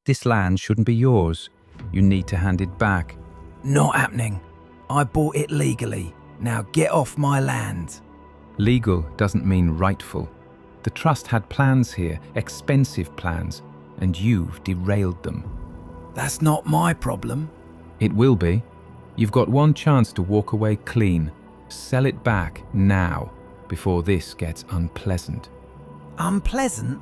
This land shouldn't be yours. You need to hand it back. Not happening. I bought it legally. Now get off my land. Legal doesn't mean rightful. The trust had plans here, expensive plans, and you've derailed them. That's not my problem. It will be. You've got one chance to walk away clean. Sell it back now, before this gets unpleasant. Unpleasant?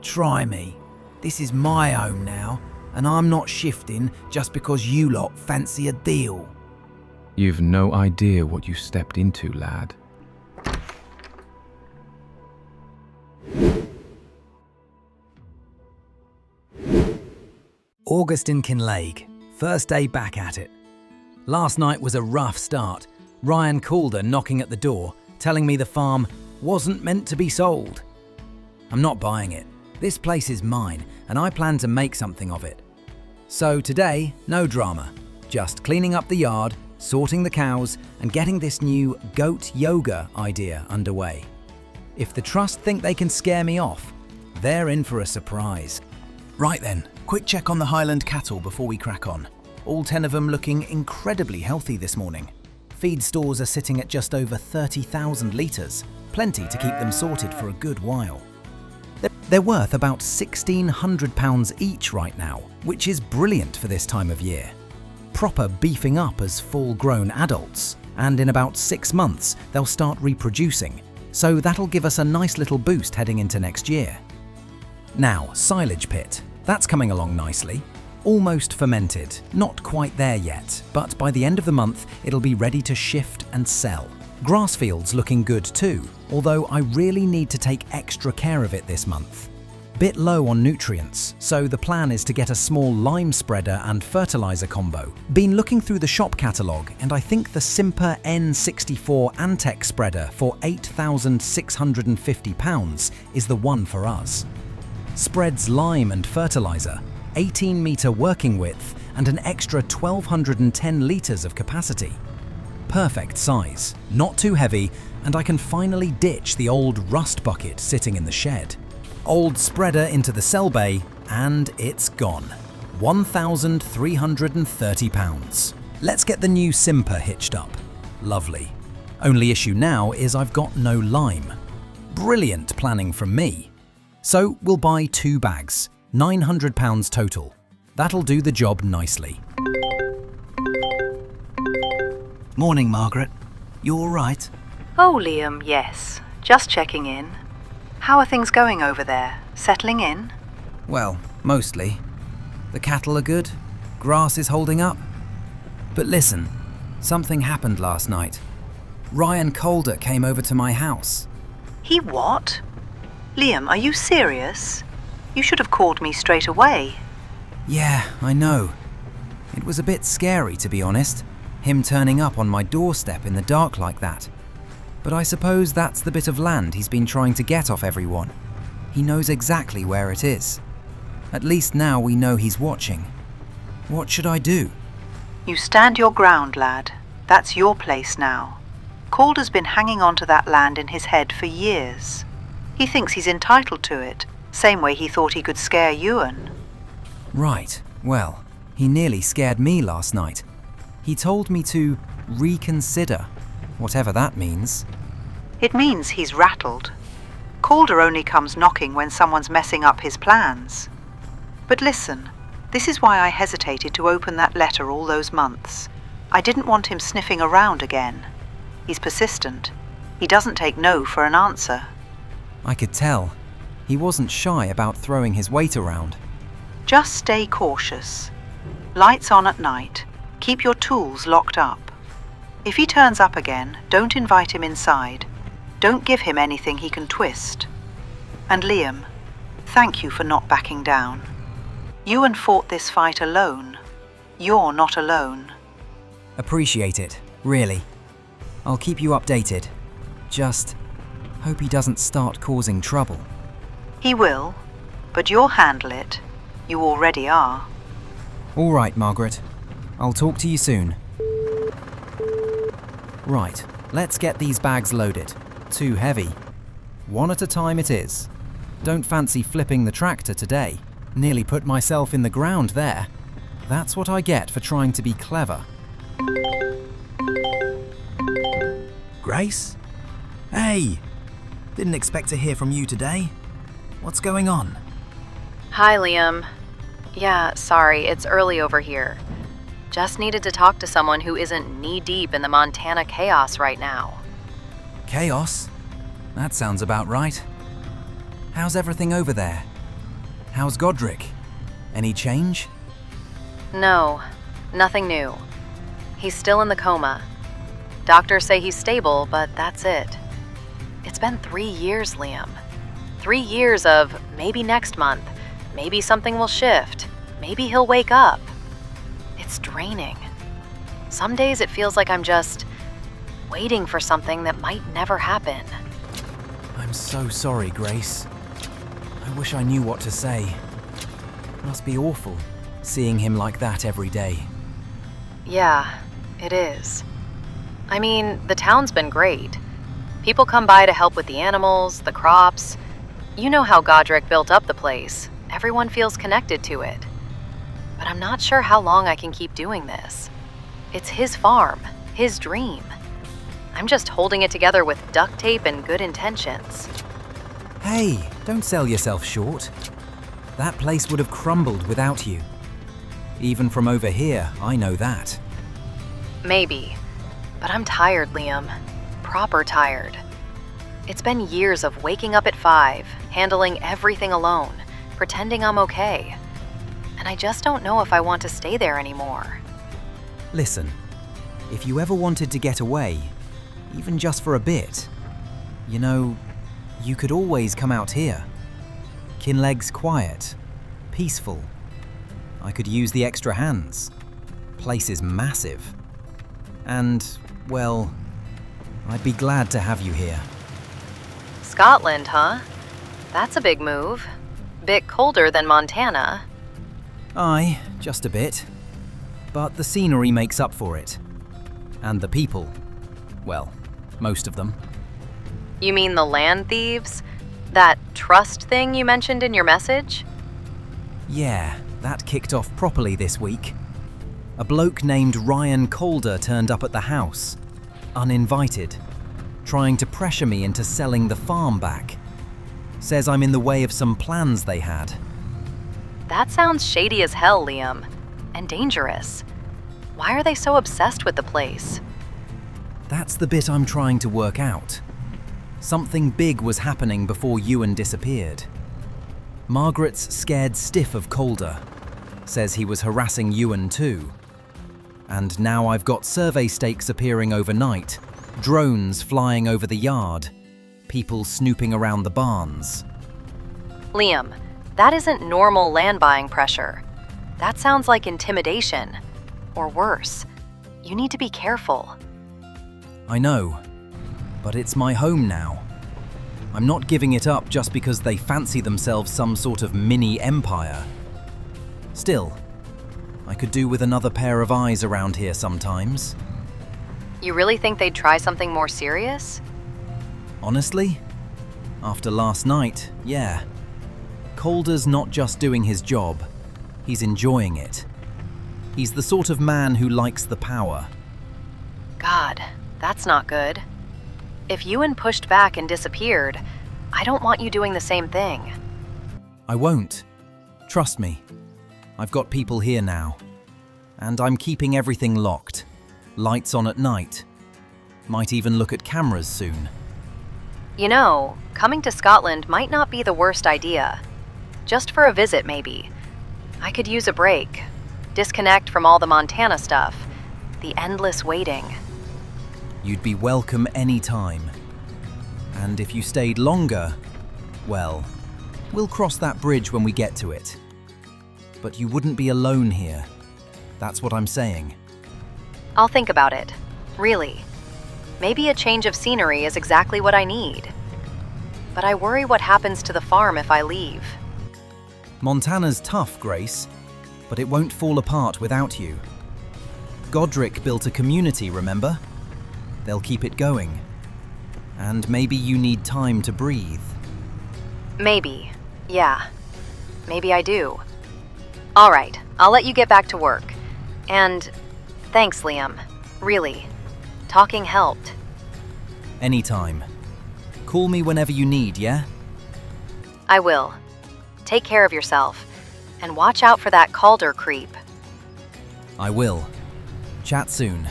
Try me. This is my home now, and I'm not shifting just because you lot fancy a deal. You've no idea what you stepped into, lad. August in Kinlaig. First day back at it. Last night was a rough start. Ryan Calder knocking at the door, telling me the farm wasn't meant to be sold. I'm not buying it. This place is mine, and I plan to make something of it. So today, no drama. Just cleaning up the yard, sorting the cows, and getting this new goat yoga idea underway. If the trust think they can scare me off, they're in for a surprise. Right then, quick check on the Highland cattle before we crack on. All 10 of them looking incredibly healthy this morning. Feed stores are sitting at just over 30,000 litres, plenty to keep them sorted for a good while. They're worth about £1,600 each right now, which is brilliant for this time of year. Proper beefing up as full-grown adults, and in about 6 months they'll start reproducing, so that'll give us a nice little boost heading into next year. Now, silage pit. That's coming along nicely. Almost fermented, not quite there yet, but by the end of the month it'll be ready to shift and sell. Grass fields looking good too, although I really need to take extra care of it this month. Bit low on nutrients, so the plan is to get a small lime spreader and fertiliser combo. Been looking through the shop catalogue, and I think the Simper N64 Antec spreader for £8,650 is the one for us. Spreads lime and fertiliser, 18-metre working width, and an extra 1,210 litres of capacity. Perfect size, not too heavy, and I can finally ditch the old rust bucket sitting in the shed. Old spreader into the cell bay, and it's gone. £1,330. Let's get the new Simper hitched up. Lovely. Only issue now is I've got no lime. Brilliant planning from me. So we'll buy 2 bags, £900 total. That'll do the job nicely. Morning, Margaret. You all right? Oh, Liam, yes. Just checking in. How are things going over there? Settling in? Well, mostly. The cattle are good. Grass is holding up. But listen, something happened last night. Ryan Calder came over to my house. He what? Liam, are you serious? You should have called me straight away. Yeah, I know. It was a bit scary, to be honest, him turning up on my doorstep in the dark like that. But I suppose that's the bit of land he's been trying to get off everyone. He knows exactly where it is. At least now we know he's watching. What should I do? You stand your ground, lad. That's your place now. Calder's been hanging on to that land in his head for years. He thinks he's entitled to it, same way he thought he could scare Euan. Right, well, he nearly scared me last night. He told me to reconsider, whatever that means. It means he's rattled. Calder only comes knocking when someone's messing up his plans. But listen, this is why I hesitated to open that letter all those months. I didn't want him sniffing around again. He's persistent. He doesn't take no for an answer. I could tell. He wasn't shy about throwing his weight around. Just stay cautious. Lights on at night. Keep your tools locked up. If he turns up again, don't invite him inside. Don't give him anything he can twist. And Liam, thank you for not backing down. Euan fought this fight alone. You're not alone. Appreciate it, really. I'll keep you updated. Just hope he doesn't start causing trouble. He will, but you'll handle it. You already are. All right, Margaret. I'll talk to you soon. Right, let's get these bags loaded. Too heavy. One at a time it is. Don't fancy flipping the tractor today. Nearly put myself in the ground there. That's what I get for trying to be clever. Grace? Hey! Didn't expect to hear from you today. What's going on? Hi, Liam. Yeah, sorry, it's early over here. Just needed to talk to someone who isn't knee-deep in the Montana chaos right now. Chaos? That sounds about right. How's everything over there? How's Godric? Any change? No, nothing new. He's still in the coma. Doctors say he's stable, but that's it. It's been 3 years, Liam. 3 years of maybe next month, maybe something will shift, maybe he'll wake up. It's draining. Some days it feels like I'm just waiting for something that might never happen. I'm so sorry, Grace. I wish I knew what to say. Must be awful, seeing him like that every day. Yeah, it is. I mean, the town's been great. People come by to help with the animals, the crops. You know how Godric built up the place. Everyone feels connected to it. But I'm not sure how long I can keep doing this. It's his farm, his dream. I'm just holding it together with duct tape and good intentions. Hey, don't sell yourself short. That place would have crumbled without you. Even from over here, I know that. Maybe. But I'm tired, Liam. Proper tired. It's been years of waking up at 5, handling everything alone, pretending I'm okay. And I just don't know if I want to stay there anymore. Listen, if you ever wanted to get away, even just for a bit, you know, you could always come out here. Kinlaig's quiet, peaceful. I could use the extra hands. Place is massive. And, well, I'd be glad to have you here. Scotland, huh? That's a big move. Bit colder than Montana. Aye, just a bit. But the scenery makes up for it. And the people. Well, most of them. You mean the land thieves? That trust thing you mentioned in your message? Yeah, that kicked off properly this week. A bloke named Ryan Calder turned up at the house, uninvited, trying to pressure me into selling the farm back. Says I'm in the way of some plans they had. That sounds shady as hell, Liam. And dangerous. Why are they so obsessed with the place? That's the bit I'm trying to work out. Something big was happening before Euan disappeared. Margaret's scared stiff of Calder. Says he was harassing Euan too. And now I've got survey stakes appearing overnight, drones flying over the yard, people snooping around the barns. Liam, that isn't normal land buying pressure. That sounds like intimidation. Or worse. You need to be careful. I know, but it's my home now. I'm not giving it up just because they fancy themselves some sort of mini empire. Still, I could do with another pair of eyes around here sometimes. You really think they'd try something more serious? Honestly, after last night, yeah. Calder's not just doing his job, he's enjoying it. He's the sort of man who likes the power. God, that's not good. If Euan pushed back and disappeared, I don't want you doing the same thing. I won't. Trust me. I've got people here now. And I'm keeping everything locked. Lights on at night. Might even look at cameras soon. You know, coming to Scotland might not be the worst idea. Just for a visit, maybe. I could use a break. Disconnect from all the Montana stuff. The endless waiting. You'd be welcome any time. And if you stayed longer, well, we'll cross that bridge when we get to it. But you wouldn't be alone here. That's what I'm saying. I'll think about it. Really. Maybe a change of scenery is exactly what I need. But I worry what happens to the farm if I leave. Montana's tough, Grace, but it won't fall apart without you. Godric built a community, remember? They'll keep it going. And maybe you need time to breathe. Maybe. Yeah. maybe I do. All right, I'll let you get back to work. And thanks, Liam. Really, talking helped. Anytime. Call me whenever you need, yeah? I will. Take care of yourself, and watch out for that Calder creep. I will. Chat soon.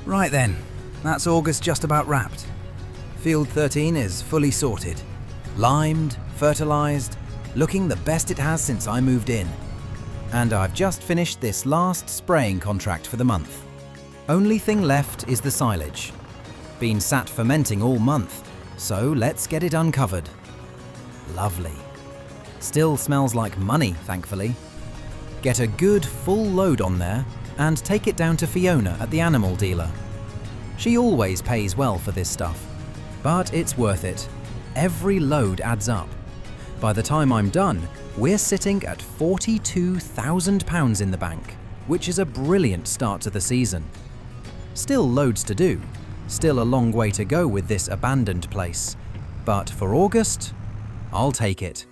Right then, that's August just about wrapped. Field 13 is fully sorted. Limed, fertilised, looking the best it has since I moved in. And I've just finished this last spraying contract for the month. Only thing left is the silage. Been sat fermenting all month, so let's get it uncovered. Lovely. Still smells like money, thankfully. Get a good full load on there and take it down to Fiona at the animal dealer. She always pays well for this stuff, but it's worth it. Every load adds up. By the time I'm done, we're sitting at £42,000 in the bank, which is a brilliant start to the season. Still loads to do, still a long way to go with this abandoned place, but for August, I'll take it.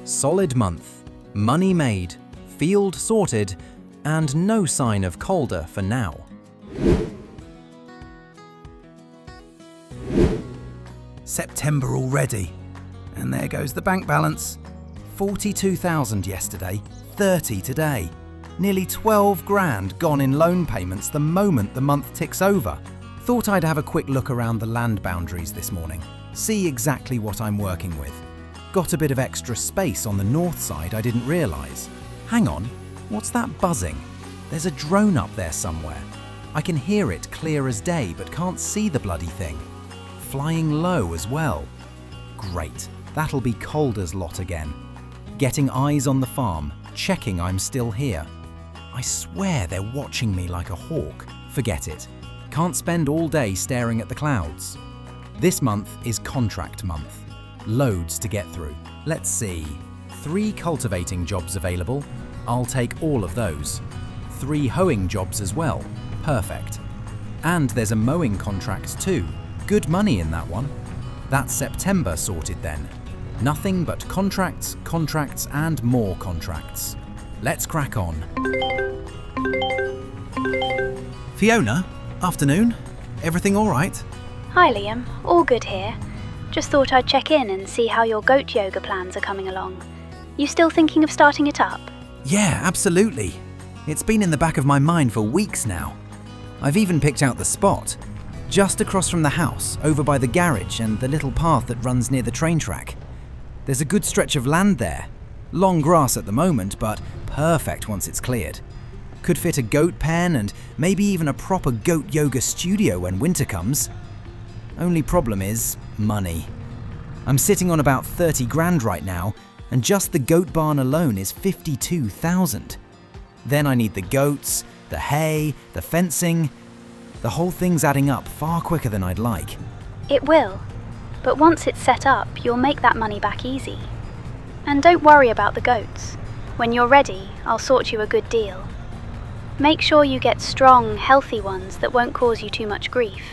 Solid month, money made, field sorted, and no sign of Calder for now. September already. And there goes the bank balance. 42,000 yesterday, 30 today. Nearly 12 grand gone in loan payments the moment the month ticks over. Thought I'd have a quick look around the land boundaries this morning, see exactly what I'm working with. Got a bit of extra space on the north side I didn't realise. Hang on, what's that buzzing? There's a drone up there somewhere. I can hear it clear as day but can't see the bloody thing. Flying low as well. Great, that'll be Calder's lot again. Getting eyes on the farm, checking I'm still here. I swear they're watching me like a hawk. Forget it. Can't spend all day staring at the clouds. This month is contract month. Loads to get through. Let's see. 3 cultivating jobs available. I'll take all of those. 3 hoeing jobs as well. Perfect. And there's a mowing contract too. Good money in that one. That's September sorted then. Nothing but contracts, contracts, and more contracts. Let's crack on. Fiona, afternoon. Everything all right? Hi Liam, all good here. Just thought I'd check in and see how your goat yoga plans are coming along. You still thinking of starting it up? Yeah, absolutely. It's been in the back of my mind for weeks now. I've even picked out the spot. Just across from the house, over by the garage and the little path that runs near the train track. There's a good stretch of land there. Long grass at the moment, but perfect once it's cleared. Could fit a goat pen and maybe even a proper goat yoga studio when winter comes. Only problem is money. I'm sitting on about 30 grand right now, and just the goat barn alone is 52,000. Then I need the goats, the hay, the fencing. The whole thing's adding up far quicker than I'd like. It will, but once it's set up, you'll make that money back easy. And don't worry about the goats. When you're ready, I'll sort you a good deal. Make sure you get strong, healthy ones that won't cause you too much grief.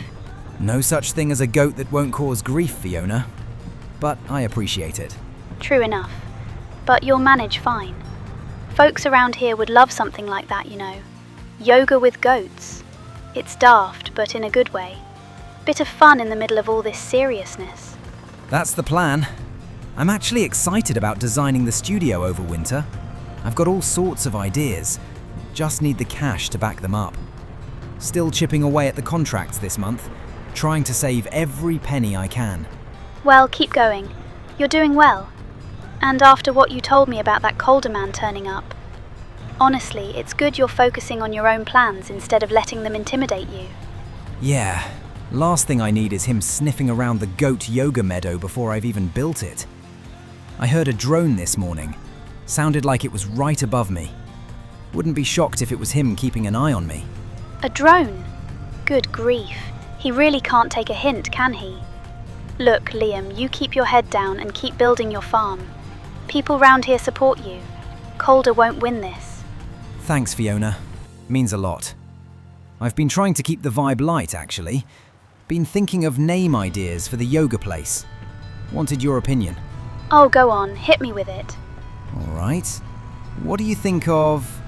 No such thing as a goat that won't cause grief, Fiona. But I appreciate it. True enough, but you'll manage fine. Folks around here would love something like that, you know. Yoga with goats. It's daft, but in a good way. Bit of fun in the middle of all this seriousness. That's the plan. I'm actually excited about designing the studio over winter. I've got all sorts of ideas. Just need the cash to back them up. Still chipping away at the contracts this month, trying to save every penny I can. Well, keep going. You're doing well. And after what you told me about that Calder man turning up, honestly, it's good you're focusing on your own plans instead of letting them intimidate you. Yeah, last thing I need is him sniffing around the goat yoga meadow before I've even built it. I heard a drone this morning. Sounded like it was right above me. Wouldn't be shocked if it was him keeping an eye on me. A drone? Good grief. He really can't take a hint, can he? Look, Liam, you keep your head down and keep building your farm. People round here support you. Calder won't win this. Thanks, Fiona. Means a lot. I've been trying to keep the vibe light, actually. Been thinking of name ideas for the yoga place. Wanted your opinion. Oh, go on, hit me with it. All right. What do you think of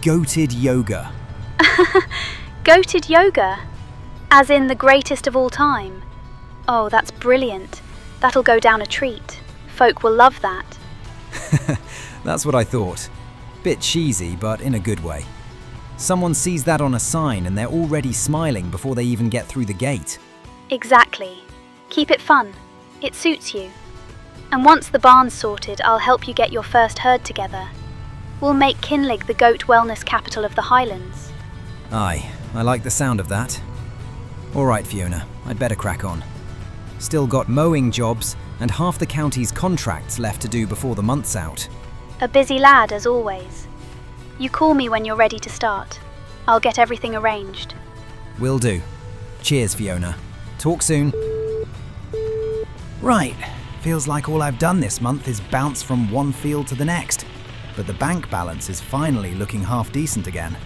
goated yoga? Goated yoga? As in the greatest of all time? Oh, that's brilliant. That'll go down a treat. Folk will love that. That's what I thought. Bit cheesy, but in a good way. Someone sees that on a sign and they're already smiling before they even get through the gate. Exactly. Keep it fun. It suits you. And once the barn's sorted, I'll help you get your first herd together. We'll make Kinlaig the goat wellness capital of the Highlands. Aye, I like the sound of that. All right, Fiona, I'd better crack on. Still got mowing jobs and half the county's contracts left to do before the month's out. A busy lad, as always. You call me when you're ready to start. I'll get everything arranged. Will do. Cheers, Fiona. Talk soon. Right, feels like all I've done this month is bounce from one field to the next, but the bank balance is finally looking half decent again.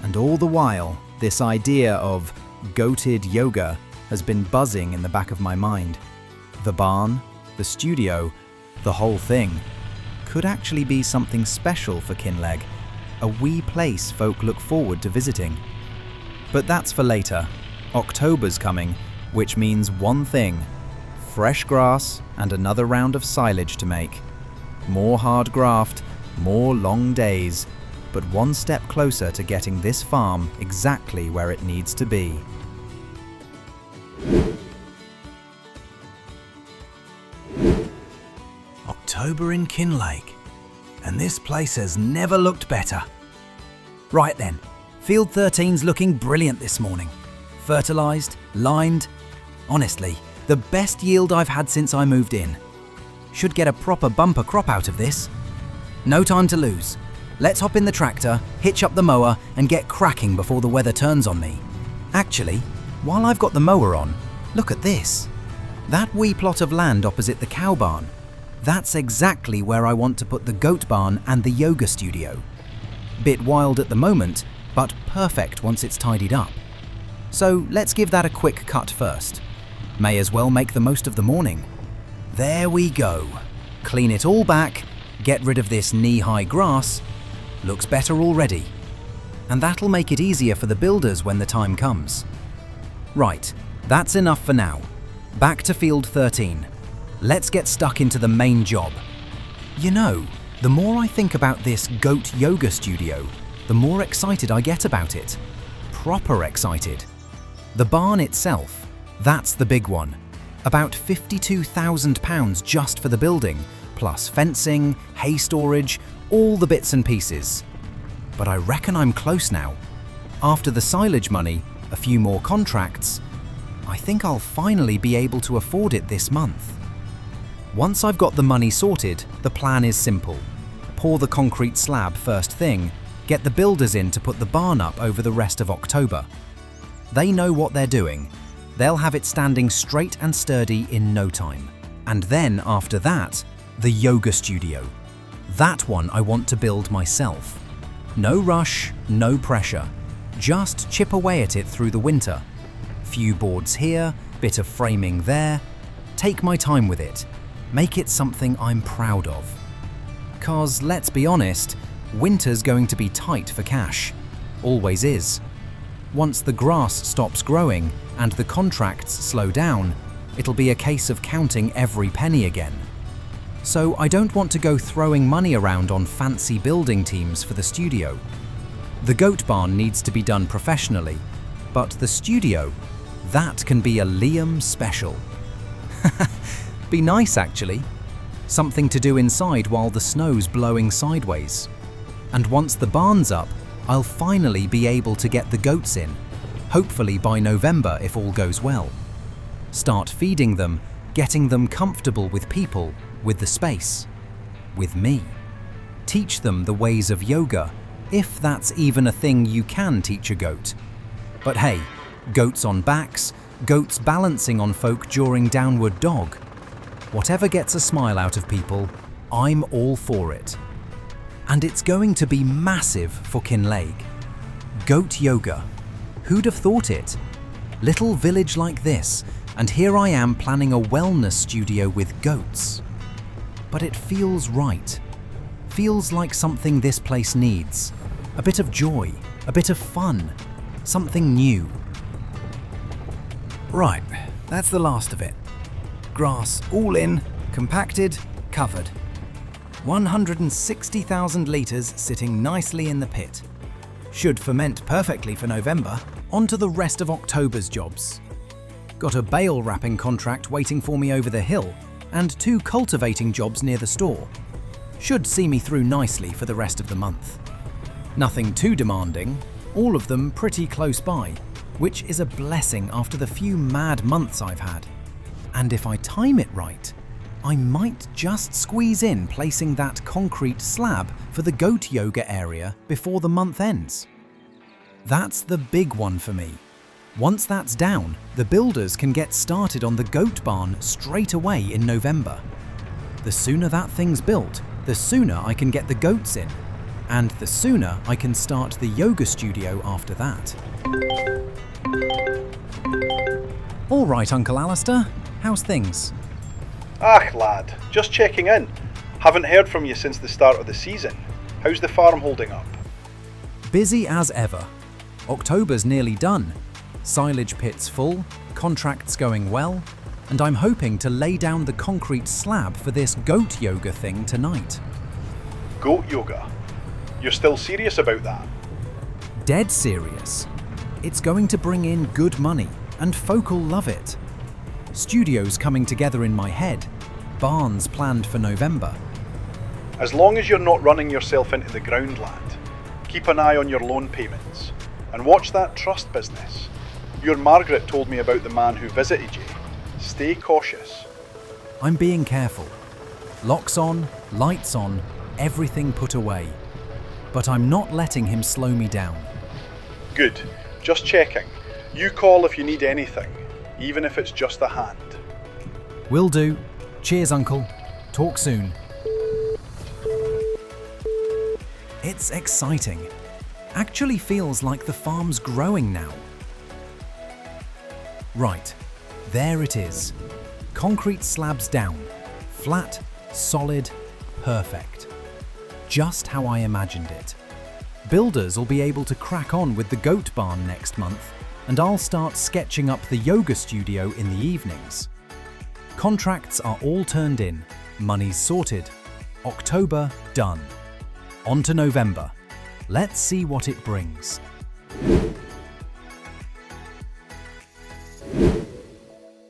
And all the while, this idea of goated yoga has been buzzing in the back of my mind. The barn, the studio, the whole thing could actually be something special for Kinlaig, a wee place folk look forward to visiting. But that's for later. October's coming, which means one thing: fresh grass and another round of silage to make. More hard graft, more long days, but one step closer to getting this farm exactly where it needs to be. October in Kinlaig, and this place has never looked better. Right then, Field 13's looking brilliant this morning. Fertilised, lined. Honestly, the best yield I've had since I moved in. Should get a proper bumper crop out of this. No time to lose. Let's hop in the tractor, hitch up the mower and get cracking before the weather turns on me. Actually, while I've got the mower on, look at this. That wee plot of land opposite the cow barn. That's exactly where I want to put the goat barn and the yoga studio. Bit wild at the moment, but perfect once it's tidied up. So let's give that a quick cut first. May as well make the most of the morning. There we go. Clean it all back, get rid of this knee-high grass. Looks better already. And that'll make it easier for the builders when the time comes. Right, that's enough for now. Back to Field 13. Let's get stuck into the main job. You know, the more I think about this goat yoga studio, the more excited I get about it. Proper excited. The barn itself, that's the big one. About £52,000 just for the building, plus fencing, hay storage, all the bits and pieces. But I reckon I'm close now. After the silage money, a few more contracts, I think I'll finally be able to afford it this month. Once I've got the money sorted, the plan is simple. Pour the concrete slab first thing, get the builders in to put the barn up over the rest of October. They know what they're doing. They'll have it standing straight and sturdy in no time. And then after that, the yoga studio. That one I want to build myself. No rush, no pressure. Just chip away at it through the winter. Few boards here, bit of framing there. Take my time with it. Make it something I'm proud of. 'Cause let's be honest, winter's going to be tight for cash. Always is. Once the grass stops growing and the contracts slow down, it'll be a case of counting every penny again. So I don't want to go throwing money around on fancy building teams for the studio. The goat barn needs to be done professionally, but the studio, that can be a Liam special. Be nice actually. Something to do inside while the snow's blowing sideways. And once the barn's up, I'll finally be able to get the goats in, hopefully by November if all goes well. Start feeding them, getting them comfortable with people, with the space, with me. Teach them the ways of yoga, if that's even a thing you can teach a goat. But hey, goats on backs, goats balancing on folk during downward dog. Whatever gets a smile out of people, I'm all for it. And it's going to be massive for Kinlaig. Goat yoga. Who'd have thought it? Little village like this, and here I am planning a wellness studio with goats. but it feels right. Feels like something this place needs. A bit of joy, a bit of fun, something new. Right, that's the last of it. Grass all in, compacted, covered. 160,000 litres sitting nicely in the pit. Should ferment perfectly for November. On to the rest of October's jobs. Got a bale wrapping contract waiting for me over the hill and 2 cultivating jobs near the store. Should see me through nicely for the rest of the month. Nothing too demanding, all of them pretty close by, which is a blessing after the few mad months I've had. And if I time it right, I might just squeeze in placing that concrete slab for the goat yoga area before the month ends. That's the big one for me. Once that's down, the builders can get started on the goat barn straight away in November. The sooner that thing's built, the sooner I can get the goats in, and the sooner I can start the yoga studio after that. All right, Uncle Alistair, how's things? Lad, just checking in. Haven't heard from you since the start of the season. How's the farm holding up? Busy as ever. October's nearly done. Silage pit's full, contracts going well, and I'm hoping to lay down the concrete slab for this goat yoga thing tonight. Goat yoga? You're still serious about that? Dead serious. It's going to bring in good money, and folk'll love it. Studios coming together in my head, barns planned for November. As long as you're not running yourself into the ground, lad, keep an eye on your loan payments, and watch that trust business. Your Margaret told me about the man who visited you. Stay cautious. I'm being careful. Locks on, lights on, everything put away. But I'm not letting him slow me down. Good. Just checking. You call if you need anything, even if it's just a hand. Will do. Cheers, Uncle. Talk soon. It's exciting. Actually feels like the farm's growing now. Right, there it is. Concrete slabs down. Flat, solid, perfect. Just how I imagined it. Builders will be able to crack on with the goat barn next month, and I'll start sketching up the yoga studio in the evenings. Contracts are all turned in, money's sorted. October done. On to November. Let's see what it brings.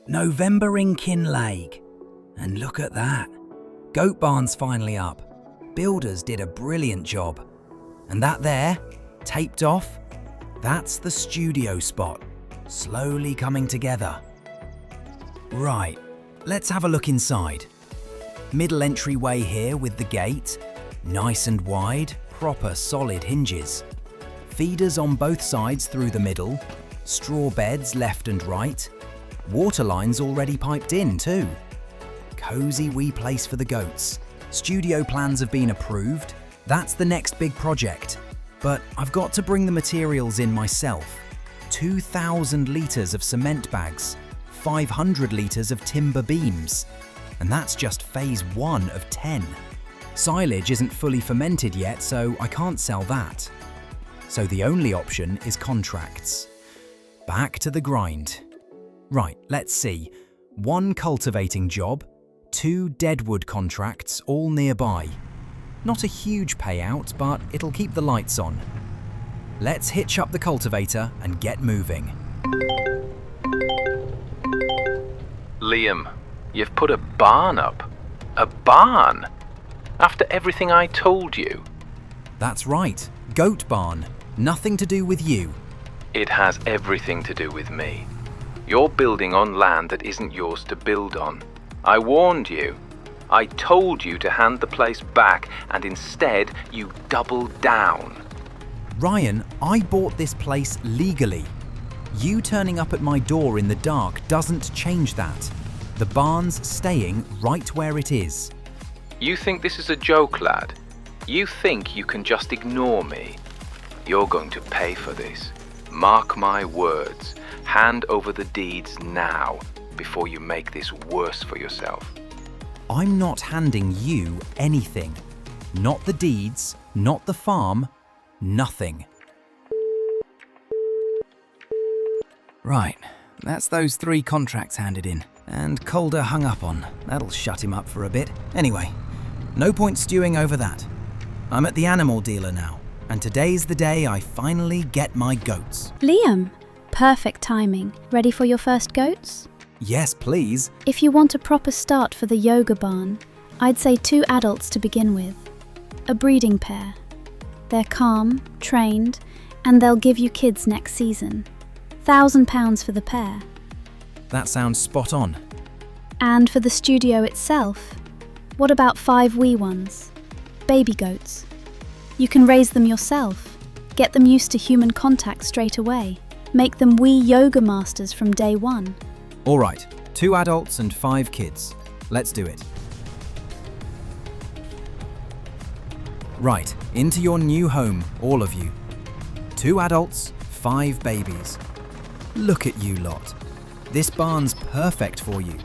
November in Kinlaig. And look at that. Goat barn's finally up. Builders did a brilliant job. And that there, taped off, that's the studio spot, slowly coming together. Right, let's have a look inside. Middle entryway here with the gate, nice and wide, proper solid hinges. Feeders on both sides through the middle, straw beds left and right. Water lines already piped in too. Cosy wee place for the goats. Studio plans have been approved. That's the next big project. But I've got to bring the materials in myself. 2,000 litres of cement bags, 500 litres of timber beams. And that's just phase 1 of 10. Silage isn't fully fermented yet, so I can't sell that. So the only option is contracts. Back to the grind. Right, let's see. 1 cultivating job, 2 deadwood contracts all nearby. Not a huge payout, but it'll keep the lights on. Let's hitch up the cultivator and get moving. Liam, you've put a barn up. A barn? After everything I told you? That's right, goat barn. Nothing to do with you. It has everything to do with me. You're building on land that isn't yours to build on. I warned you. I told you to hand the place back, and instead you doubled down. Ryan, I bought this place legally. You turning up at my door in the dark doesn't change that. The barn's staying right where it is. You think this is a joke, lad? You think you can just ignore me? You're going to pay for this. Mark my words. Hand over the deeds now, before you make this worse for yourself. I'm not handing you anything. Not the deeds, not the farm, nothing. Right, that's those 3 contracts handed in. And Calder hung up on. That'll shut him up for a bit. Anyway, no point stewing over that. I'm at the animal dealer now, and today's the day I finally get my goats. Liam, perfect timing. Ready for your first goats? Yes, please. If you want a proper start for the yoga barn, I'd say 2 adults to begin with. A breeding pair. They're calm, trained, and they'll give you kids next season. £1,000 for the pair. That sounds spot on. And for the studio itself, what about 5 wee ones? Baby goats. You can raise them yourself, get them used to human contact straight away, make them wee yoga masters from day one. All right, 2 adults and 5 kids. Let's do it. Right, into your new home, all of you. 2 adults, 5 babies. Look at you lot. This barn's perfect for you.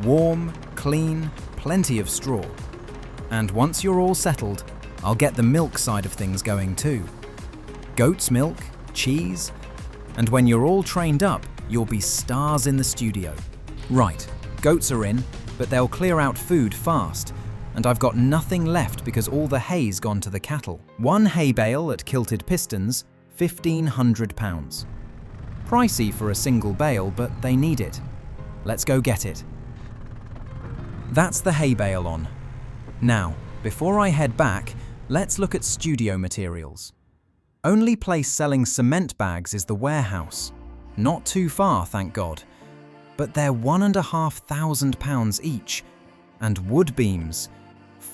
Warm, clean, plenty of straw. And once you're all settled, I'll get the milk side of things going too. Goat's milk, cheese, and when you're all trained up, you'll be stars in the studio. Right, goats are in, but they'll clear out food fast, and I've got nothing left because all the hay's gone to the cattle. 1 hay bale at Kilted Pistons, £1,500. Pricey for a single bale, but they need it. Let's go get it. That's the hay bale on. Now, before I head back, let's look at studio materials. Only place selling cement bags is the warehouse. Not too far, thank God. But they're £1,500 each. And wood beams,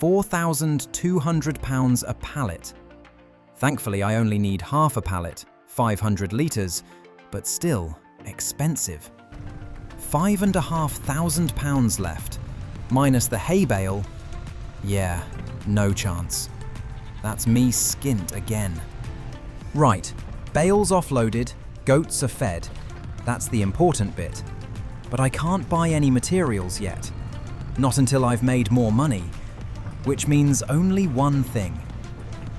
£4,200 a pallet. Thankfully, I only need half a pallet, 500 litres, but still expensive. £5,500 left, minus the hay bale. Yeah, no chance. That's me skint again. Right, bales offloaded, goats are fed. That's the important bit. But I can't buy any materials yet. Not until I've made more money, which means only one thing.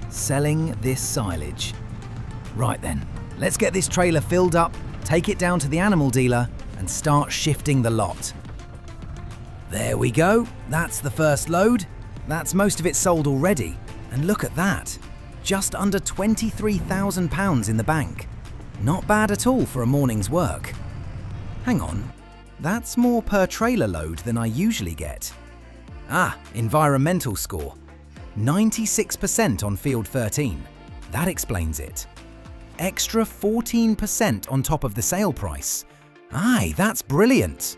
Selling this silage. Right then, let's get this trailer filled up, take it down to the animal dealer, and start shifting the lot. There we go, that's the first load. That's most of it sold already. And look at that, just under £23,000 in the bank. Not bad at all for a morning's work. Hang on, that's more per trailer load than I usually get. Ah, environmental score. 96% on field 13. That explains it. Extra 14% on top of the sale price. Aye, that's brilliant.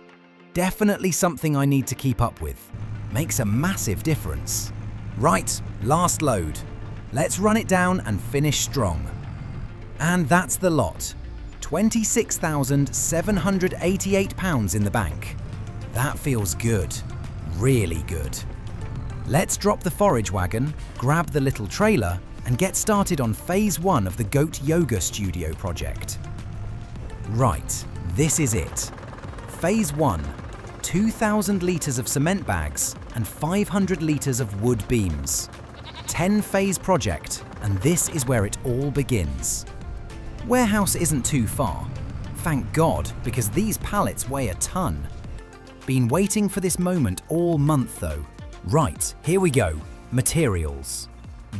Definitely something I need to keep up with. Makes a massive difference. Right, last load. Let's run it down and finish strong. And that's the lot. £26,788 in the bank. That feels good. Really good. Let's drop the forage wagon, grab the little trailer, and get started on phase 1 of the Goat Yoga Studio project. Right, this is it. Phase 1, 2,000 litres of cement bags and 500 litres of wood beams. 10-phase project, and this is where it all begins. Warehouse isn't too far. Thank God, because these pallets weigh a ton. Been waiting for this moment all month though. Right, here we go. Materials.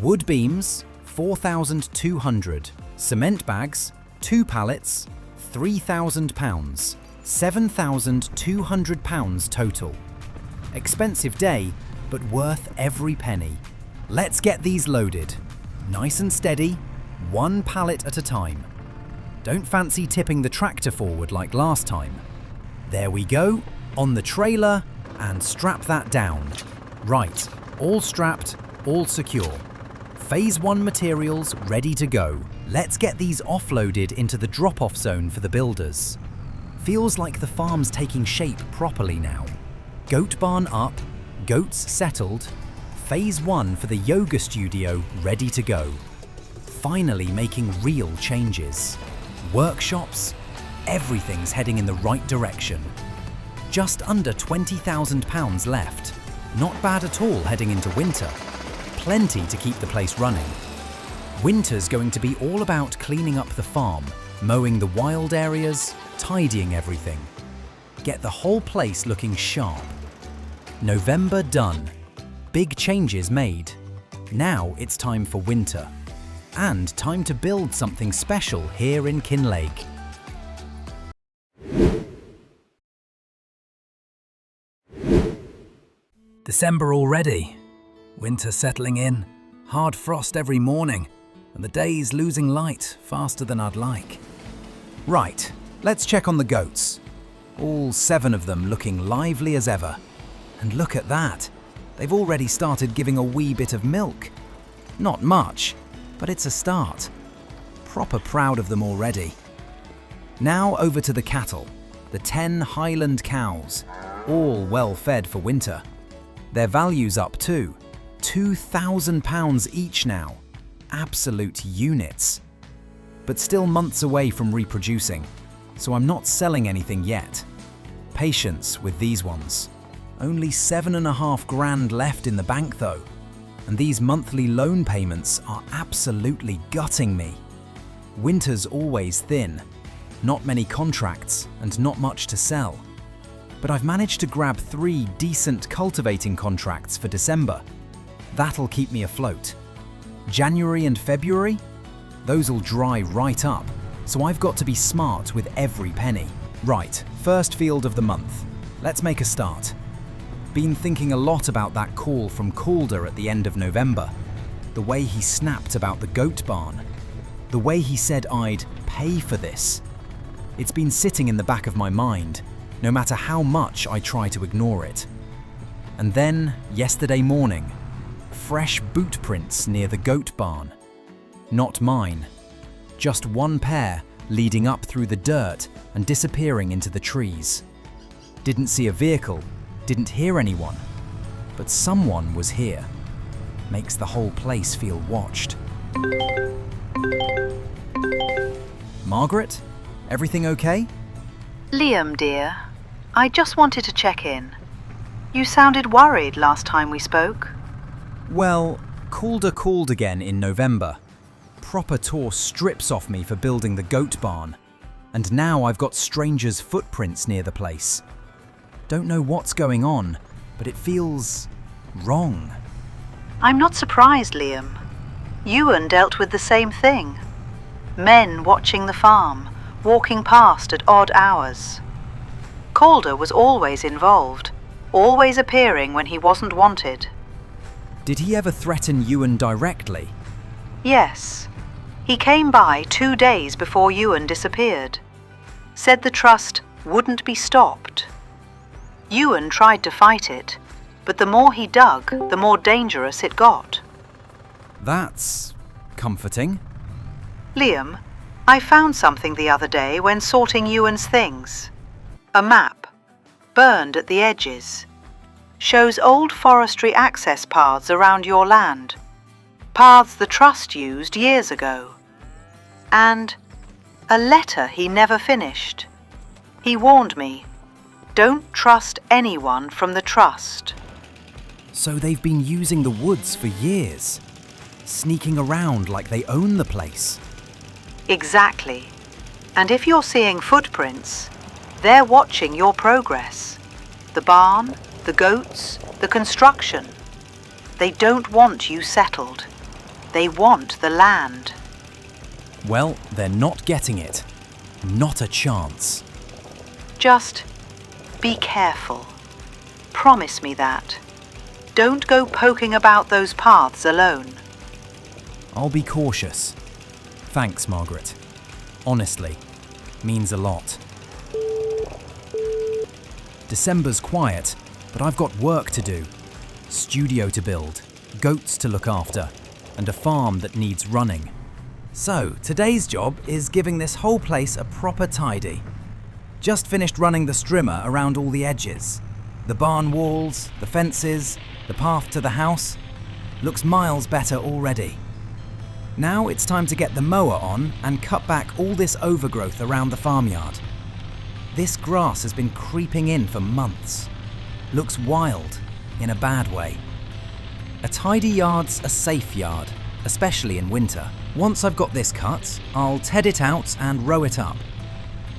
Wood beams, 4,200. Cement bags, 2 pallets, £3,000. £7,200 total. Expensive day, but worth every penny. Let's get these loaded. Nice and steady, 1 pallet at a time. Don't fancy tipping the tractor forward like last time. There we go, on the trailer, and strap that down. Right, all strapped, all secure. Phase 1 materials ready to go. Let's get these offloaded into the drop-off zone for the builders. Feels like the farm's taking shape properly now. Goat barn up, goats settled, phase 1 for the yoga studio ready to go. Finally making real changes. Workshops, everything's heading in the right direction. Just under £20,000 left. Not bad at all heading into winter. Plenty to keep the place running. Winter's going to be all about cleaning up the farm, mowing the wild areas, tidying everything. Get the whole place looking sharp. November done. Big changes made. Now it's time for winter. And time to build something special here in Kinlaig. December already. Winter settling in. Hard frost every morning. And the days losing light faster than I'd like. Right, let's check on the goats. All 7 of them looking lively as ever. And look at that. They've already started giving a wee bit of milk. Not much, but it's a start. Proper proud of them already. Now over to the cattle. The 10 Highland cows. All well fed for winter. Their value's up too. £2,000 each now. Absolute units. But still months away from reproducing, so I'm not selling anything yet. Patience with these ones. Only 7.5 grand left in the bank though, and these monthly loan payments are absolutely gutting me. Winter's always thin, not many contracts and not much to sell. But I've managed to grab 3 decent cultivating contracts for December. That'll keep me afloat. January and February? Those'll dry right up, so I've got to be smart with every penny. Right, first field of the month. Let's make a start. Been thinking a lot about that call from Calder at the end of November. The way he snapped about the goat barn. The way he said I'd pay for this. It's been sitting in the back of my mind, no matter how much I try to ignore it. And then, yesterday morning, fresh boot prints near the goat barn. Not mine. Just one pair leading up through the dirt and disappearing into the trees. Didn't see a vehicle, didn't hear anyone, but someone was here. Makes the whole place feel watched. Margaret? Everything okay? Liam, dear, I just wanted to check in. You sounded worried last time we spoke. Well, Calder called again in November. Proper tore strips off me for building the goat barn. And now I've got strangers' footprints near the place. Don't know what's going on, but it feels wrong. I'm not surprised, Liam. Euan dealt with the same thing. Men watching the farm, walking past at odd hours. Calder was always involved, always appearing when he wasn't wanted. Did he ever threaten Euan directly? Yes. He came by 2 days before Euan disappeared. Said the trust wouldn't be stopped. Euan tried to fight it, but the more he dug, the more dangerous it got. That's comforting. Liam, I found something the other day when sorting Euan's things. A map, burned at the edges. Shows old forestry access paths around your land. Paths the trust used years ago. And a letter he never finished. He warned me, don't trust anyone from the trust. So they've been using the woods for years, sneaking around like they own the place. Exactly. And if you're seeing footprints, they're watching your progress. The barn, the goats, the construction. They don't want you settled. They want the land. Well, they're not getting it. Not a chance. Just be careful. Promise me that. Don't go poking about those paths alone. I'll be cautious. Thanks, Margaret. Honestly, means a lot. December's quiet, but I've got work to do. Studio to build, goats to look after, and a farm that needs running. So, today's job is giving this whole place a proper tidy. Just finished running the strimmer around all the edges. The barn walls, the fences, the path to the house. Looks miles better already. Now it's time to get the mower on and cut back all this overgrowth around the farmyard. This grass has been creeping in for months. Looks wild, in a bad way. A tidy yard's a safe yard, especially in winter. Once I've got this cut, I'll ted it out and row it up.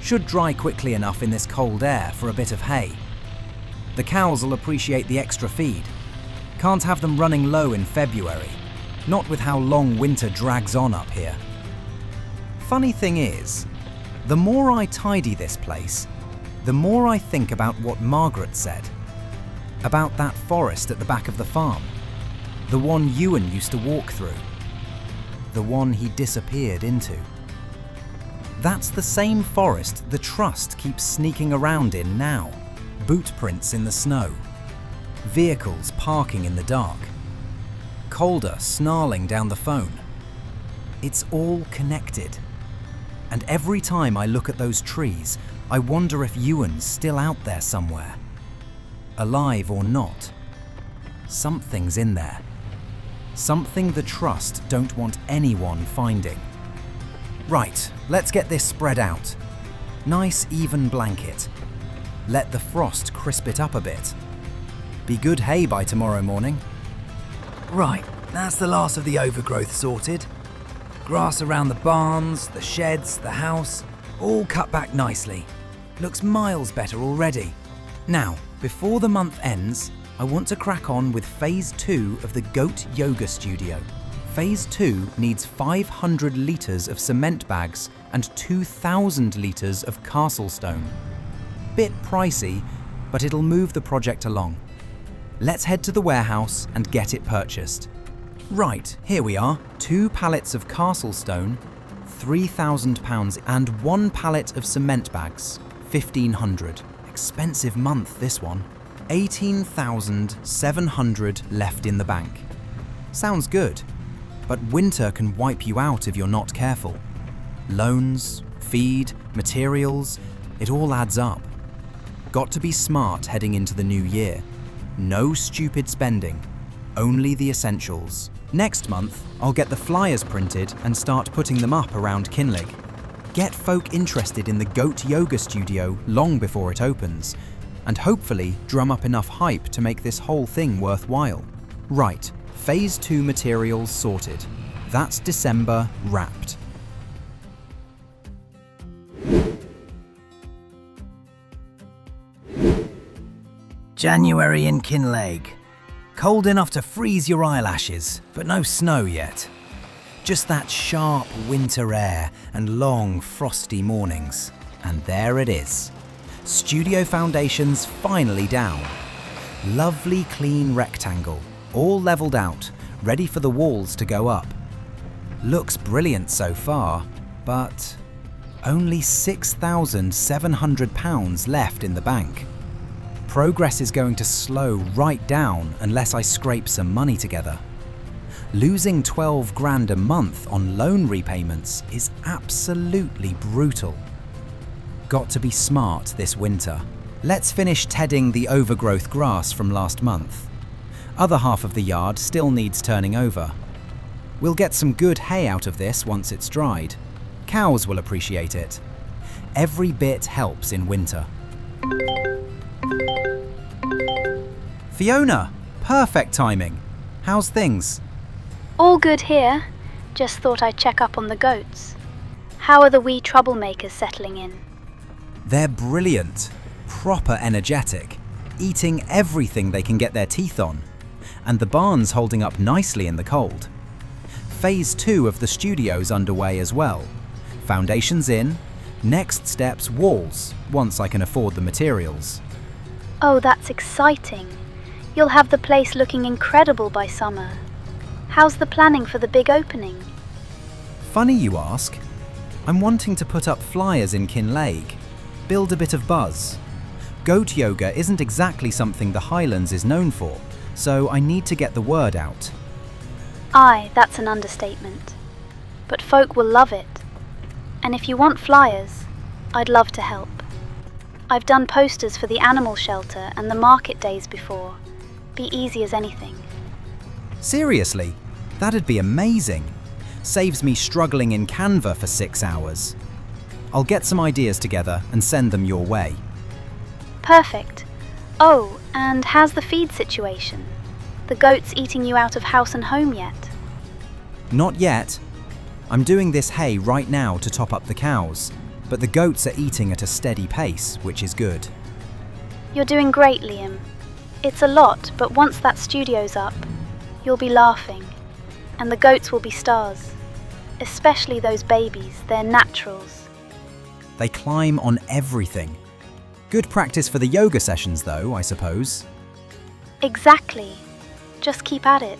Should dry quickly enough in this cold air for a bit of hay. The cows will appreciate the extra feed. Can't have them running low in February, not with how long winter drags on up here. Funny thing is, the more I tidy this place, the more I think about what Margaret said. About that forest at the back of the farm. The one Euan used to walk through. The one he disappeared into. That's the same forest the Trust keeps sneaking around in now. Boot prints in the snow. Vehicles parking in the dark. Calder snarling down the phone. It's all connected. And every time I look at those trees, I wonder if Euan's still out there somewhere. Alive or not. Something's in there. Something the Trust don't want anyone finding. Right, let's get this spread out. Nice even blanket. Let the frost crisp it up a bit. Be good hay by tomorrow morning. Right, that's the last of the overgrowth sorted. Grass around the barns, the sheds, the house, all cut back nicely. Looks miles better already. Now, before the month ends, I want to crack on with Phase 2 of the Goat Yoga Studio. Phase 2 needs 500 litres of cement bags and 2,000 litres of castle stone. Bit pricey, but it'll move the project along. Let's head to the warehouse and get it purchased. Right, here we are. 2 pallets of castle stone, £3,000, and 1 pallet of cement bags, 1,500. Expensive month, this one. 18,700 left in the bank. Sounds good, but winter can wipe you out if you're not careful. Loans, feed, materials, it all adds up. Got to be smart heading into the new year. No stupid spending, only the essentials. Next month, I'll get the flyers printed and start putting them up around Kinlaig. Get folk interested in the Goat Yoga Studio long before it opens, and hopefully drum up enough hype to make this whole thing worthwhile. Right, Phase 2 materials sorted. That's December wrapped. January in Kinlaig. Cold enough to freeze your eyelashes, but no snow yet. Just that sharp winter air and long frosty mornings. And there it is. Studio foundations finally down. Lovely clean rectangle, all levelled out, ready for the walls to go up. Looks brilliant so far, but only £6,700 left in the bank. Progress is going to slow right down unless I scrape some money together. Losing 12 grand a month on loan repayments is absolutely brutal. Got to be smart this winter. Let's finish tedding the overgrowth grass from last month. Other half of the yard still needs turning over. We'll get some good hay out of this once it's dried. Cows will appreciate it. Every bit helps in winter. Fiona, perfect timing. How's things? All good here. Just thought I'd check up on the goats. How are the wee troublemakers settling in? They're brilliant, proper energetic, eating everything they can get their teeth on. And the barn's holding up nicely in the cold. Phase 2 of the studio's underway as well. Foundations in, next steps walls, once I can afford the materials. Oh, that's exciting. You'll have the place looking incredible by summer. How's the planning for the big opening? Funny you ask. I'm wanting to put up flyers in Kinlaig, build a bit of buzz. Goat yoga isn't exactly something the Highlands is known for, so I need to get the word out. Aye, that's an understatement. But folk will love it. And if you want flyers, I'd love to help. I've done posters for the animal shelter and the market days before. Be easy as anything. Seriously, that'd be amazing. Saves me struggling in Canva for 6 hours. I'll get some ideas together and send them your way. Perfect. Oh, And how's the feed situation? The goats eating you out of house and home yet? Not yet. I'm doing this hay right now to top up the cows, but the goats are eating at a steady pace, which is good. You're doing great, Liam. It's a lot, but once that studio's up, you'll be laughing. And the goats will be stars. Especially those babies, they're naturals. They climb on everything. Good practice for the yoga sessions though, I suppose. Exactly. Just keep at it.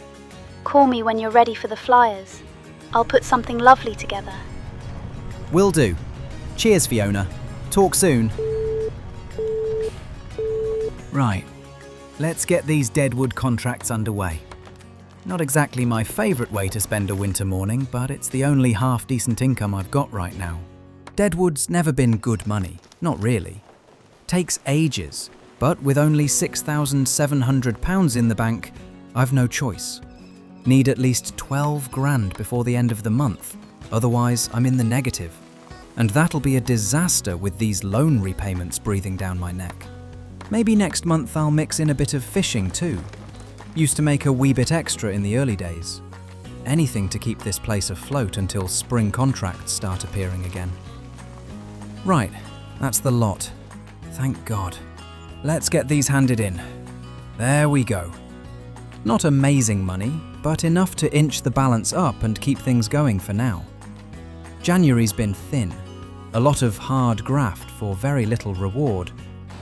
Call me when you're ready for the flyers. I'll put something lovely together. Will do. Cheers, Fiona. Talk soon. Right, let's get these deadwood contracts underway. Not exactly my favourite way to spend a winter morning, but it's the only half-decent income I've got right now. Deadwood's never been good money, not really. Takes ages, but with only £6,700 in the bank, I've no choice. Need at least 12 grand before the end of the month, otherwise I'm in the negative. And that'll be a disaster with these loan repayments breathing down my neck. Maybe next month I'll mix in a bit of fishing too. Used to make a wee bit extra in the early days. Anything to keep this place afloat until spring contracts start appearing again. Right, that's the lot. Thank God. Let's get these handed in. There we go. Not amazing money, but enough to inch the balance up and keep things going for now. January's been thin. A lot of hard graft for very little reward.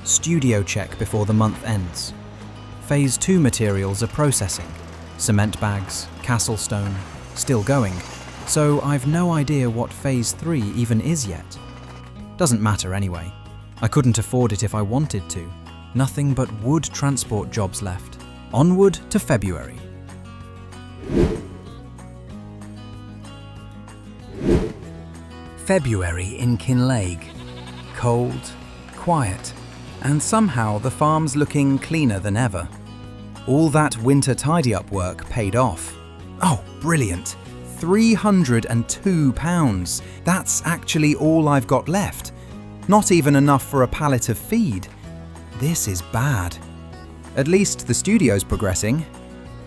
Studio check before the month ends. Phase 2 materials are processing. Cement bags, castle stone, still going. So I've no idea what Phase 3 even is yet. Doesn't matter anyway. I couldn't afford it if I wanted to. Nothing but wood transport jobs left. Onward to February. February in Kinlaig. Cold, quiet, and somehow the farm's looking cleaner than ever. All that winter tidy-up work paid off. Oh, brilliant. £302. That's actually all I've got left. Not even enough for a pallet of feed. This is bad. At least the studio's progressing.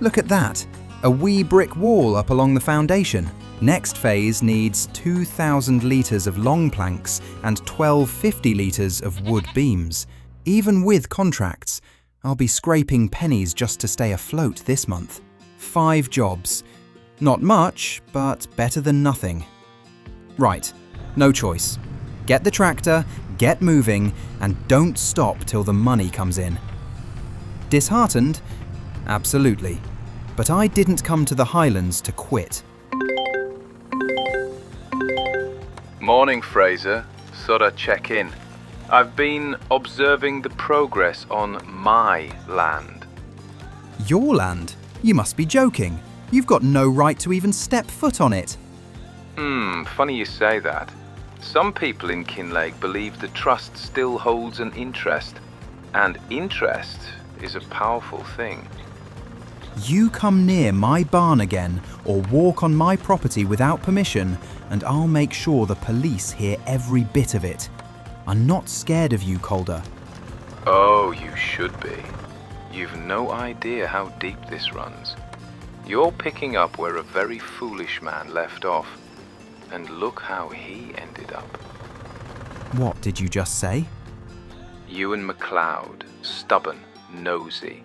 Look at that. A wee brick wall up along the foundation. Next phase needs 2,000 litres of long planks and 1,250 litres of wood beams. Even with contracts, I'll be scraping pennies just to stay afloat this month. 5 jobs. Not much, but better than nothing. Right, no choice. Get the tractor, get moving, and don't stop till the money comes in. Disheartened? Absolutely. But I didn't come to the Highlands to quit. Morning, Fraser. Thought I'd check in. I've been observing the progress on my land. Your land? You must be joking. You've got no right to even step foot on it. Funny you say that. Some people in Kinlaig believe the trust still holds an interest. And interest is a powerful thing. You come near my barn again or walk on my property without permission and I'll make sure the police hear every bit of it. I'm not scared of you, Calder. Oh, you should be. You've no idea how deep this runs. You're picking up where a very foolish man left off. And look how he ended up. What did you just say? Ewan MacLeod, stubborn, nosy.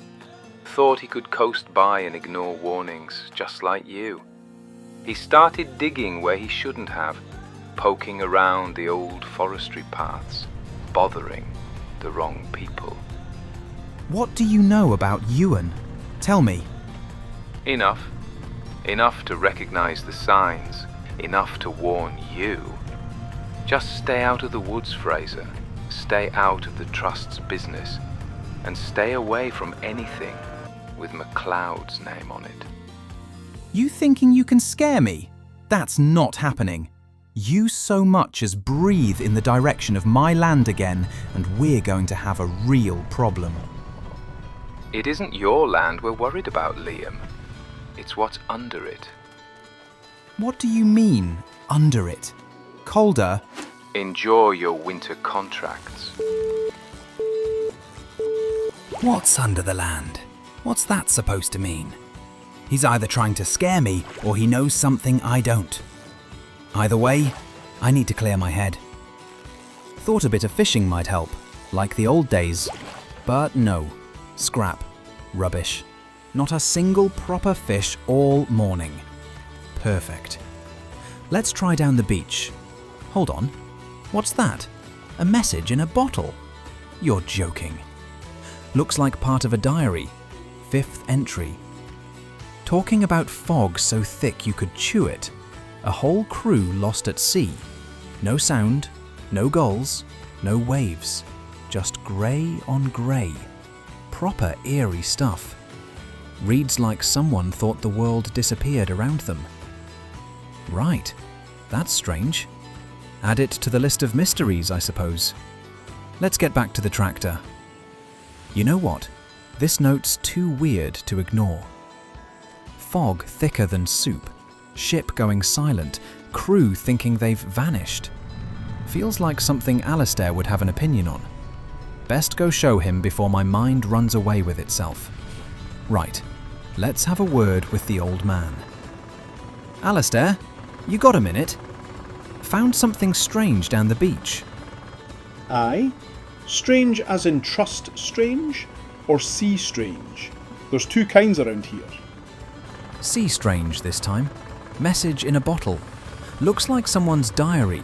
Thought he could coast by and ignore warnings, just like you. He started digging where he shouldn't have, poking around the old forestry paths, bothering the wrong people. What do you know about Euan? Tell me. Enough. Enough to recognize the signs. Enough to warn you. Just stay out of the woods, Fraser. Stay out of the Trust's business. And stay away from anything with MacLeod's name on it. You thinking you can scare me? That's not happening. You so much as breathe in the direction of my land again, and we're going to have a real problem. It isn't your land we're worried about, Liam. It's what's under it. What do you mean, under it? Calder? Enjoy your winter contracts. What's under the land? What's that supposed to mean? He's either trying to scare me or he knows something I don't. Either way, I need to clear my head. Thought a bit of fishing might help, like the old days. But no. Scrap. Rubbish. Not a single proper fish all morning. Perfect. Let's try down the beach. Hold on. What's that? A message in a bottle? You're joking. Looks like part of a diary. 5th entry. Talking about fog so thick you could chew it. A whole crew lost at sea. No sound, no gulls, no waves. Just grey on grey. Proper eerie stuff. Reads like someone thought the world disappeared around them. Right, that's strange. Add it to the list of mysteries, I suppose. Let's get back to the tractor. You know what? This note's too weird to ignore. Fog thicker than soup. Ship going silent. Crew thinking they've vanished. Feels like something Alistair would have an opinion on. Best go show him before my mind runs away with itself. Right, let's have a word with the old man. Alistair, you got a minute? Found something strange down the beach. Aye? Strange as in trust strange? Or sea strange? There's two kinds around here. Sea strange this time. Message in a bottle. Looks like someone's diary.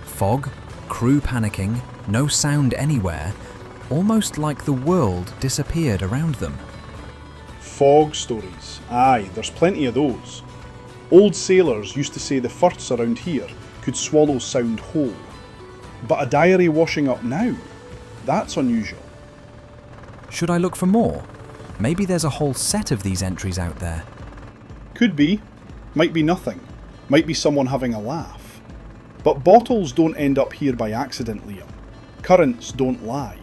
Fog, crew panicking, no sound anywhere. Almost like the world disappeared around them. Fog stories. Aye, there's plenty of those. Old sailors used to say the firths around here could swallow sound whole. But a diary washing up now? That's unusual. Should I look for more? Maybe there's a whole set of these entries out there. Could be. Might be nothing. Might be someone having a laugh. But bottles don't end up here by accident, Liam. Currents don't lie.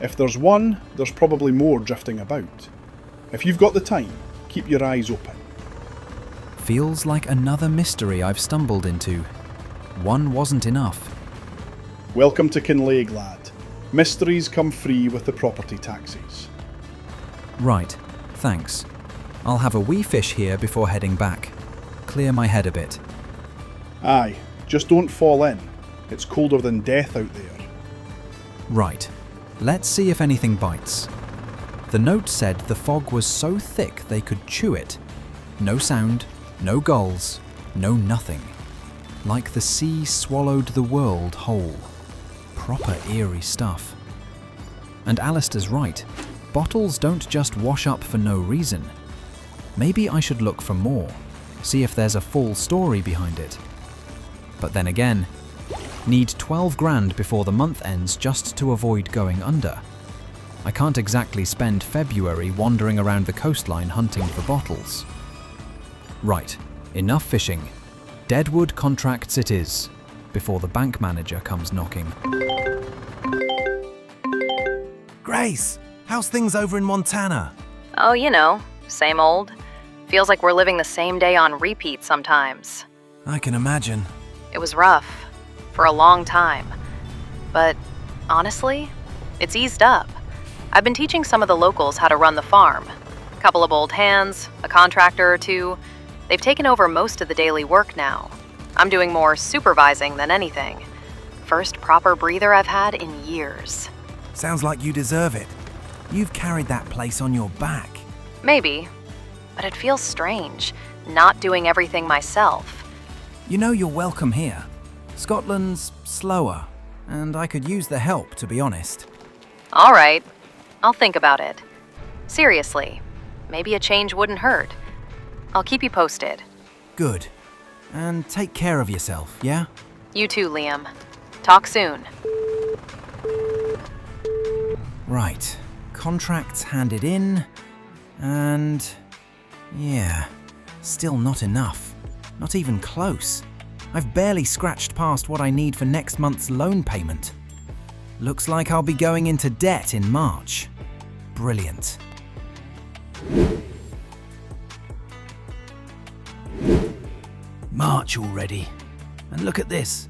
If there's one, there's probably more drifting about. If you've got the time, keep your eyes open. Feels like another mystery I've stumbled into. One wasn't enough. Welcome to Kinlaig, lad. Mysteries come free with the property taxes. Right, thanks. I'll have a wee fish here before heading back. Clear my head a bit. Aye, just don't fall in. It's colder than death out there. Right, let's see if anything bites. The note said the fog was so thick they could chew it. No sound, no gulls, no nothing. Like the sea swallowed the world whole. Proper eerie stuff. And Alistair's right. Bottles don't just wash up for no reason. Maybe I should look for more, see if there's a full story behind it. But then again, need 12 grand before the month ends just to avoid going under. I can't exactly spend February wandering around the coastline hunting for bottles. Right, enough fishing. Deadwood contracts it is, before the bank manager comes knocking. Grace, how's things over in Montana? Oh, you know, same old. Feels like we're living the same day on repeat sometimes. I can imagine. It was rough, for a long time. But honestly, it's eased up. I've been teaching some of the locals how to run the farm. A couple of old hands, a contractor or two. They've taken over most of the daily work now. I'm doing more supervising than anything. First proper breather I've had in years. Sounds like you deserve it. You've carried that place on your back. Maybe, but it feels strange, not doing everything myself. You know you're welcome here. Scotland's slower, and I could use the help, to be honest. All right, I'll think about it. Seriously, maybe a change wouldn't hurt. I'll keep you posted. Good. And take care of yourself, yeah? You too, Liam. Talk soon. Right. Contracts handed in, and yeah, still not enough. Not even close. I've barely scratched past what I need for next month's loan payment. Looks like I'll be going into debt in March. Brilliant. March already. And look at this.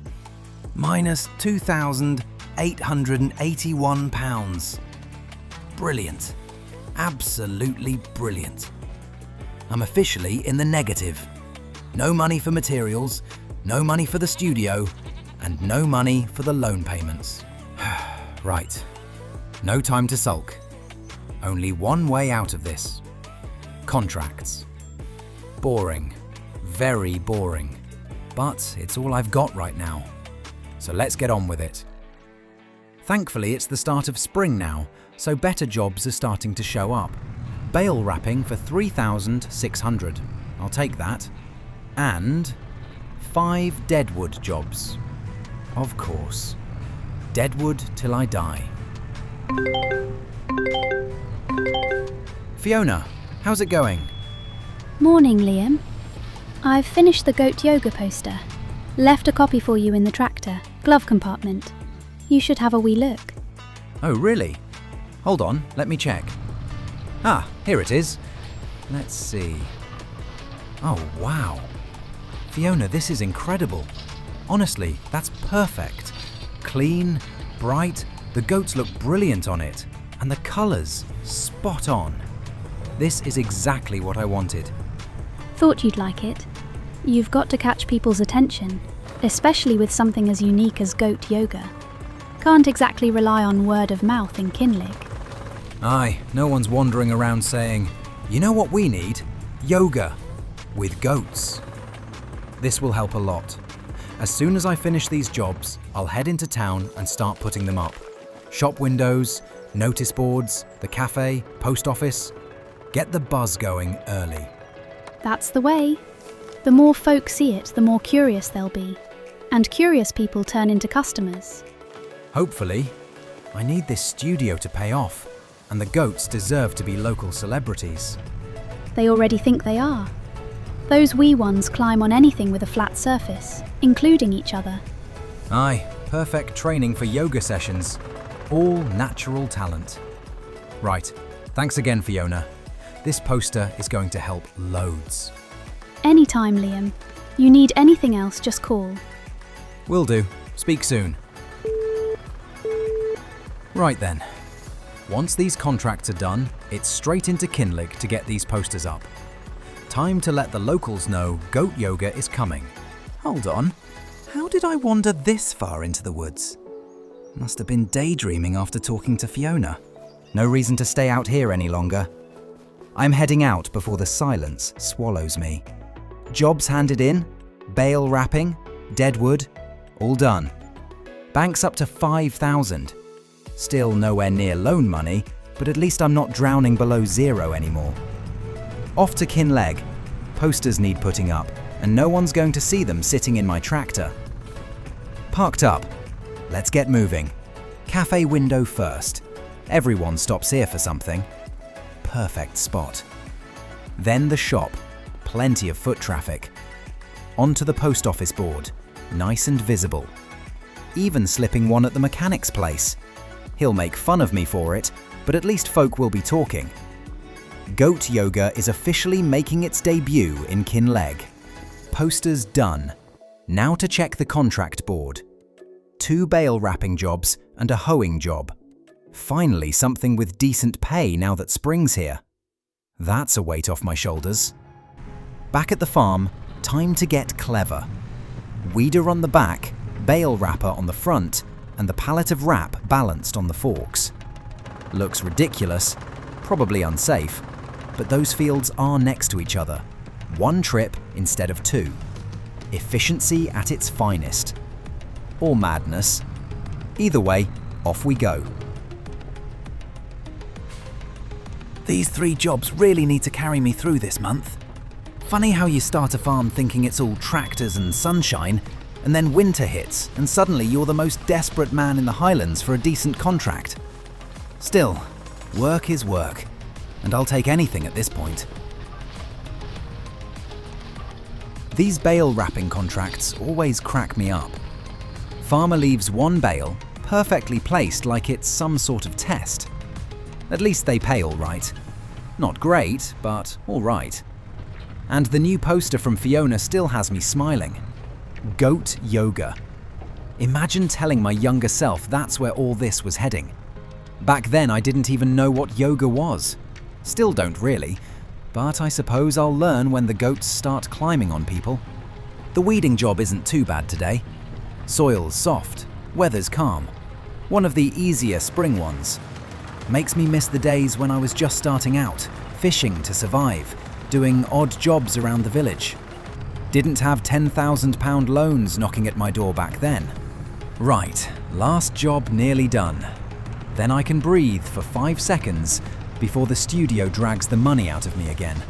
Minus £2,881. brilliant. Absolutely brilliant. I'm officially in the negative. No money for materials, no money for the studio, and no money for the loan payments. Right. No time to sulk. Only one way out of this. Contracts. Boring. Very boring. But it's all I've got right now. So let's get on with it. Thankfully, it's the start of spring now, so better jobs are starting to show up. Bale wrapping for 3,600. I'll take that. And 5 deadwood jobs. Of course. Deadwood till I die. Fiona, how's it going? Morning, Liam. I've finished the goat yoga poster. Left a copy for you in the tractor, glove compartment. You should have a wee look. Oh, really? Hold on, let me check. Ah, here it is. Let's see. Oh, wow. Fiona, this is incredible. Honestly, that's perfect. Clean, bright, the goats look brilliant on it. And the colours, spot on. This is exactly what I wanted. Thought you'd like it. You've got to catch people's attention, especially with something as unique as goat yoga. Can't exactly rely on word of mouth in Kinlaig. Aye, no one's wandering around saying, you know what we need? Yoga. With goats. This will help a lot. As soon as I finish these jobs, I'll head into town and start putting them up. Shop windows, notice boards, the cafe, post office. Get the buzz going early. That's the way. The more folk see it, the more curious they'll be. And curious people turn into customers. Hopefully. I need this studio to pay off, and the goats deserve to be local celebrities. They already think they are. Those wee ones climb on anything with a flat surface, including each other. Aye, perfect training for yoga sessions. All natural talent. Right, thanks again, Fiona. This poster is going to help loads. Anytime, Liam. You need anything else, just call. Will do. Speak soon. Right then. Once these contracts are done, it's straight into Kinlaig to get these posters up. Time to let the locals know goat yoga is coming. Hold on. How did I wander this far into the woods? Must have been daydreaming after talking to Fiona. No reason to stay out here any longer. I'm heading out before the silence swallows me. Jobs handed in, bale wrapping, deadwood, all done. Bank's up to 5,000. Still nowhere near loan money, but at least I'm not drowning below zero anymore. Off to Kinlaig. Posters need putting up, and no one's going to see them sitting in my tractor. Parked up. Let's get moving. Cafe window first. Everyone stops here for something. Perfect spot. Then the shop. Plenty of foot traffic. Onto the post office board. Nice and visible. Even slipping one at the mechanic's place. He'll make fun of me for it, but at least folk will be talking. Goat yoga is officially making its debut in Kinlaig. Posters done. Now to check the contract board. 2 bale wrapping jobs and a hoeing job. Finally something with decent pay now that spring's here. That's a weight off my shoulders. Back at the farm, time to get clever. Weeder on the back, bale wrapper on the front, and the pallet of wrap balanced on the forks. Looks ridiculous, probably unsafe, but those fields are next to each other. 1 trip instead of 2. Efficiency at its finest. Or madness. Either way, off we go. These 3 jobs really need to carry me through this month. Funny how you start a farm thinking it's all tractors and sunshine, and then winter hits, and suddenly you're the most desperate man in the Highlands for a decent contract. Still, work is work, and I'll take anything at this point. These bale wrapping contracts always crack me up. Farmer leaves 1 bale, perfectly placed like it's some sort of test. At least they pay all right. Not great, but all right. And the new poster from Fiona still has me smiling. Goat yoga. Imagine telling my younger self that's where all this was heading. Back then I didn't even know what yoga was. Still don't really, but I suppose I'll learn when the goats start climbing on people. The weeding job isn't too bad today. Soil's soft, weather's calm. One of the easier spring ones. Makes me miss the days when I was just starting out, fishing to survive, doing odd jobs around the village. Didn't have £10,000 loans knocking at my door back then. Right, last job nearly done. Then I can breathe for 5 seconds before the studio drags the money out of me again.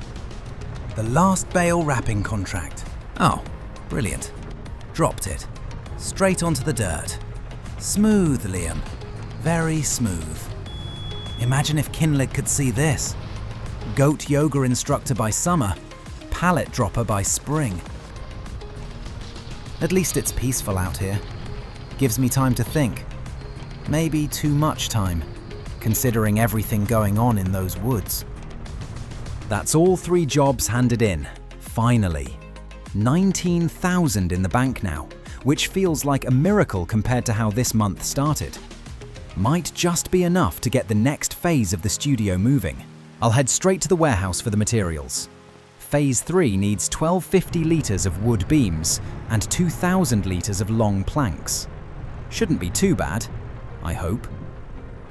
The last bale wrapping contract. Oh, brilliant. Dropped it. Straight onto the dirt. Smooth, Liam. Very smooth. Imagine if Kinlaig could see this. Goat yoga instructor by summer, pallet dropper by spring. At least it's peaceful out here. Gives me time to think. Maybe too much time, considering everything going on in those woods. That's all 3 jobs handed in, finally. 19,000 in the bank now, which feels like a miracle compared to how this month started. Might just be enough to get the next phase of the studio moving. I'll head straight to the warehouse for the materials. Phase 3 needs 1250 litres of wood beams and 2,000 litres of long planks. Shouldn't be too bad, I hope.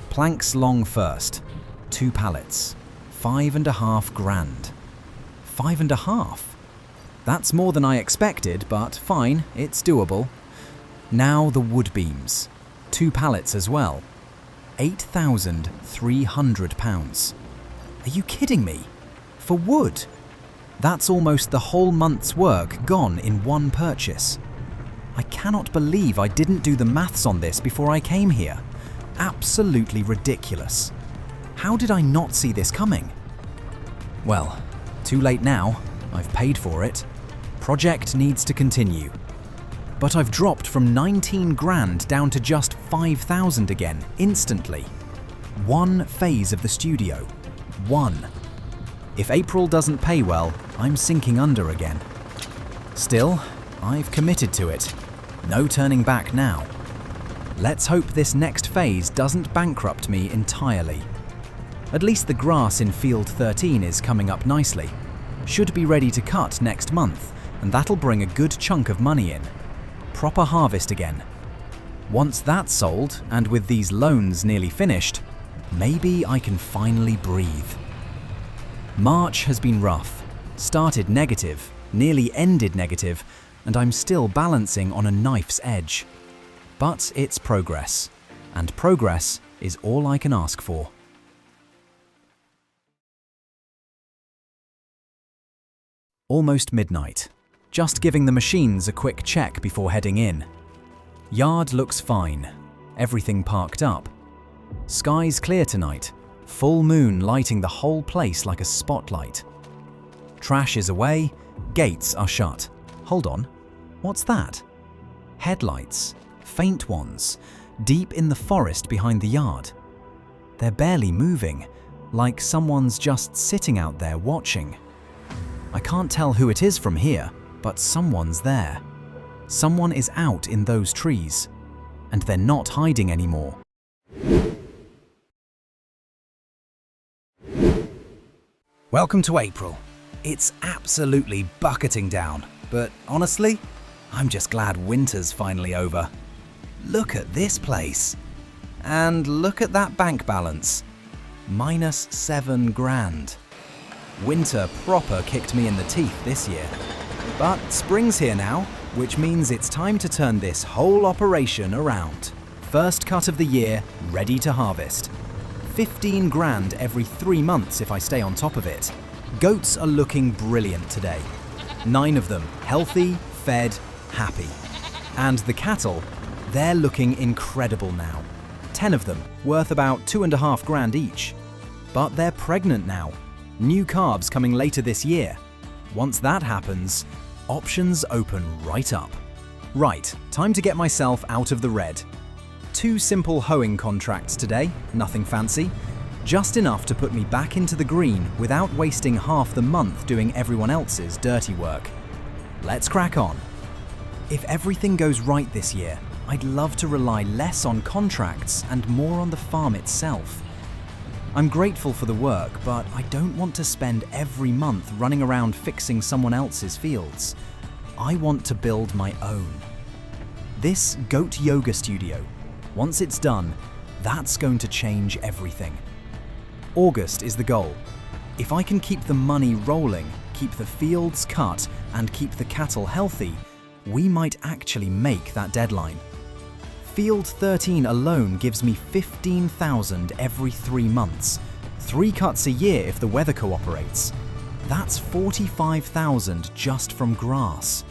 Planks long first. 2 pallets. 5.5 grand. 5.5? That's more than I expected, but fine, it's doable. Now the wood beams. 2 pallets as well. £8,300. Are you kidding me? For wood? That's almost the whole month's work gone in one purchase. I cannot believe I didn't do the maths on this before I came here. Absolutely ridiculous. How did I not see this coming? Well, too late now. I've paid for it. Project needs to continue. But I've dropped from 19 grand down to just 5,000 again, instantly. One phase of the studio. One. If April doesn't pay well, I'm sinking under again. Still, I've committed to it. No turning back now. Let's hope this next phase doesn't bankrupt me entirely. At least the grass in Field 13 is coming up nicely. Should be ready to cut next month, and that'll bring a good chunk of money in. Proper harvest again. Once that's sold, and with these loans nearly finished, maybe I can finally breathe. March has been rough. Started negative, nearly ended negative, and I'm still balancing on a knife's edge. But it's progress, and progress is all I can ask for. Almost midnight. Just giving the machines a quick check before heading in. Yard looks fine. Everything parked up. Sky's clear tonight. Full moon lighting the whole place like a spotlight. Trash is away. Gates are shut. Hold on. What's that? Headlights. Faint ones. Deep in the forest behind the yard. They're barely moving. Like someone's just sitting out there watching. I can't tell who it is from here, but someone's there. Someone is out in those trees, and they're not hiding anymore. Welcome to April. It's absolutely bucketing down, but honestly, I'm just glad winter's finally over. Look at this place. And look at that bank balance. Minus 7 grand. Winter proper kicked me in the teeth this year. But spring's here now, which means it's time to turn this whole operation around. First cut of the year, ready to harvest. 15 grand every 3 months if I stay on top of it. Goats are looking brilliant today. 9 of them, healthy, fed, happy. And the cattle, they're looking incredible now. 10 of them, worth about 2.5 grand each. But they're pregnant now. New calves coming later this year. Once that happens, options open right up. Right, time to get myself out of the red. 2 simple hoeing contracts today, nothing fancy. Just enough to put me back into the green without wasting half the month doing everyone else's dirty work. Let's crack on. If everything goes right this year, I'd love to rely less on contracts and more on the farm itself. I'm grateful for the work, but I don't want to spend every month running around fixing someone else's fields. I want to build my own. This goat yoga studio, once it's done, that's going to change everything. August is the goal. If I can keep the money rolling, keep the fields cut, and keep the cattle healthy, we might actually make that deadline. Field 13 alone gives me 15,000 every 3 months, 3 cuts a year if the weather cooperates. That's 45,000 just from grass.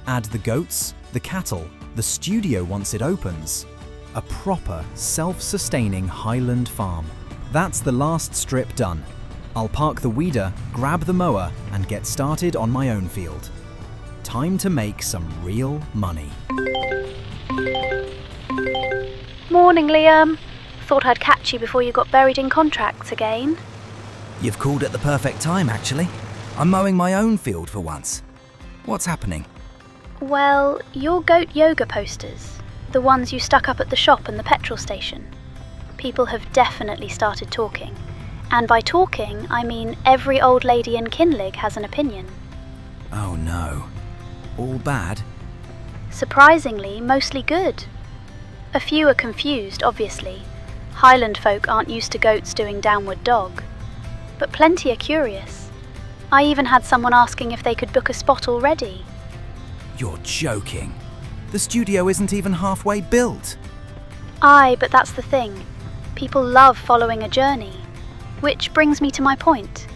Add the goats, the cattle, the studio once it opens. A proper, self-sustaining Highland farm. That's the last strip done. I'll park the weeder, grab the mower, and get started on my own field. Time to make some real money. Morning, Liam. Thought I'd catch you before you got buried in contracts again. You've called at the perfect time, actually. I'm mowing my own field for once. What's happening? Well, your goat yoga posters, the ones you stuck up at the shop and the petrol station. People have definitely started talking. And by talking, I mean every old lady in Kinlaig has an opinion. Oh no. All bad? Surprisingly, mostly good. A few are confused, obviously. Highland folk aren't used to goats doing downward dog. But plenty are curious. I even had someone asking if they could book a spot already. You're joking. The studio isn't even halfway built. Aye, but that's the thing. People love following a journey. Which brings me to my point.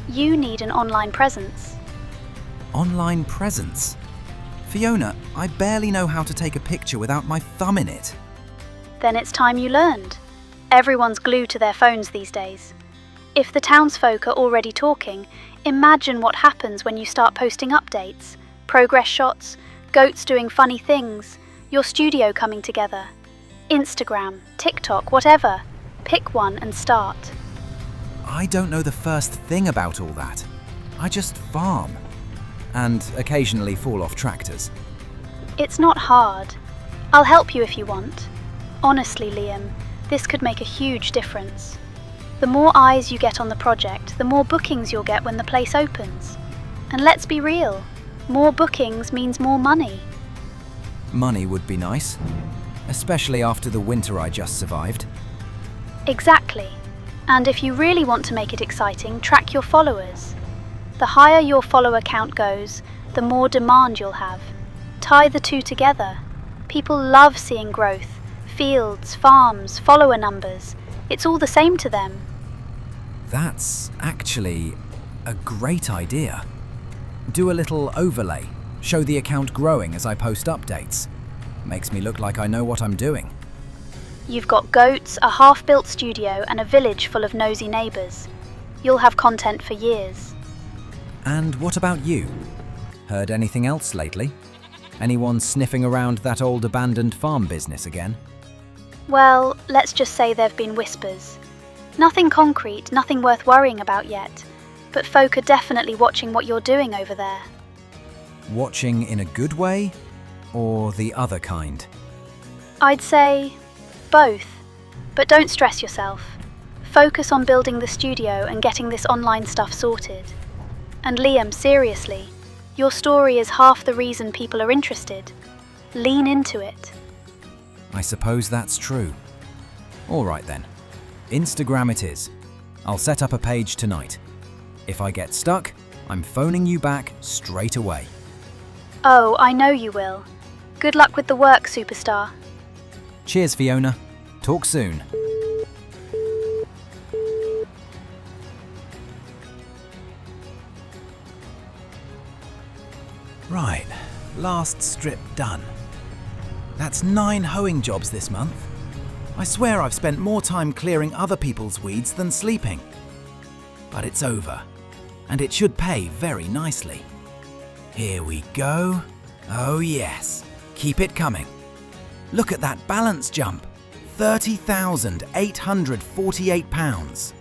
You need an online presence. Online presence? Fiona, I barely know how to take a picture without my thumb in it. Then it's time you learned. Everyone's glued to their phones these days. If the townsfolk are already talking, imagine what happens when you start posting updates, progress shots, goats doing funny things, your studio coming together. Instagram, TikTok, whatever. Pick one and start. I don't know the first thing about all that. I just farm. And occasionally fall off tractors. It's not hard. I'll help you if you want. Honestly, Liam, this could make a huge difference. The more eyes you get on the project, the more bookings you'll get when the place opens. And let's be real, more bookings means more money. Money would be nice, especially after the winter I just survived. Exactly. And if you really want to make it exciting, track your followers. The higher your follower count goes, the more demand you'll have. Tie the two together. People love seeing growth. Fields, farms, follower numbers. It's all the same to them. That's actually a great idea. Do a little overlay. Show the account growing as I post updates. Makes me look like I know what I'm doing. You've got goats, a half-built studio, and a village full of nosy neighbours. You'll have content for years. And what about you? Heard anything else lately? Anyone sniffing around that old abandoned farm business again? Well, let's just say there've been whispers. Nothing concrete, nothing worth worrying about yet. But folk are definitely watching what you're doing over there. Watching in a good way, or the other kind? I'd say both. But don't stress yourself. Focus on building the studio and getting this online stuff sorted. And Liam, seriously, your story is half the reason people are interested. Lean into it. I suppose that's true. All right then. Instagram it is. I'll set up a page tonight. If I get stuck, I'm phoning you back straight away. Oh, I know you will. Good luck with the work, superstar. Cheers, Fiona. Talk soon. Right, last strip done. That's 9 hoeing jobs this month. I swear I've spent more time clearing other people's weeds than sleeping. But it's over, and it should pay very nicely. Here we go. Oh yes, keep it coming. Look at that balance jump. £30,848.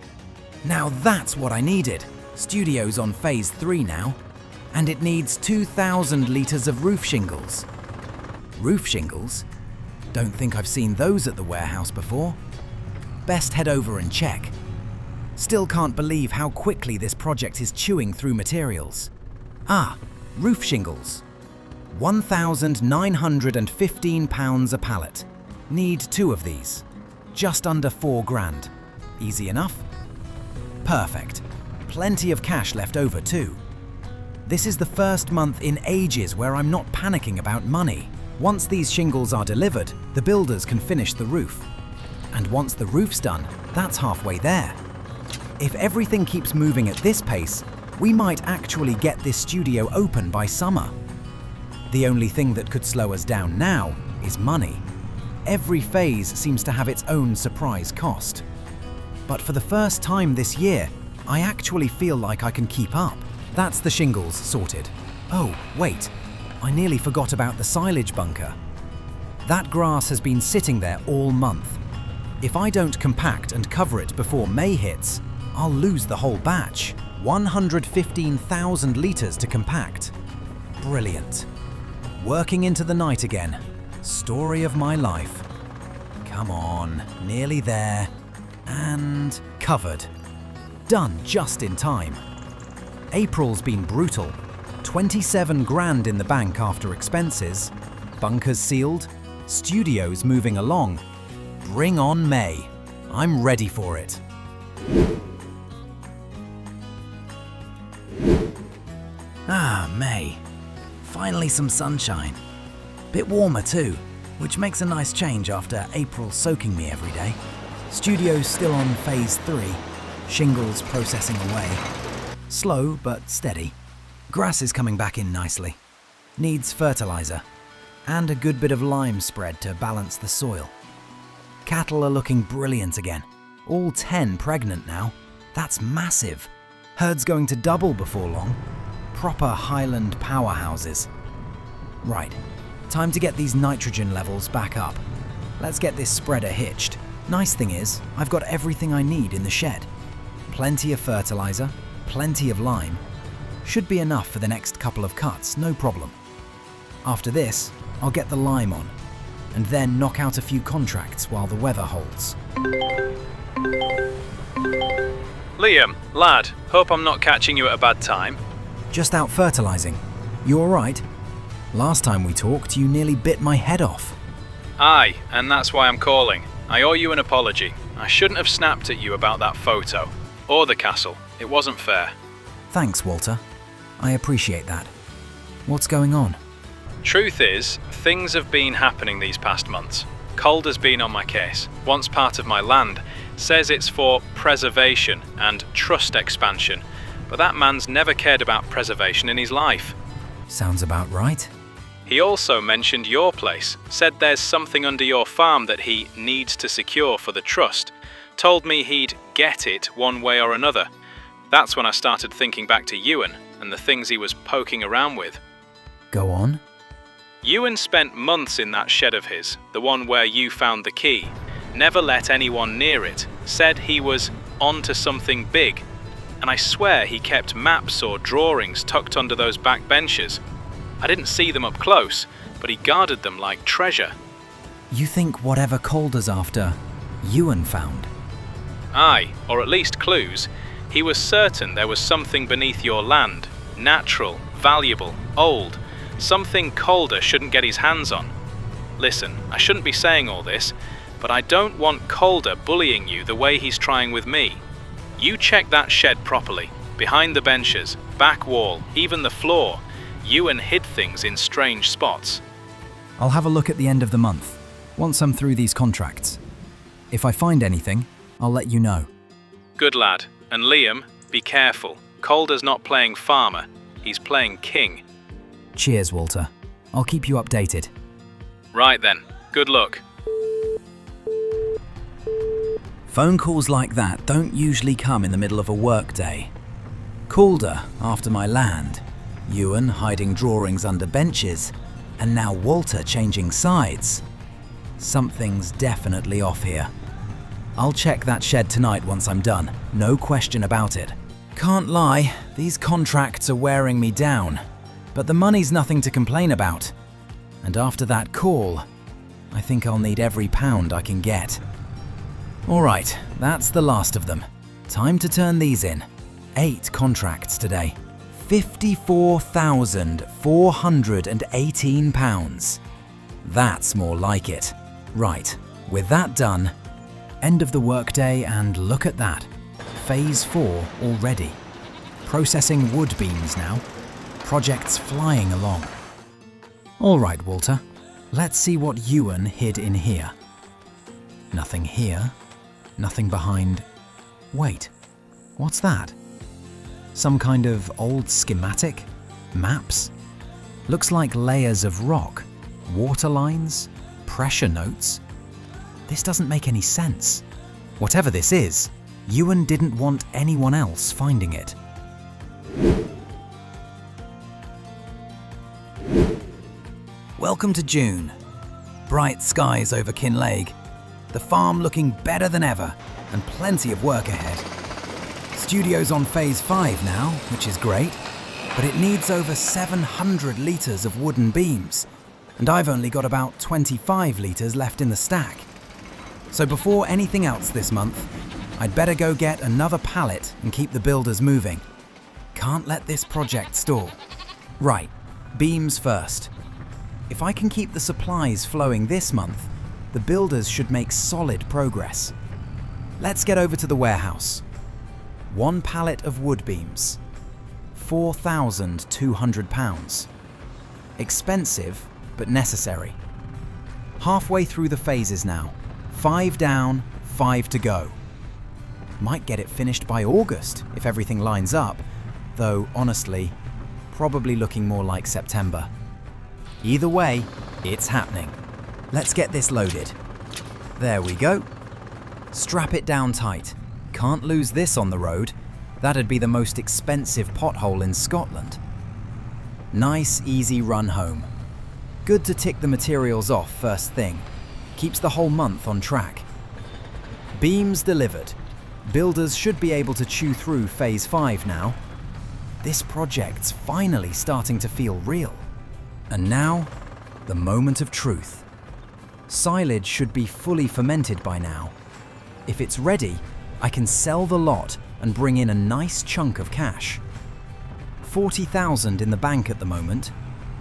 Now that's what I needed. Studio's on phase 3 now. And it needs 2,000 litres of roof shingles. Roof shingles? Don't think I've seen those at the warehouse before. Best head over and check. Still can't believe how quickly this project is chewing through materials. Ah, roof shingles. £1,915 a pallet. Need 2 of these. Just under 4 grand. Easy enough? Perfect. Plenty of cash left over too. This is the first month in ages where I'm not panicking about money. Once these shingles are delivered, the builders can finish the roof. And once the roof's done, that's halfway there. If everything keeps moving at this pace, we might actually get this studio open by summer. The only thing that could slow us down now is money. Every phase seems to have its own surprise cost. But for the first time this year, I actually feel like I can keep up. That's the shingles sorted. Oh, wait, I nearly forgot about the silage bunker. That grass has been sitting there all month. If I don't compact and cover it before May hits, I'll lose the whole batch. 115,000 litres to compact. Brilliant. Working into the night again. Story of my life. Come on, nearly there. And covered. Done just in time. April's been brutal. 27 grand in the bank after expenses. Bunkers sealed. Studios moving along. Bring on May. I'm ready for it. Ah, May. Finally some sunshine. Bit warmer too, which makes a nice change after April soaking me every day. Studio's still on phase 3. Shingles processing away. Slow but steady. Grass is coming back in nicely. Needs fertilizer. And a good bit of lime spread to balance the soil. Cattle are looking brilliant again. All 10 pregnant now. That's massive. Herd's going to double before long. Proper Highland powerhouses. Right, time to get these nitrogen levels back up. Let's get this spreader hitched. Nice thing is, I've got everything I need in the shed. Plenty of fertilizer, plenty of lime. Should be enough for the next couple of cuts, no problem. After this, I'll get the lime on, and then knock out a few contracts while the weather holds. Liam, lad, hope I'm not catching you at a bad time. Just out fertilizing. You alright? Last time we talked, you nearly bit my head off. Aye, and that's why I'm calling. I owe you an apology. I shouldn't have snapped at you about that photo. Or the castle. It wasn't fair. Thanks, Walter. I appreciate that. What's going on? Truth is, things have been happening these past months. Calder's been on my case, wants part of my land, says it's for preservation and trust expansion, but that man's never cared about preservation in his life. Sounds about right. He also mentioned your place, said there's something under your farm that he needs to secure for the trust, told me he'd get it one way or another. That's when I started thinking back to Euan and the things he was poking around with. Go on. Euan spent months in that shed of his, the one where you found the key. Never let anyone near it, said he was onto something big. And I swear he kept maps or drawings tucked under those back benches. I didn't see them up close, but he guarded them like treasure. You think whatever Calder's after, Euan found? Aye, or at least clues. He was certain there was something beneath your land, natural, valuable, old, something Calder shouldn't get his hands on. Listen, I shouldn't be saying all this, but I don't want Calder bullying you the way he's trying with me. You check that shed properly, behind the benches, back wall, even the floor. Euan hid things in strange spots. I'll have a look at the end of the month, once I'm through these contracts. If I find anything, I'll let you know. Good lad. And Liam, be careful. Calder's not playing farmer, he's playing king. Cheers, Walter. I'll keep you updated. Right then, good luck. Phone calls like that don't usually come in the middle of a work day. Calder after my land, Euan hiding drawings under benches, and now Walter changing sides. Something's definitely off here. I'll check that shed tonight once I'm done, no question about it. Can't lie, these contracts are wearing me down, but the money's nothing to complain about. And after that call, I think I'll need every pound I can get. All right, that's the last of them. Time to turn these in. 8 contracts today. £54,418. That's more like it. Right, with that done, end of the workday, and look at that. Phase 4 already. Processing wood beams now. Project's flying along. All right, Walter. Let's see what Euan hid in here. Nothing here. Nothing behind... Wait, what's that? Some kind of old schematic? Maps? Looks like layers of rock, water lines, pressure notes. This doesn't make any sense. Whatever this is, Euan didn't want anyone else finding it. Welcome to June. Bright skies over Kinlaig. The farm looking better than ever, and plenty of work ahead. Studio's on phase 5 now, which is great, but it needs over 700 litres of wooden beams, and I've only got about 25 litres left in the stack. So before anything else this month, I'd better go get another pallet and keep the builders moving. Can't let this project stall. Right, beams first. If I can keep the supplies flowing this month, the builders should make solid progress. Let's get over to the warehouse. 1 pallet of wood beams. £4,200. Expensive, but necessary. Halfway through the phases now. 5 down, 5 to go. Might get it finished by August if everything lines up, though honestly, probably looking more like September. Either way, it's happening. Let's get this loaded. There we go. Strap it down tight. Can't lose this on the road. That'd be the most expensive pothole in Scotland. Nice, easy run home. Good to tick the materials off first thing. Keeps the whole month on track. Beams delivered. Builders should be able to chew through phase 5 now. This project's finally starting to feel real. And now, the moment of truth. Silage should be fully fermented by now. If it's ready, I can sell the lot and bring in a nice chunk of cash. 40,000 in the bank at the moment.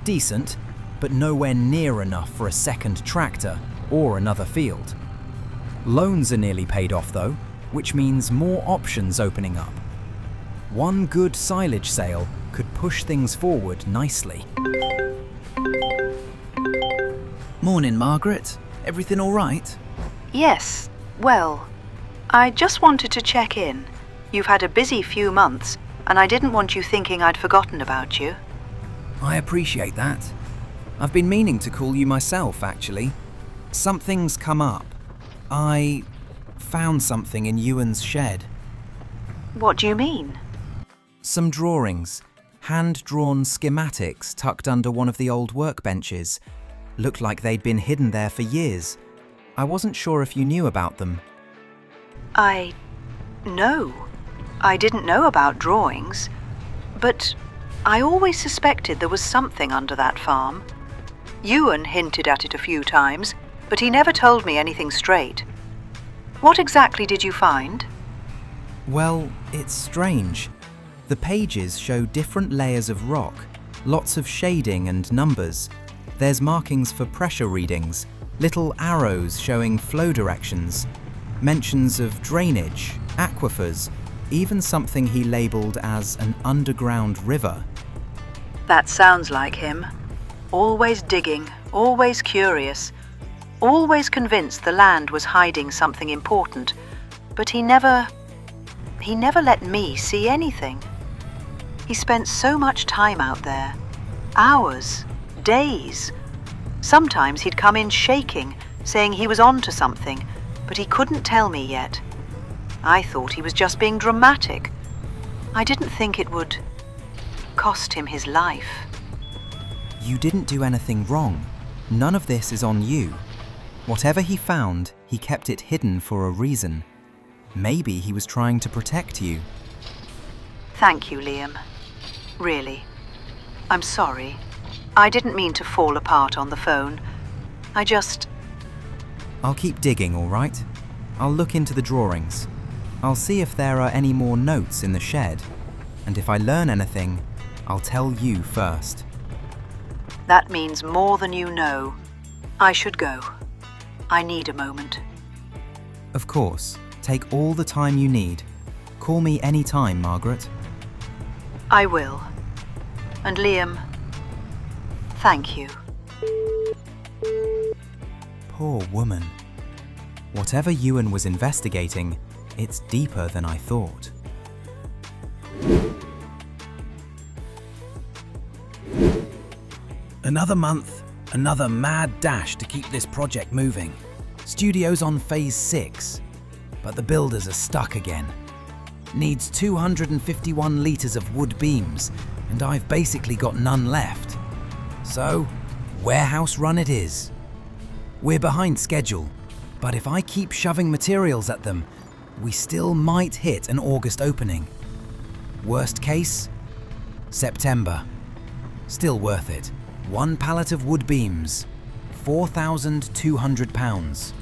Decent, but nowhere near enough for a second tractor or another field. Loans are nearly paid off though, which means more options opening up. One good silage sale could push things forward nicely. Morning, Margaret. Everything all right? Yes, well, I just wanted to check in. You've had a busy few months, and I didn't want you thinking I'd forgotten about you. I appreciate that. I've been meaning to call you myself, actually. Something's come up. I found something in Euan's shed. What do you mean? Some drawings. Hand-drawn schematics tucked under one of the old workbenches. Looked like they'd been hidden there for years. I wasn't sure if you knew about them. No. I didn't know about drawings. But I always suspected there was something under that farm. Euan hinted at it a few times, but he never told me anything straight. What exactly did you find? Well, it's strange. The pages show different layers of rock, lots of shading and numbers. There's markings for pressure readings, little arrows showing flow directions, mentions of drainage, aquifers, even something he labelled as an underground river. That sounds like him. Always digging, always curious, always convinced the land was hiding something important, but he never let me see anything. He spent so much time out there, hours, days. Sometimes he'd come in shaking, saying he was on to something, but he couldn't tell me yet. I thought he was just being dramatic. I didn't think it would cost him his life. You didn't do anything wrong. None of this is on you. Whatever he found, he kept it hidden for a reason. Maybe he was trying to protect you. Thank you, Liam. Really. I'm sorry. I didn't mean to fall apart on the phone. I just I'll keep digging, all right? I'll look into the drawings. I'll see if there are any more notes in the shed. And if I learn anything, I'll tell you first. That means more than you know. I should go. I need a moment. Of course, take all the time you need. Call me any time, Margaret. I will. And Liam, thank you. Poor woman. Whatever Euan was investigating, it's deeper than I thought. Another month, another mad dash to keep this project moving. Studio's on phase 6, but the builders are stuck again. Needs 251 litres of wood beams, and I've basically got none left. So, warehouse run it is. We're behind schedule, but if I keep shoving materials at them, we still might hit an August opening. Worst case, September. Still worth it. 1 pallet of wood beams, £4,200.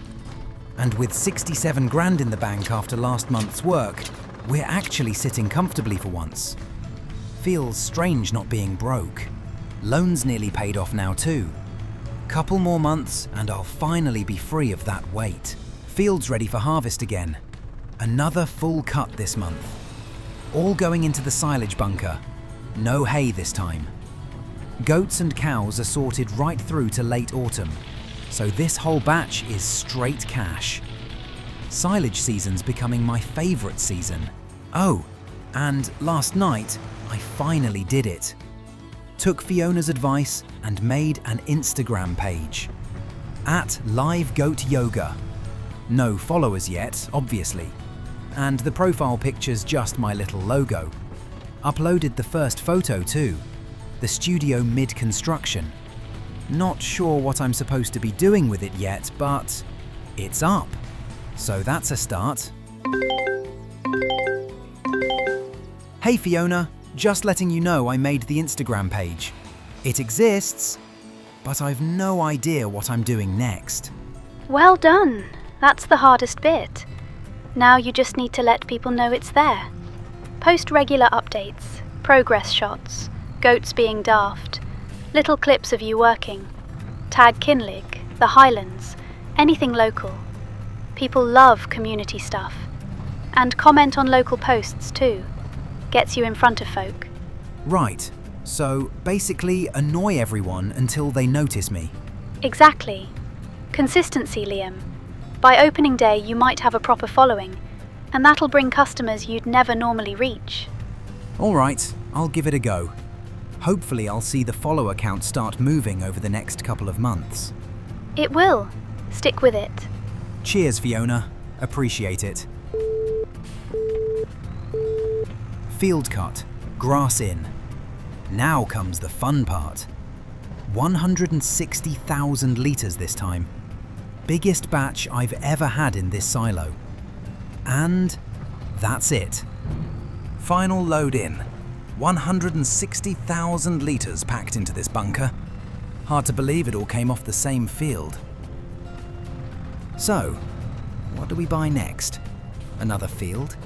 And with 67 grand in the bank after last month's work, we're actually sitting comfortably for once. Feels strange not being broke. Loan's nearly paid off now too. Couple more months and I'll finally be free of that weight. Field's ready for harvest again. Another full cut this month. All going into the silage bunker. No hay this time. Goats and cows are sorted right through to late autumn, so this whole batch is straight cash. Silage season's becoming my favourite season. Oh, and last night, I finally did it. Took Fiona's advice and made an Instagram page. @LiveGoatYoga. No followers yet, obviously. And the profile picture's just my little logo. Uploaded the first photo too. The studio mid-construction. Not sure what I'm supposed to be doing with it yet, but it's up. So that's a start. Hey Fiona, just letting you know I made the Instagram page. It exists, but I've no idea what I'm doing next. Well done. That's the hardest bit. Now you just need to let people know it's there. Post regular updates, progress shots, goats being daft, little clips of you working. Tag Kinlaig, the Highlands, anything local. People love community stuff. And comment on local posts too. Gets you in front of folk. Right, so basically annoy everyone until they notice me. Exactly. Consistency, Liam. By opening day you might have a proper following, and that'll bring customers you'd never normally reach. All right, I'll give it a go. Hopefully I'll see the follower count start moving over the next couple of months. It will. Stick with it. Cheers, Fiona. Appreciate it. Field cut, grass in. Now comes the fun part. 160,000 litres this time. Biggest batch I've ever had in this silo. And that's it. Final load in. 160,000 litres packed into this bunker. Hard to believe it all came off the same field. So, what do we buy next? Another field?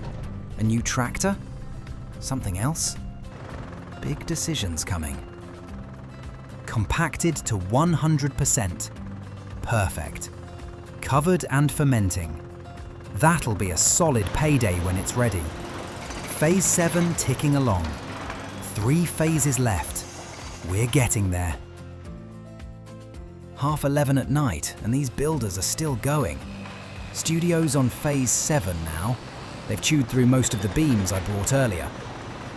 A new tractor? Something else? Big decisions coming. Compacted to 100%. Perfect. Covered and fermenting. That'll be a solid payday when it's ready. Phase 7 ticking along. 3 phases left. We're getting there. 11:30 at night and these builders are still going. Studio's on phase 7 now. They've chewed through most of the beams I brought earlier.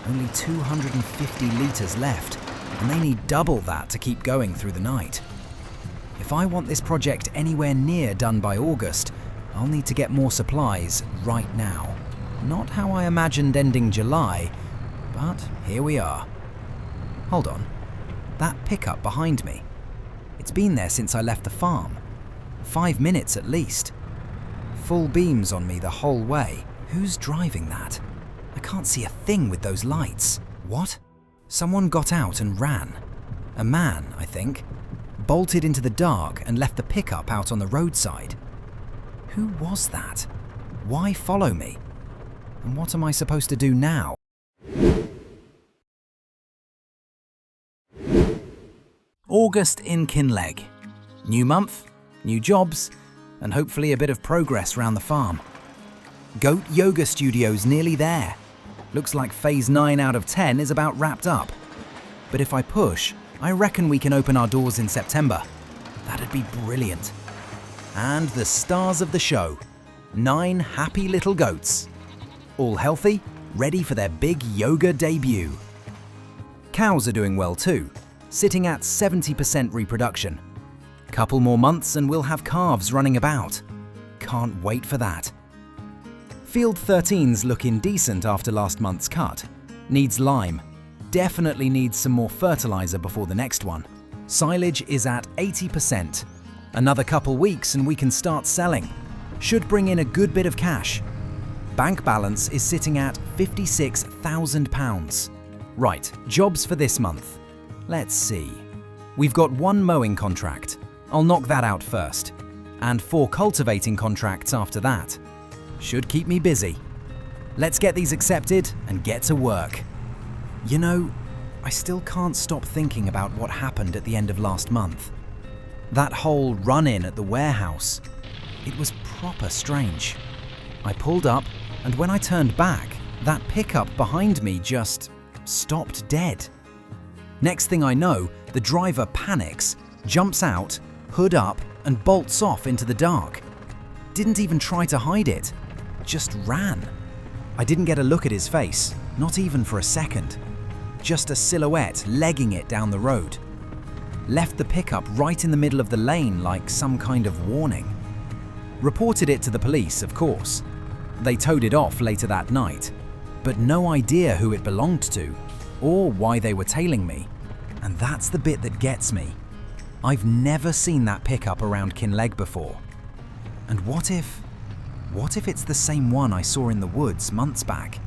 Only 250 litres left, and they need double that to keep going through the night. If I want this project anywhere near done by August, I'll need to get more supplies right now. Not how I imagined ending July, but here we are. Hold on, that pickup behind me. It's been there since I left the farm. 5 minutes at least. Full beams on me the whole way. Who's driving that? I can't see a thing with those lights. What? Someone got out and ran. A man, I think. Bolted into the dark and left the pickup out on the roadside. Who was that? Why follow me? And what am I supposed to do now? August in Kinlaig. New month, new jobs, and hopefully a bit of progress round the farm. Goat Yoga Studio's nearly there. Looks like phase 9 out of 10 is about wrapped up. But if I push, I reckon we can open our doors in September. That'd be brilliant. And the stars of the show, 9 happy little goats. All healthy, ready for their big yoga debut. Cows are doing well too, sitting at 70% reproduction. Couple more months and we'll have calves running about. Can't wait for that. Field 13's looking decent after last month's cut. Needs lime. Definitely needs some more fertilizer before the next one. Silage is at 80%. Another couple weeks and we can start selling. Should bring in a good bit of cash. Bank balance is sitting at £56,000. Right, jobs for this month. Let's see. We've got 1 mowing contract. I'll knock that out first. And 4 cultivating contracts after that. Should keep me busy. Let's get these accepted and get to work. You know, I still can't stop thinking about what happened at the end of last month. That whole run-in at the warehouse. It was proper strange. I pulled up, and when I turned back, that pickup behind me just stopped dead. Next thing I know, the driver panics, jumps out, hood up, and bolts off into the dark. Didn't even try to hide it, just ran. I didn't get a look at his face, not even for a second. Just a silhouette legging it down the road. Left the pickup right in the middle of the lane like some kind of warning. Reported it to the police, of course. They towed it off later that night, but no idea who it belonged to or why they were tailing me. And that's the bit that gets me. I've never seen that pickup around Kinlaig before. And what if it's the same one I saw in the woods months back?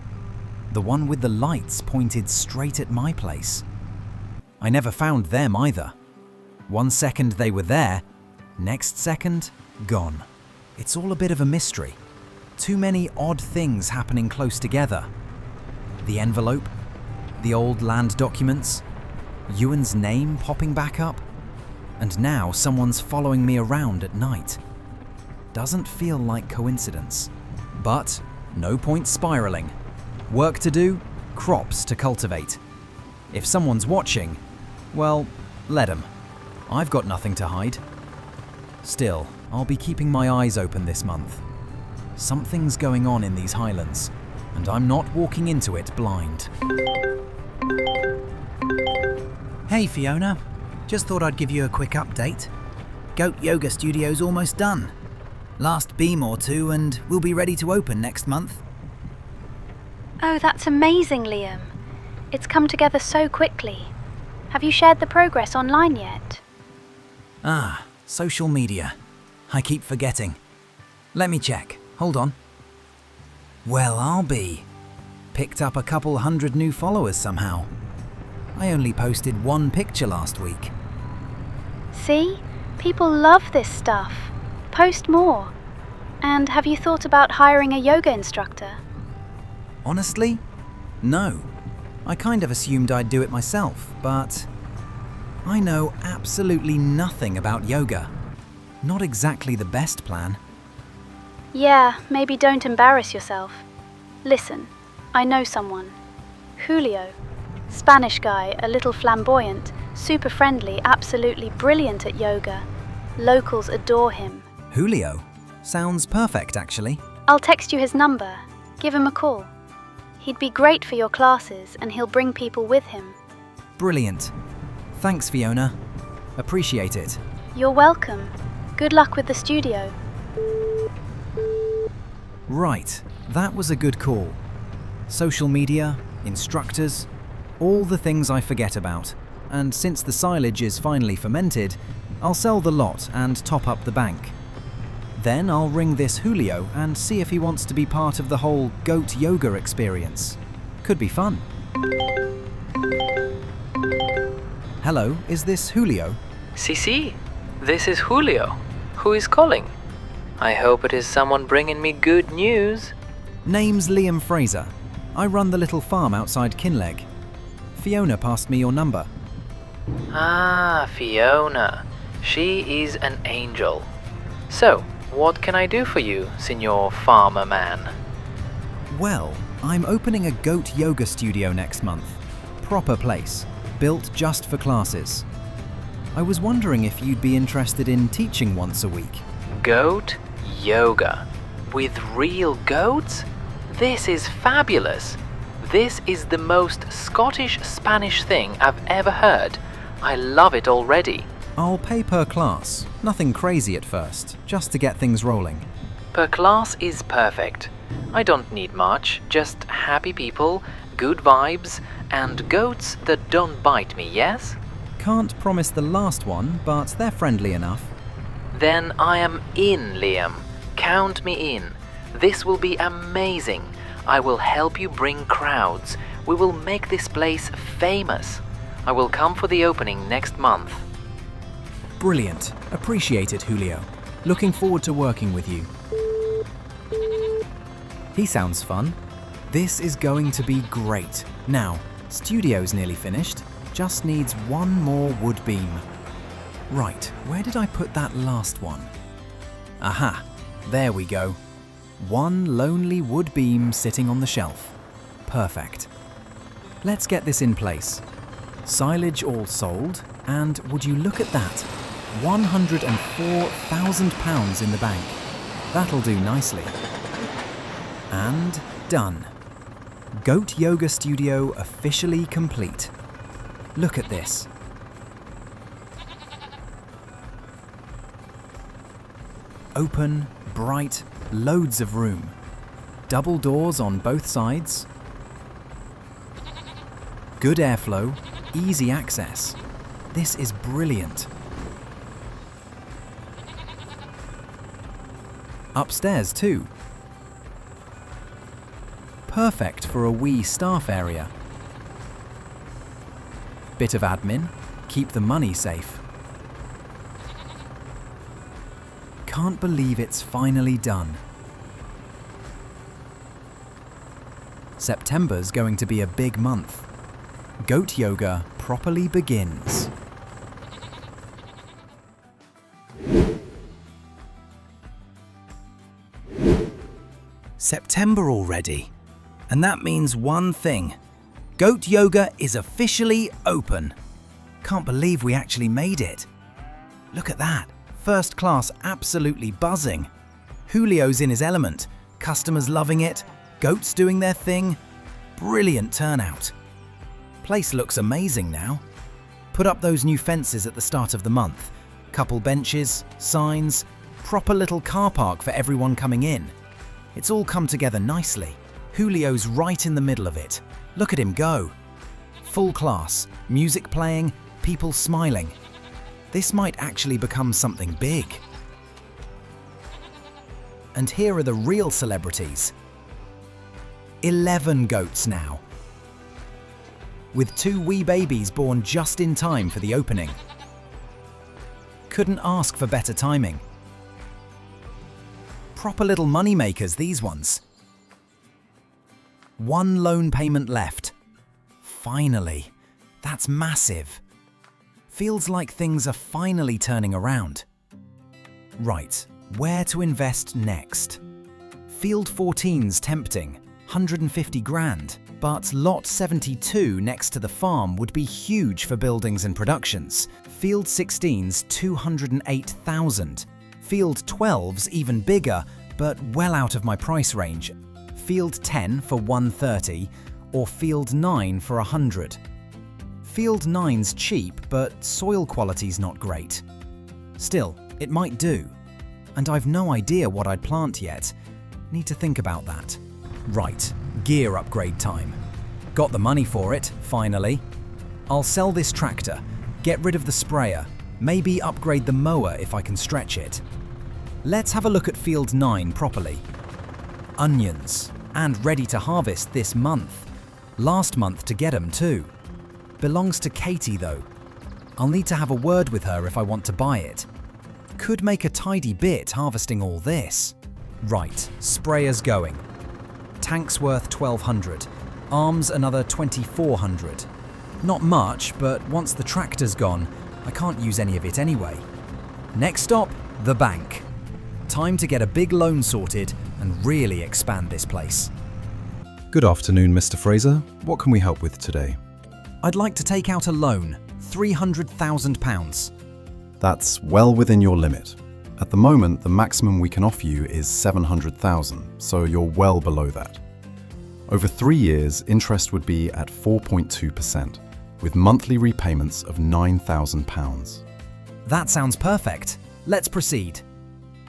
The one with the lights pointed straight at my place. I never found them either. 1 second they were there, next second, gone. It's all a bit of a mystery. Too many odd things happening close together. The envelope, the old land documents, Euan's name popping back up, and now someone's following me around at night. Doesn't feel like coincidence. But no point spiraling. Work to do, crops to cultivate. If someone's watching, well, let 'em. I've got nothing to hide. Still, I'll be keeping my eyes open this month. Something's going on in these Highlands, and I'm not walking into it blind. Hey Fiona, just thought I'd give you a quick update. Goat Yoga Studio's almost done. Last beam or 2 and we'll be ready to open next month. Oh, that's amazing, Liam. It's come together so quickly. Have you shared the progress online yet? Social media. I keep forgetting. Let me check. Hold on. Well, I'll be. Picked up a couple hundred new followers somehow. I only posted 1 picture last week. See? People love this stuff. Post more. And have you thought about hiring a yoga instructor? Honestly, no. I kind of assumed I'd do it myself, but I know absolutely nothing about yoga. Not exactly the best plan. Yeah, maybe don't embarrass yourself. Listen, I know someone. Julio. Spanish guy, a little flamboyant, super friendly, absolutely brilliant at yoga. Locals adore him. Julio? Sounds perfect, actually. I'll text you his number. Give him a call. He'd be great for your classes and he'll bring people with him. Brilliant. Thanks, Fiona. Appreciate it. You're welcome. Good luck with the studio. Right, that was a good call. Social media, instructors, all the things I forget about. And since the silage is finally fermented, I'll sell the lot and top up the bank. Then I'll ring this Julio and see if he wants to be part of the whole goat yoga experience. Could be fun. Hello, is this Julio? Si, this is Julio. Who is calling? I hope it is someone bringing me good news. Name's Liam Fraser. I run the little farm outside Kinlaig. Fiona passed me your number. Ah, Fiona. She is an angel. So, what can I do for you, Signor Farmer Man? Well, I'm opening a goat yoga studio next month. Proper place, built just for classes. I was wondering if you'd be interested in teaching once a week. Goat yoga? With real goats? This is fabulous. This is the most Scottish-Spanish thing I've ever heard. I love it already. I'll pay per class. Nothing crazy at first, just to get things rolling. Per class is perfect. I don't need much, just happy people, good vibes, and goats that don't bite me, yes? Can't promise the last one, but they're friendly enough. Then I am in, Liam. Count me in. This will be amazing. I will help you bring crowds. We will make this place famous. I will come for the opening next month. Brilliant. Appreciate it, Julio. Looking forward to working with you. He sounds fun. This is going to be great. Now, studio's nearly finished. Just needs one more wood beam. Right, where did I put that last one? Aha, there we go. One lonely wood beam sitting on the shelf. Perfect. Let's get this in place. Silage all sold, and would you look at that? £104,000 in the bank. That'll do nicely. And done. Goat Yoga Studio officially complete. Look at this. Open, bright, loads of room. Double doors on both sides. Good airflow, easy access. This is brilliant. Upstairs too. Perfect for a wee staff area. Bit of admin, keep the money safe. Can't believe it's finally done. September's going to be a big month. Goat yoga properly begins. September already. And that means one thing. Goat yoga is officially open. Can't believe we actually made it. Look at that. First class absolutely buzzing. Julio's in his element. Customers loving it. Goats doing their thing. Brilliant turnout. Place looks amazing now. Put up those new fences at the start of the month. Couple benches, signs, proper little car park for everyone coming in. It's all come together nicely. Julio's right in the middle of it. Look at him go. Full class, music playing, people smiling. This might actually become something big. And here are the real celebrities. 11 goats now. With 2 wee babies born just in time for the opening. Couldn't ask for better timing. Proper little money makers, these ones. 1 loan payment left. Finally. That's massive. Feels like things are finally turning around. Right, where to invest next? Field 14's tempting, 150 grand, but lot 72 next to the farm would be huge for buildings and productions. Field 16's 208,000. Field 12's even bigger, but well out of my price range. Field 10 for 130, or Field 9 for 100. Field 9's cheap, but soil quality's not great. Still, it might do. And I've no idea what I'd plant yet. Need to think about that. Right, gear upgrade time. Got the money for it, finally. I'll sell this tractor, get rid of the sprayer, maybe upgrade the mower if I can stretch it. Let's have a look at Field 9 properly. Onions, and ready to harvest this month. Last month to get 'em too. Belongs to Katie though. I'll need to have a word with her if I want to buy it. Could make a tidy bit harvesting all this. Right, sprayer's going. Tank's worth 1,200. Arms another 2,400. Not much, but once the tractor's gone, I can't use any of it anyway. Next stop, the bank. Time to get a big loan sorted and really expand this place. Good afternoon, Mr. Fraser. What can we help with today? I'd like to take out a loan, £300,000. That's well within your limit. At the moment, the maximum we can offer you is $700,000, so you're well below that. Over 3 years, interest would be at 4.2%, with monthly repayments of £9,000. That sounds perfect. Let's proceed.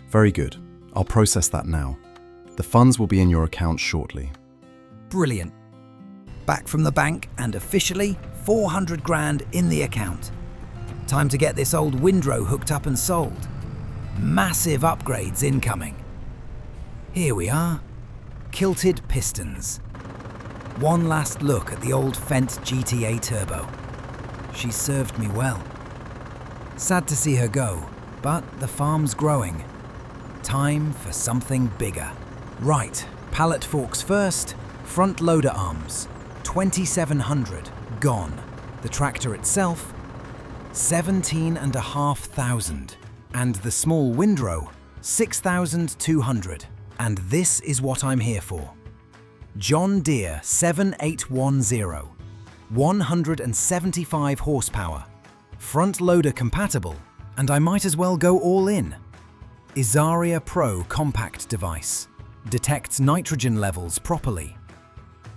Very good. I'll process that now. The funds will be in your account shortly. Brilliant. Back from the bank and officially 400 grand in the account. Time to get this old windrow hooked up and sold. Massive upgrades incoming. Here we are. Kilted pistons. One last look at the old Fendt GTA Turbo. She served me well. Sad to see her go, but the farm's growing. Time for something bigger. Right, pallet forks first, front loader arms, 2,700, gone. The tractor itself, 17,500. And the small windrow, 6,200. And this is what I'm here for. John Deere 7810, 175 horsepower, front loader compatible, and I might as well go all in. Isaria Pro compact device, detects nitrogen levels properly.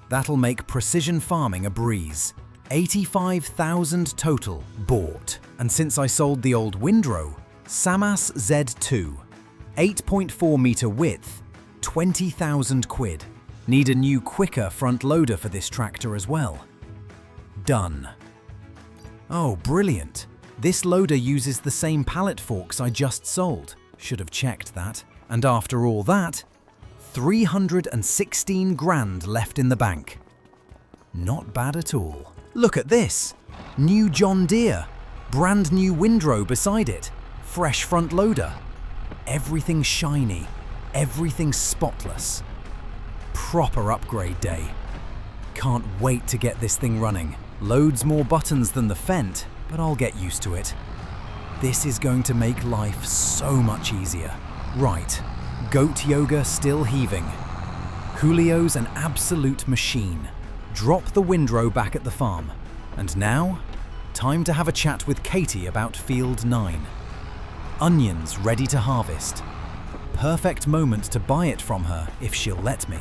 That'll make precision farming a breeze. 85,000 total bought. And since I sold the old windrow, Samas Z2, 8.4 metre width, 20,000 quid. Need a new quicker front loader for this tractor as well. Done. Oh, brilliant. This loader uses the same pallet forks I just sold. Should have checked that. And after all that, 316 grand left in the bank. Not bad at all. Look at this. New John Deere. Brand new windrow beside it. Fresh front loader. Everything shiny. Everything spotless. Proper upgrade day. Can't wait to get this thing running. Loads more buttons than the Fendt, but I'll get used to it. This is going to make life so much easier. Right, goat yoga still heaving. Julio's an absolute machine. Drop the windrow back at the farm. And now, time to have a chat with Katie about Field 9. Onions ready to harvest. Perfect moment to buy it from her if she'll let me.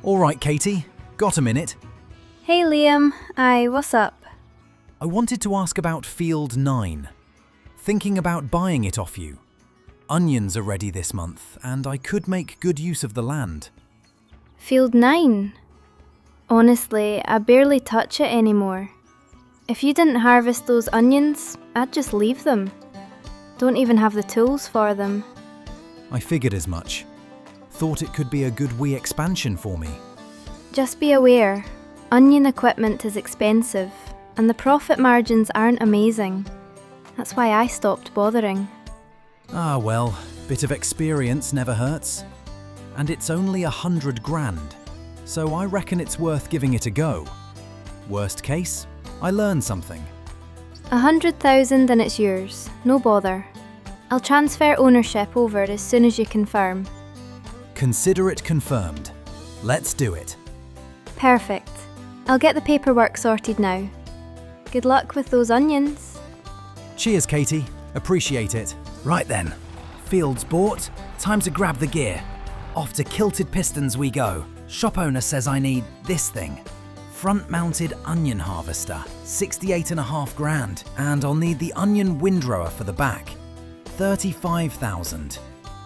All right, Katie, got a minute? Hey Liam, what's up? I wanted to ask about Field 9. Thinking about buying it off you. Onions are ready this month, and I could make good use of the land. Field 9? Honestly, I barely touch it anymore. If you didn't harvest those onions, I'd just leave them. Don't even have the tools for them. I figured as much. Thought it could be a good wee expansion for me. Just be aware, onion equipment is expensive, and the profit margins aren't amazing. That's why I stopped bothering. Ah well, bit of experience never hurts. And it's only 100 grand, so I reckon it's worth giving it a go. Worst case, I learn something. 100,000 and it's yours, no bother. I'll transfer ownership over as soon as you confirm. Consider it confirmed. Let's do it. Perfect. I'll get the paperwork sorted now. Good luck with those onions. Cheers, Katie. Appreciate it. Right then. Field's bought. Time to grab the gear. Off to Kilted Pistons we go. Shop owner says I need this thing. Front-mounted onion harvester, 68.5 grand. And I'll need the onion windrower for the back. 35,000.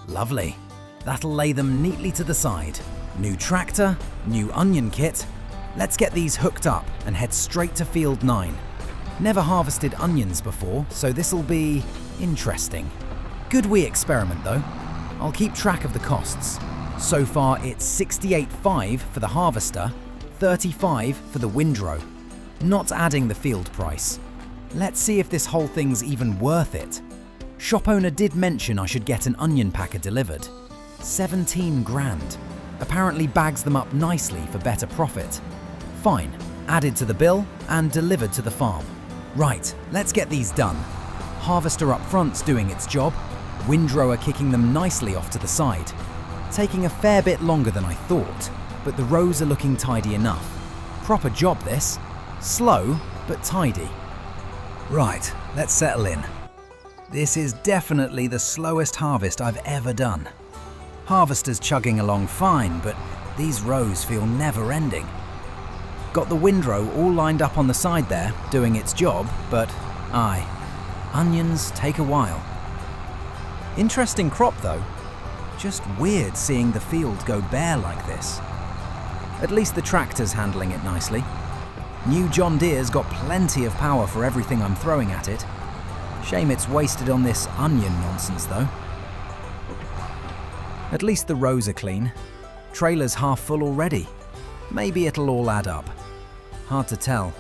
Lovely. That'll lay them neatly to the side. New tractor, new onion kit. Let's get these hooked up and head straight to Field 9. Never harvested onions before, so this'll be interesting. Good wee experiment though. I'll keep track of the costs. So far it's 68.5 for the harvester, 35 for the windrow. Not adding the field price. Let's see if this whole thing's even worth it. Shop owner did mention I should get an onion packer delivered. 17 grand. Apparently bags them up nicely for better profit. Fine, added to the bill and delivered to the farm. Right, let's get these done. Harvester up front's doing its job. Windrower kicking them nicely off to the side. Taking a fair bit longer than I thought, but the rows are looking tidy enough. Proper job this. Slow, but tidy. Right, let's settle in. This is definitely the slowest harvest I've ever done. Harvester's chugging along fine, but these rows feel never-ending. Got the windrow all lined up on the side there, doing its job, but aye, onions take a while. Interesting crop though. Just weird seeing the field go bare like this. At least the tractor's handling it nicely. New John Deere's got plenty of power for everything I'm throwing at it. Shame it's wasted on this onion nonsense though. At least the rows are clean. Trailer's half full already. Maybe it'll all add up. Hard to tell.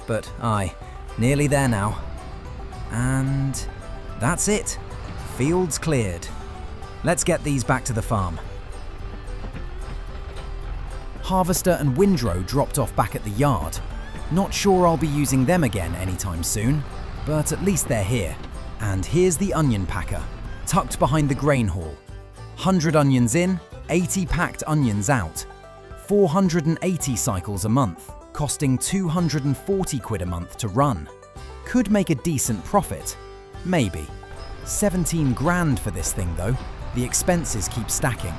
But aye, nearly there now. And that's it. Field's cleared. Let's get these back to the farm. Harvester and windrow dropped off back at the yard. Not sure I'll be using them again anytime soon, but at least they're here. And here's the onion packer, tucked behind the grain haul. 100 onions in, 80 packed onions out. 480 cycles a month, costing 240 quid a month to run. Could make a decent profit. Maybe. 17 grand for this thing though. The expenses keep stacking.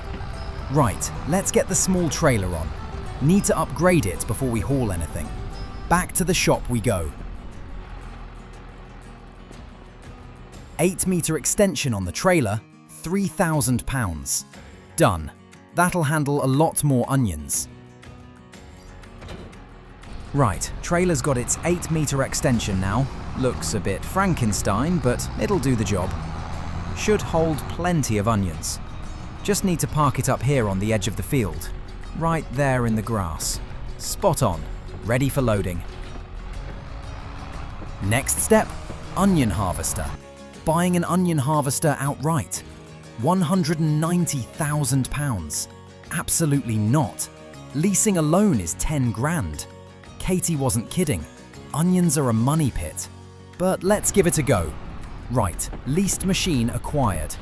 Right, let's get the small trailer on. Need to upgrade it before we haul anything. Back to the shop we go. 8-metre extension on the trailer, £3,000. Done. That'll handle a lot more onions. Right, trailer's got its 8-metre extension now. Looks a bit Frankenstein, but it'll do the job. Should hold plenty of onions. Just need to park it up here on the edge of the field. Right there in the grass. Spot on. Ready for loading. Next step, onion harvester. Buying an onion harvester outright. £190,000. Absolutely not. Leasing alone is 10 grand. Katie wasn't kidding. Onions are a money pit. But let's give it a go. Right, leased machine acquired.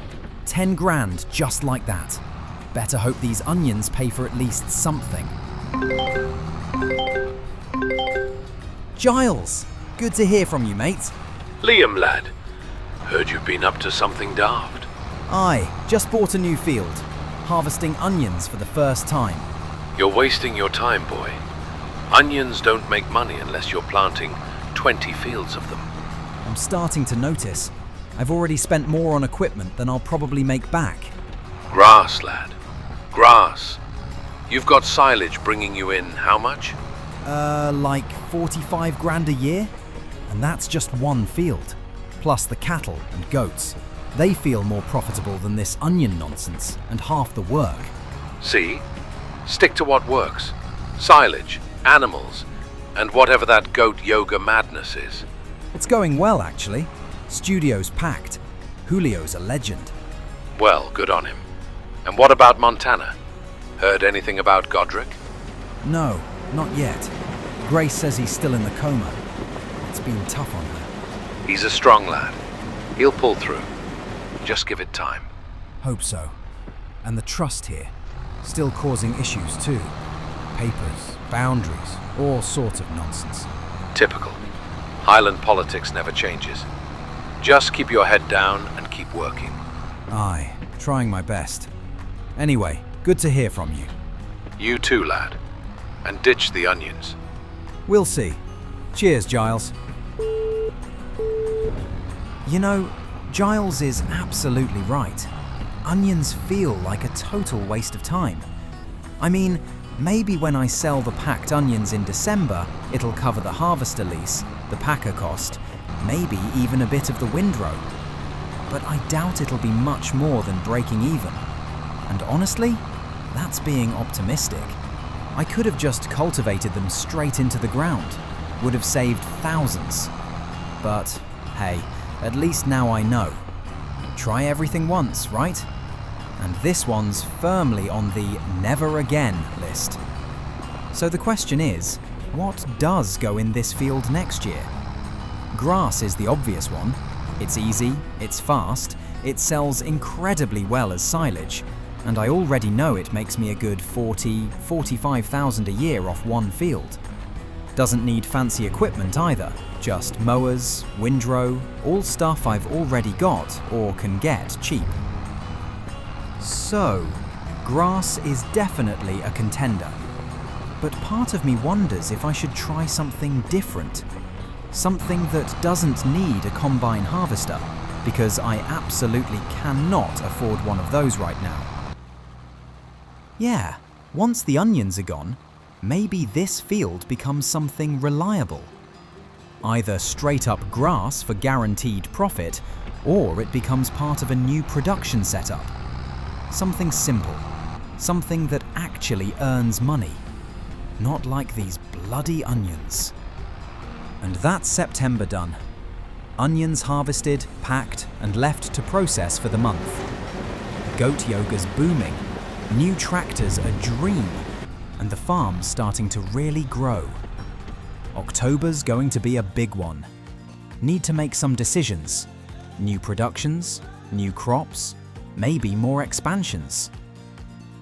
10 grand just like that. Better hope these onions pay for at least something. Giles! Good to hear from you, mate. Liam, lad. Heard you've been up to something daft. Aye, just bought a new field. Harvesting onions for the first time. You're wasting your time, boy. Onions don't make money unless you're planting 20 fields of them. I'm starting to notice. I've already spent more on equipment than I'll probably make back. Grass, lad. Grass. You've got silage bringing you in how much? Like 45 grand a year? And that's just one field. Plus the cattle and goats. They feel more profitable than this onion nonsense and half the work. See? Stick to what works. Silage, animals, and whatever that goat yoga madness is. It's going well, actually. Studio's packed. Julio's a legend. Well, good on him. And what about Montana? Heard anything about Godric? No, not yet. Grace says he's still in the coma. It's been tough on her. He's a strong lad. He'll pull through. Just give it time. Hope so. And the trust here, still causing issues too. Papers, boundaries, all sorts of nonsense. Typical. Highland politics never changes. Just keep your head down and keep working. Aye, trying my best. Anyway, good to hear from you. You too, lad. And ditch the onions. We'll see. Cheers, Giles. You know, Giles is absolutely right. Onions feel like a total waste of time. I mean, maybe when I sell the packed onions in December, it'll cover the harvester lease, the packer cost, maybe even a bit of the windrow. But I doubt it'll be much more than breaking even. And honestly, that's being optimistic. I could have just cultivated them straight into the ground. Would have saved thousands. But hey, at least now I know. Try everything once, right? And this one's firmly on the never again list. So the question is, what does go in this field next year? Grass is the obvious one. It's easy, it's fast, it sells incredibly well as silage, and I already know it makes me a good 45,000 a year off one field. Doesn't need fancy equipment either, just mowers, windrow, all stuff I've already got or can get cheap. So, grass is definitely a contender. But part of me wonders if I should try something different. Something that doesn't need a combine harvester, because I absolutely cannot afford one of those right now. Yeah, once the onions are gone, maybe this field becomes something reliable. Either straight up grass for guaranteed profit, or it becomes part of a new production setup. Something simple, something that actually earns money. Not like these bloody onions. And that's September done. Onions harvested, packed, and left to process for the month. Goat yoga's booming, new tractors a dream, and the farm's starting to really grow. October's going to be a big one. Need to make some decisions. New productions, new crops, maybe more expansions.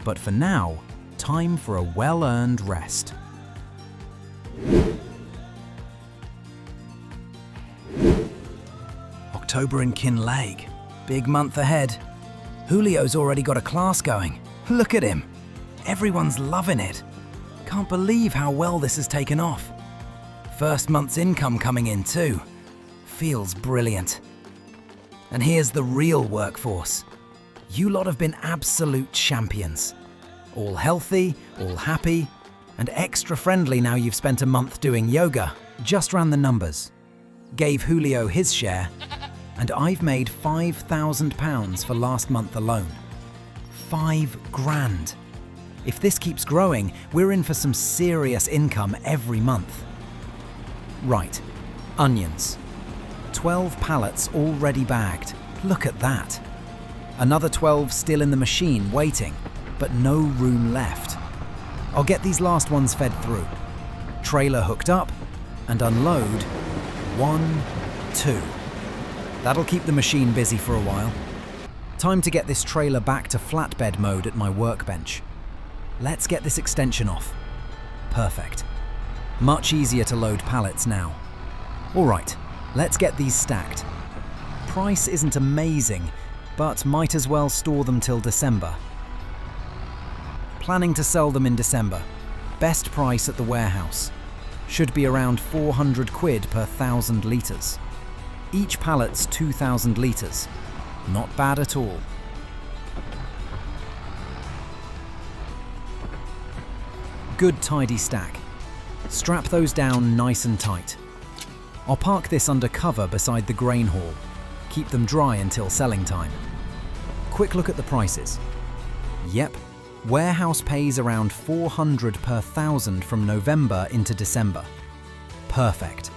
But for now, time for a well-earned rest. October in Kinlaig. Big month ahead. Julio's already got a class going. Look at him. Everyone's loving it. Can't believe how well this has taken off. First month's income coming in too. Feels brilliant. And here's the real workforce. You lot have been absolute champions. All healthy, all happy, and extra friendly now you've spent a month doing yoga. Just ran the numbers. Gave Julio his share, and I've made £5,000 for last month alone. 5 grand. If this keeps growing, we're in for some serious income every month. Right, onions. 12 pallets already bagged. Look at that. Another 12 still in the machine waiting, but no room left. I'll get these last ones fed through. Trailer hooked up, and unload 1, 2. That'll keep the machine busy for a while. Time to get this trailer back to flatbed mode at my workbench. Let's get this extension off. Perfect. Much easier to load pallets now. All right, let's get these stacked. Price isn't amazing, but might as well store them till December. Planning to sell them in December. Best price at the warehouse. Should be around 400 quid per 1,000 litres. Each pallet's 2,000 litres. Not bad at all. Good tidy stack. Strap those down nice and tight. I'll park this under cover beside the grain hall. Keep them dry until selling time. Quick look at the prices. Yep, warehouse pays around 400 per 1,000 from November into December. Perfect.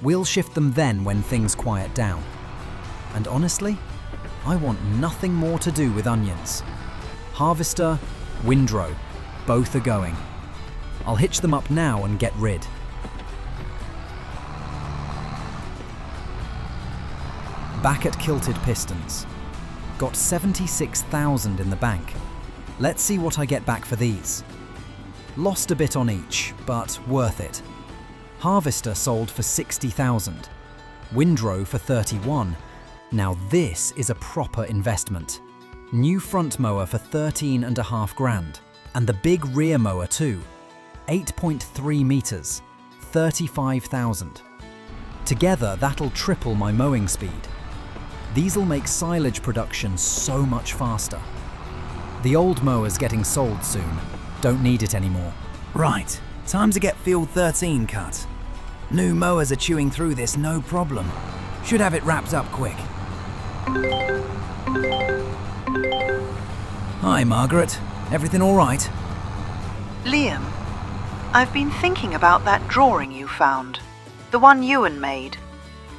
We'll shift them then when things quiet down. And honestly, I want nothing more to do with onions. Harvester, windrow, both are going. I'll hitch them up now and get rid. Back at Kilted Pistons. Got 76,000 in the bank. Let's see what I get back for these. Lost a bit on each, but worth it. Harvester sold for 60,000. Windrow for 31. Now this is a proper investment. New front mower for 13.5 grand. And the big rear mower too. 8.3 meters, 35,000. Together that'll triple my mowing speed. These'll make silage production so much faster. The old mower's getting sold soon. Don't need it anymore. Right, time to get field 13 cut. New mowers are chewing through this no problem. Should have it wrapped up quick. Hi, Margaret. Everything all right? Liam, I've been thinking about that drawing you found. The one Euan made.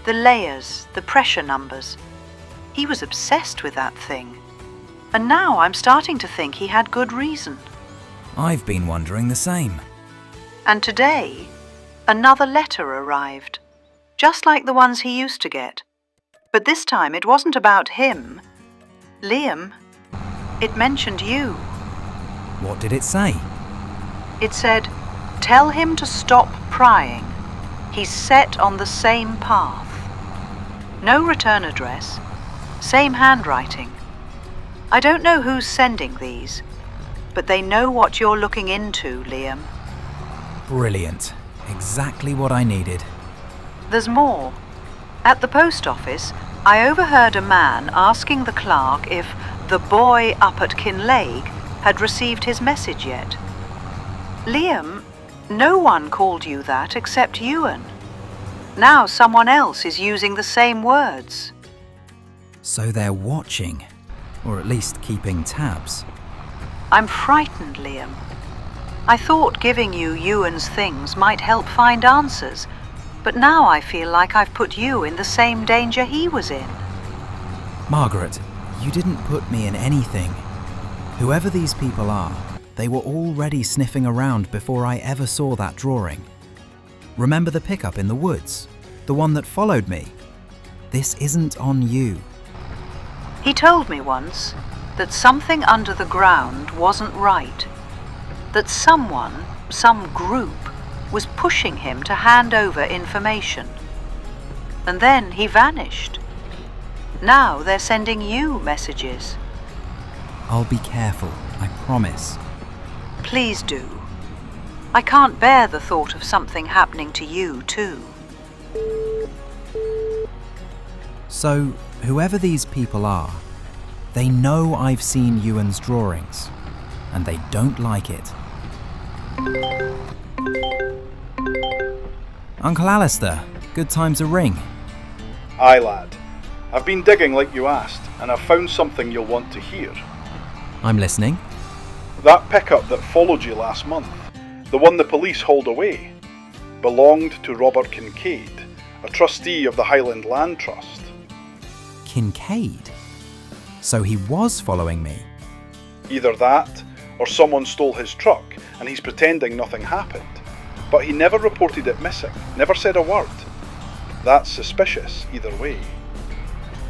The layers, the pressure numbers. He was obsessed with that thing. And now I'm starting to think he had good reason. I've been wondering the same. And today, another letter arrived, just like the ones he used to get. But this time it wasn't about him. Liam, it mentioned you. What did it say? It said, "Tell him to stop prying. He's set on the same path." No return address, same handwriting. I don't know who's sending these, but they know what you're looking into, Liam. Brilliant. Exactly what I needed. There's more. At the post office, I overheard a man asking the clerk if the boy up at Kinlaig had received his message yet. Liam, no one called you that except Euan. Now someone else is using the same words. So they're watching, or at least keeping tabs. I'm frightened, Liam. I thought giving you Euan's things might help find answers, but now I feel like I've put you in the same danger he was in. Margaret, you didn't put me in anything. Whoever these people are, they were already sniffing around before I ever saw that drawing. Remember the pickup in the woods? The one that followed me? This isn't on you. He told me once that something under the ground wasn't right. That someone, some group, was pushing him to hand over information. And then he vanished. Now they're sending you messages. I'll be careful, I promise. Please do. I can't bear the thought of something happening to you too. So, whoever these people are, they know I've seen Euan's drawings, and they don't like it. Uncle Alistair, good time to ring. Aye, lad. I've been digging like you asked, and I've found something you'll want to hear. I'm listening. That pickup that followed you last month, the one the police hauled away, belonged to Robert Kincaid, a trustee of the Highland Land Trust. Kincaid? So he was following me? Either that, or someone stole his truck and he's pretending nothing happened. But he never reported it missing, never said a word. That's suspicious either way.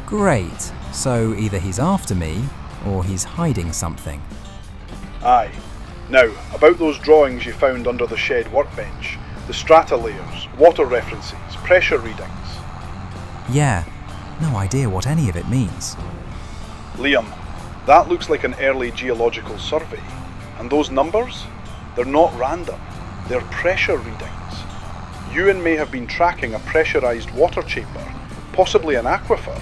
Great. So either he's after me, or he's hiding something. Aye. Now, about those drawings you found under the shed workbench, the strata layers, water references, pressure readings. Yeah, no idea what any of it means. Liam, that looks like an early geological survey. And those numbers? They're not random. They're pressure readings. Euan may have been tracking a pressurised water chamber, possibly an aquifer.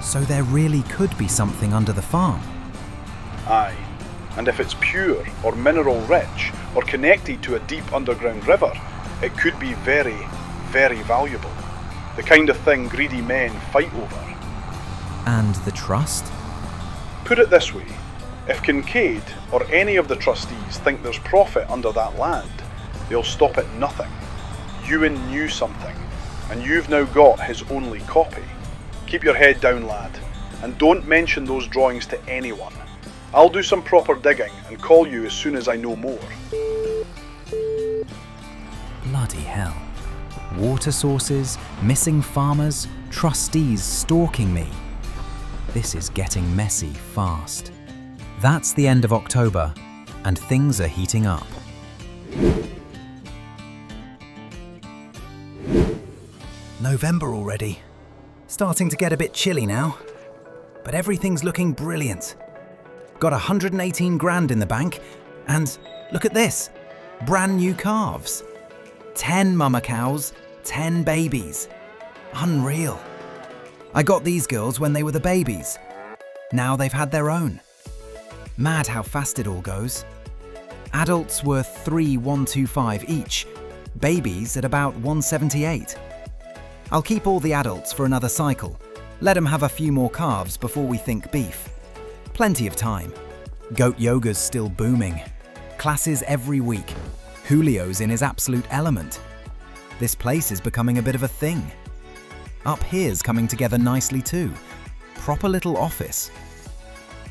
So there really could be something under the farm? Aye. And if it's pure, or mineral rich, or connected to a deep underground river, it could be very, very valuable. The kind of thing greedy men fight over. And the trust? Put it this way, if Kincaid or any of the trustees think there's profit under that land, they'll stop at nothing. Euan knew something, and you've now got his only copy. Keep your head down, lad, and don't mention those drawings to anyone. I'll do some proper digging and call you as soon as I know more. Bloody hell. Water sources, missing farmers, trustees stalking me. This is getting messy fast. That's the end of October, and things are heating up. November already. Starting to get a bit chilly now. But everything's looking brilliant. Got 118 grand in the bank, and look at this. Brand new calves. 10 mama cows, 10 babies. Unreal. I got these girls when they were the babies. Now they've had their own. Mad how fast it all goes. Adults worth 3,125 each, babies at about 178. I'll keep all the adults for another cycle. Let them have a few more calves before we think beef. Plenty of time. Goat yoga's still booming. Classes every week. Julio's in his absolute element. This place is becoming a bit of a thing. Up here's coming together nicely too. Proper little office.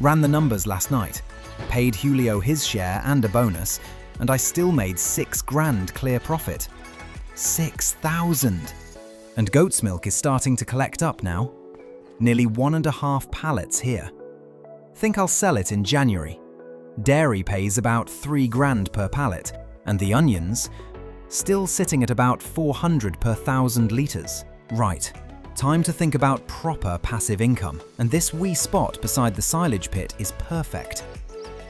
Ran the numbers last night, paid Julio his share and a bonus, and I still made 6 grand clear profit. 6,000! And goat's milk is starting to collect up now. Nearly 1.5 pallets here. Think I'll sell it in January. Dairy pays about 3 grand per pallet, and the onions, still sitting at about 400 per 1,000 litres. Right, time to think about proper passive income, and this wee spot beside the silage pit is perfect.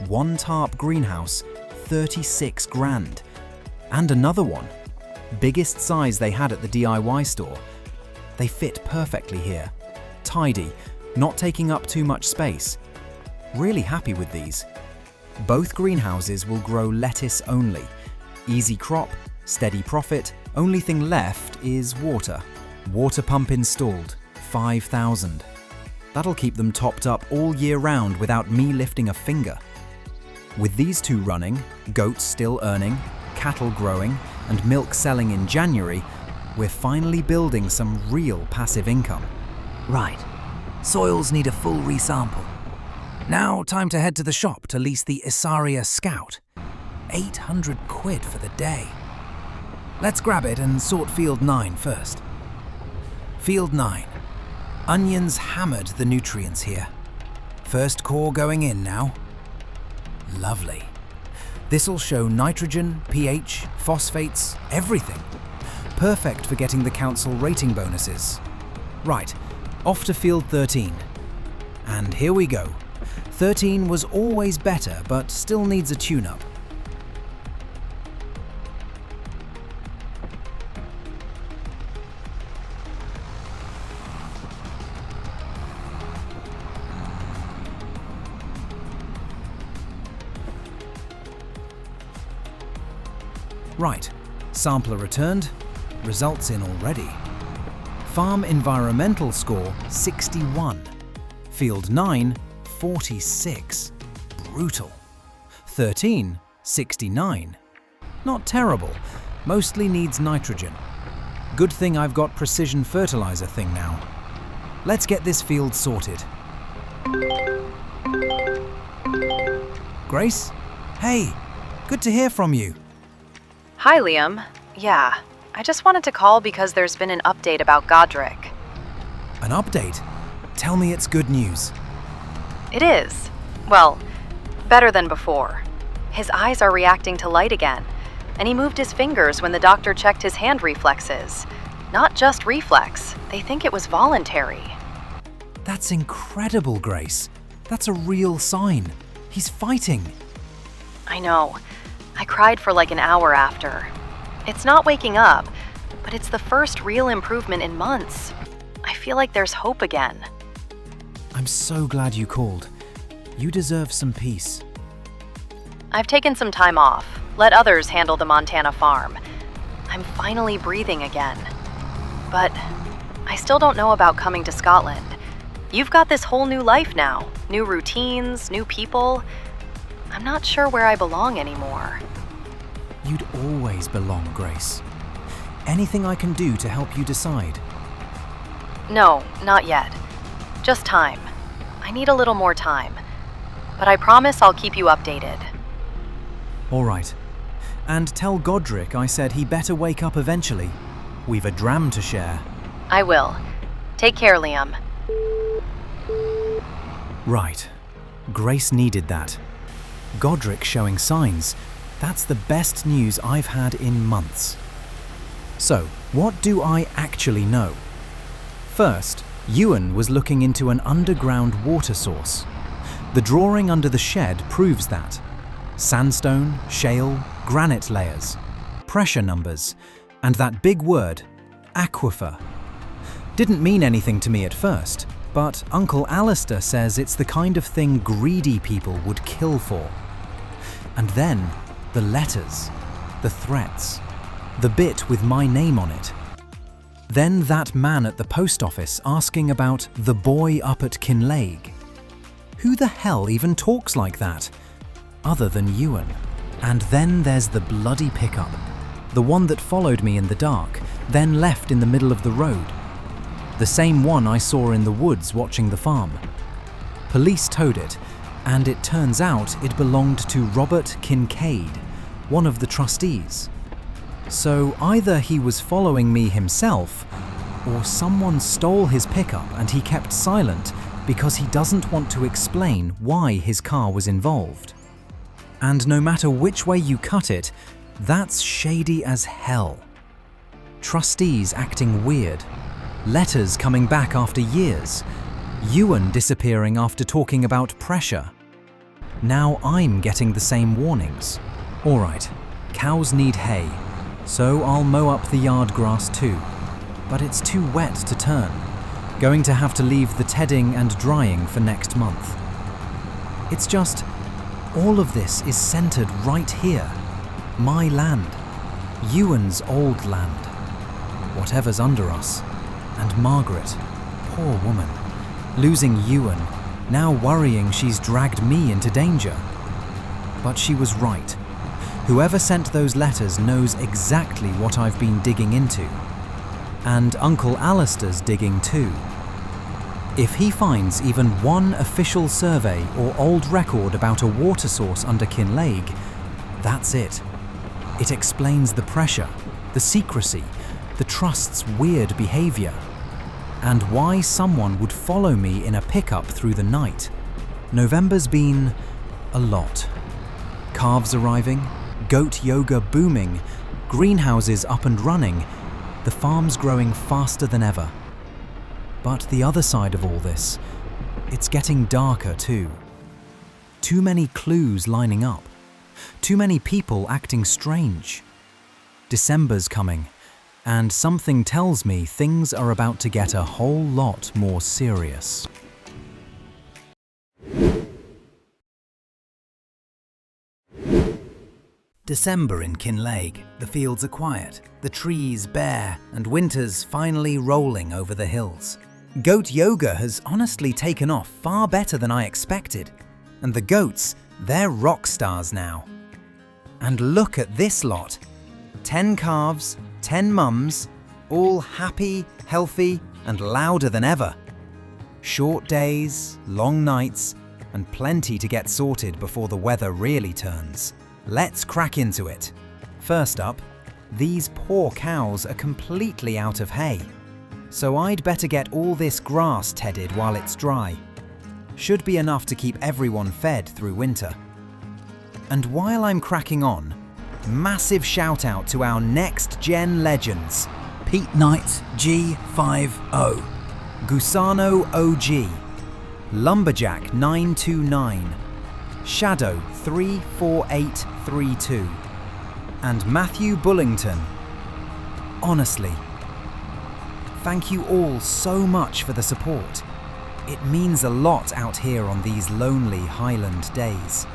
1 tarp greenhouse, 36 grand. And another one. Biggest size they had at the DIY store. They fit perfectly here. Tidy, not taking up too much space. Really happy with these. Both greenhouses will grow lettuce only. Easy crop, steady profit, only thing left is water. Water pump installed, 5,000. That'll keep them topped up all year round without me lifting a finger. With these 2 running, goats still earning, cattle growing, and milk selling in January, we're finally building some real passive income. Right. Soils need a full resample. Now time to head to the shop to lease the Isaria Scout. 800 quid for the day. Let's grab it and sort Field 9 first. Field 9. Onions hammered the nutrients here. First core going in now. Lovely. This'll show nitrogen, pH, phosphates, everything. Perfect for getting the council rating bonuses. Right, off to Field 13. And here we go. 13 was always better, but still needs a tune-up. Right, sampler returned, results in already. Farm environmental score 61. Field 9, 46. Brutal. 13, 69. Not terrible, mostly needs nitrogen. Good thing I've got precision fertilizer thing now. Let's get this field sorted. Grace? Hey, good to hear from you. Hi, Liam. Yeah, I just wanted to call because there's been an update about Godric. An update? Tell me it's good news. It is. Well, better than before. His eyes are reacting to light again, and he moved his fingers when the doctor checked his hand reflexes. Not just reflex, they think it was voluntary. That's incredible, Grace. That's a real sign. He's fighting. I know. I cried for like an hour after. It's not waking up, but it's the first real improvement in months. I feel like there's hope again. I'm so glad you called. You deserve some peace. I've taken some time off, let others handle the Montana farm. I'm finally breathing again. But I still don't know about coming to Scotland. You've got this whole new life now, new routines, new people. I'm not sure where I belong anymore. You'd always belong, Grace. Anything I can do to help you decide? No, not yet. Just time. I need a little more time. But I promise I'll keep you updated. All right. And tell Godric I said he better wake up eventually. We've a dram to share. I will. Take care, Liam. Right. Grace needed that. Godric showing signs. That's the best news I've had in months. So, what do I actually know? First, Euan was looking into an underground water source. The drawing under the shed proves that. Sandstone, shale, granite layers, pressure numbers, and that big word, aquifer. Didn't mean anything to me at first, but Uncle Alistair says it's the kind of thing greedy people would kill for. And then, the letters, the threats, the bit with my name on it. Then that man at the post office asking about the boy up at Kinlaig. Who the hell even talks like that? Other than Euan. And then there's the bloody pickup. The one that followed me in the dark, then left in the middle of the road. the same one I saw in the woods watching the farm. Police towed it, and it turns out it belonged to Robert Kincaid, one of the trustees. So either he was following me himself, or someone stole his pickup and he kept silent because he doesn't want to explain why his car was involved. And no matter which way you cut it, that's shady as hell. Trustees acting weird, letters coming back after years, Euan disappearing after talking about pressure. Now I'm getting the same warnings. All right, cows need hay, so I'll mow up the yard grass too. But it's too wet to turn. Going to have to leave the tedding and drying for next month. It's just, all of this is centered right here. My land. Euan's old land. Whatever's under us. And Margaret, poor woman, losing Euan, now worrying she's dragged me into danger. But she was right. Whoever sent those letters knows exactly what I've been digging into. And Uncle Alistair's digging too. If he finds even one official survey or old record about a water source under Kinlaig, that's it. It explains the pressure, the secrecy, the trust's weird behaviour, and why someone would follow me in a pickup through the night. November's been a lot. Calves arriving, goat yoga booming, greenhouses up and running, the farm's growing faster than ever. But the other side of all this, it's getting darker too. Too many clues lining up. Too many people acting strange. December's coming, and something tells me things are about to get a whole lot more serious. December in Kinlaig. The fields are quiet, the trees bare, and winter's finally rolling over the hills. Goat yoga has honestly taken off far better than I expected. And the goats, they're rock stars now. And look at this lot. 10 calves, 10 mums, all happy, healthy, and louder than ever. Short days, long nights, and plenty to get sorted before the weather really turns. Let's crack into it. First up, these poor cows are completely out of hay. So I'd better get all this grass tedded while it's dry. Should be enough to keep everyone fed through winter. And while I'm cracking on, massive shout out to our NextGen legends. Pete Knight G50, Gusano OG, Lumberjack 929, Shadow 34832, and Matthew Bullington. Honestly, thank you all so much for the support. It means a lot out here on these lonely Highland days.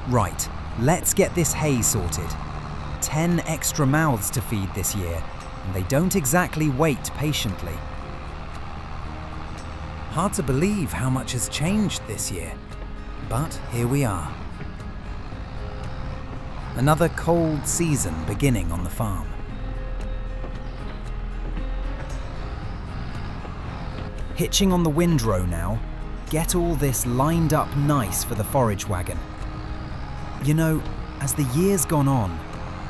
Right, let's get this hay sorted. 10 extra mouths to feed this year, and they don't exactly wait patiently. Hard to believe how much has changed this year, but here we are. Another cold season beginning on the farm. Hitching on the windrow now, get all this lined up nice for the forage wagon. You know, as the year's gone on,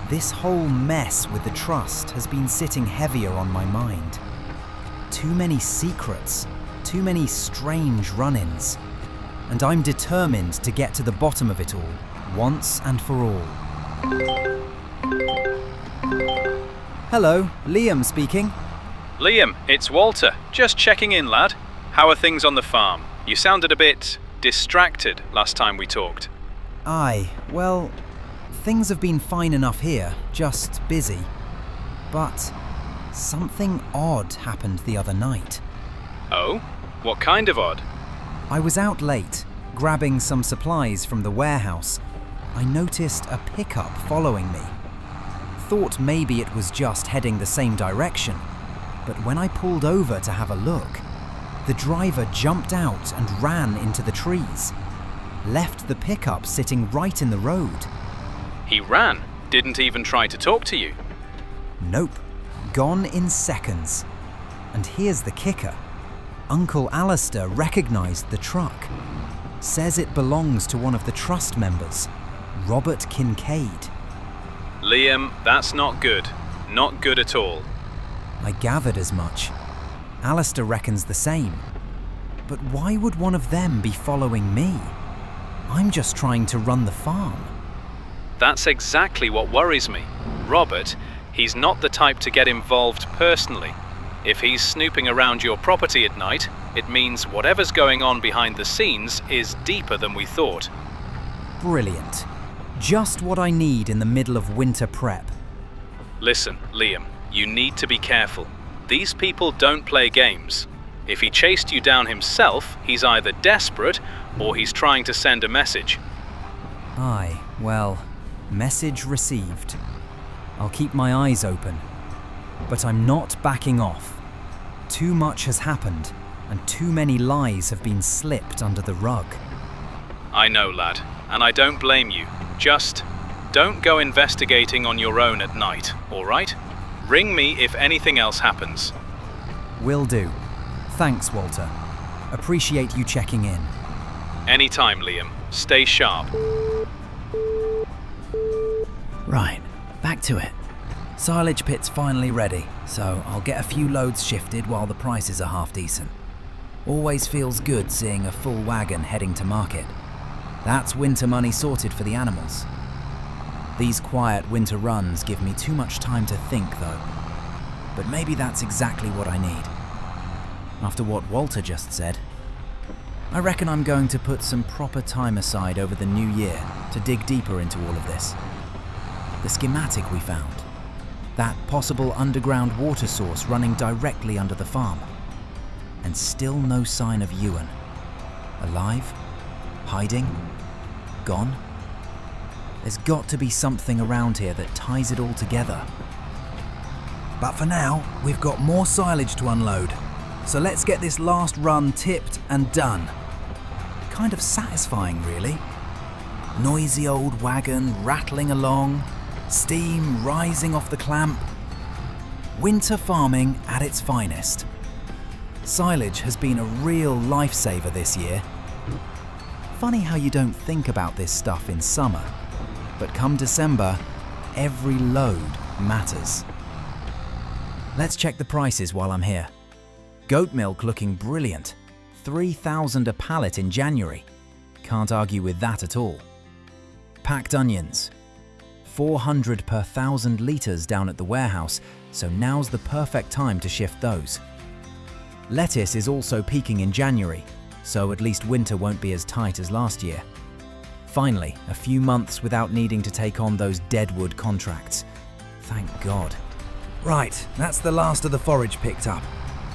this whole mess with the trust has been sitting heavier on my mind. Too many secrets, too many strange run-ins, and I'm determined to get to the bottom of it all, once and for all. Hello, Liam speaking. Liam, it's Walter. Just checking in, lad. How are things on the farm? You sounded a bit distracted last time we talked. Aye, well, things have been fine enough here, just busy. But something odd happened the other night. Oh? What kind of odd? I was out late, grabbing some supplies from the warehouse. I noticed a pickup following me. Thought maybe it was just heading the same direction, but when I pulled over to have a look, the driver jumped out and ran into the trees. Left the pickup sitting right in the road. He ran? Didn't even try to talk to you? Nope. Gone in seconds. And here's the kicker. Uncle Alistair recognised the truck. Says it belongs to one of the trust members, Robert Kincaid. Liam, that's not good. Not good at all. I gathered as much. Alistair reckons the same. But why would one of them be following me? I'm just trying to run the farm. That's exactly what worries me. Robert, he's not the type to get involved personally. If he's snooping around your property at night, it means whatever's going on behind the scenes is deeper than we thought. Brilliant. Just what I need in the middle of winter prep. Listen, Liam, you need to be careful. These people don't play games. If he chased you down himself, he's either desperate or he's trying to send a message. Aye, well, message received. I'll keep my eyes open. But I'm not backing off. Too much has happened, and too many lies have been slipped under the rug. I know, lad, and I don't blame you. Just don't go investigating on your own at night, all right? Ring me if anything else happens. Will do. Thanks, Walter. Appreciate you checking in. Anytime, Liam. Stay sharp. Right, back to it. Silage pit's finally ready, so I'll get a few loads shifted while the prices are half decent. Always feels good seeing a full wagon heading to market. That's winter money sorted for the animals. These quiet winter runs give me too much time to think, though. But maybe that's exactly what I need. After what Walter just said, I reckon I'm going to put some proper time aside over the new year to dig deeper into all of this. The schematic we found. That possible underground water source running directly under the farm. And still no sign of Euan. Alive? Hiding? Gone? There's got to be something around here that ties it all together. But for now, we've got more silage to unload. So let's get this last run tipped and done. Kind of satisfying, really. Noisy old wagon rattling along, steam rising off the clamp. Winter farming at its finest. Silage has been a real lifesaver this year. Funny how you don't think about this stuff in summer, but come December, every load matters. Let's check the prices while I'm here. Goat milk looking brilliant. 3,000 a pallet in January. Can't argue with that at all. Packed onions. 400 per 1,000 litres down at the warehouse, so now's the perfect time to shift those. Lettuce is also peaking in January, so at least winter won't be as tight as last year. Finally, a few months without needing to take on those deadwood contracts. Thank God. Right, that's the last of the forage picked up.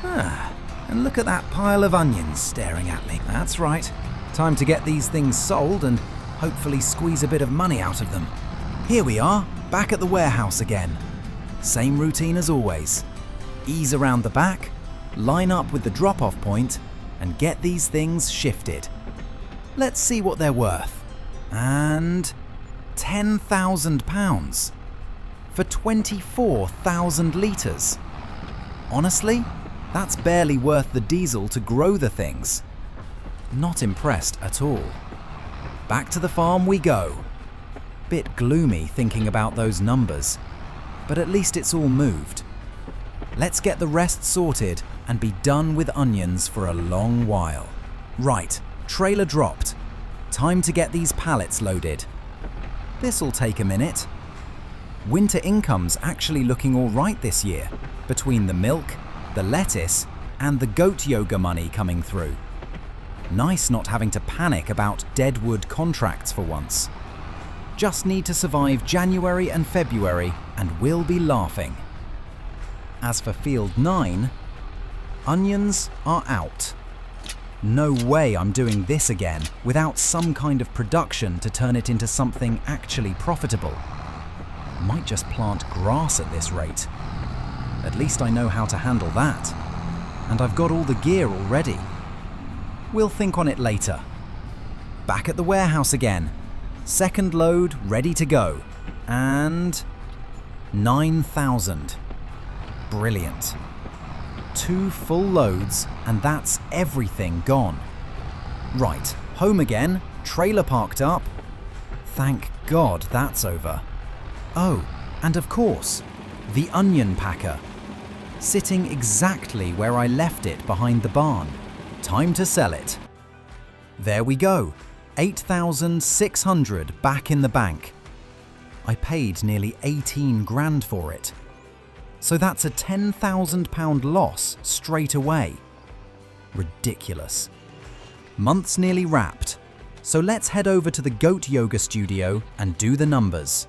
And look at that pile of onions staring at me. That's right. Time to get these things sold and hopefully squeeze a bit of money out of them. Here we are, back at the warehouse again. Same routine as always. Ease around the back, line up with the drop-off point, and get these things shifted. Let's see what they're worth. And £10,000 for 24,000 litres. Honestly, that's barely worth the diesel to grow the things. Not impressed at all. Back to the farm we go. Bit gloomy thinking about those numbers, but at least it's all moved. Let's get the rest sorted and be done with onions for a long while. Right, trailer dropped. Time to get these pallets loaded. This'll take a minute. Winter income's actually looking all right this year, between the milk, the lettuce, and the goat yoga money coming through. Nice not having to panic about deadwood contracts for once. Just need to survive January and February and we'll be laughing. As for Field 9, onions are out. No way I'm doing this again without some kind of production to turn it into something actually profitable. Might just plant grass at this rate. At least I know how to handle that. And I've got all the gear already. We'll think on it later. Back at the warehouse again. Second load ready to go. And 9,000. Brilliant. 2 full loads, and that's everything gone. Right, home again, trailer parked up. Thank God that's over. Oh, and of course, the onion packer. Sitting exactly where I left it behind the barn. Time to sell it. There we go, 8,600 back in the bank. I paid nearly 18 grand for it. So that's a £10,000 loss straight away. Ridiculous. Month's nearly wrapped, so let's head over to the goat yoga studio and do the numbers.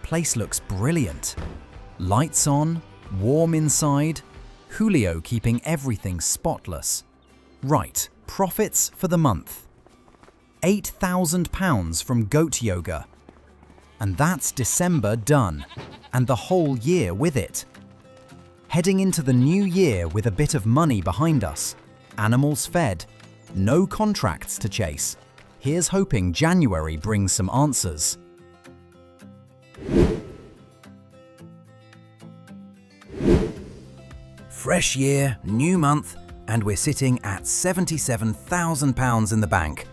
Place looks brilliant. Lights on, warm inside, Julio keeping everything spotless. Right, profits for the month. £8,000 from goat yoga. And that's December done, and the whole year with it. Heading into the new year with a bit of money behind us, animals fed, no contracts to chase. Here's hoping January brings some answers. Fresh year, new month, and we're sitting at £77,000 in the bank,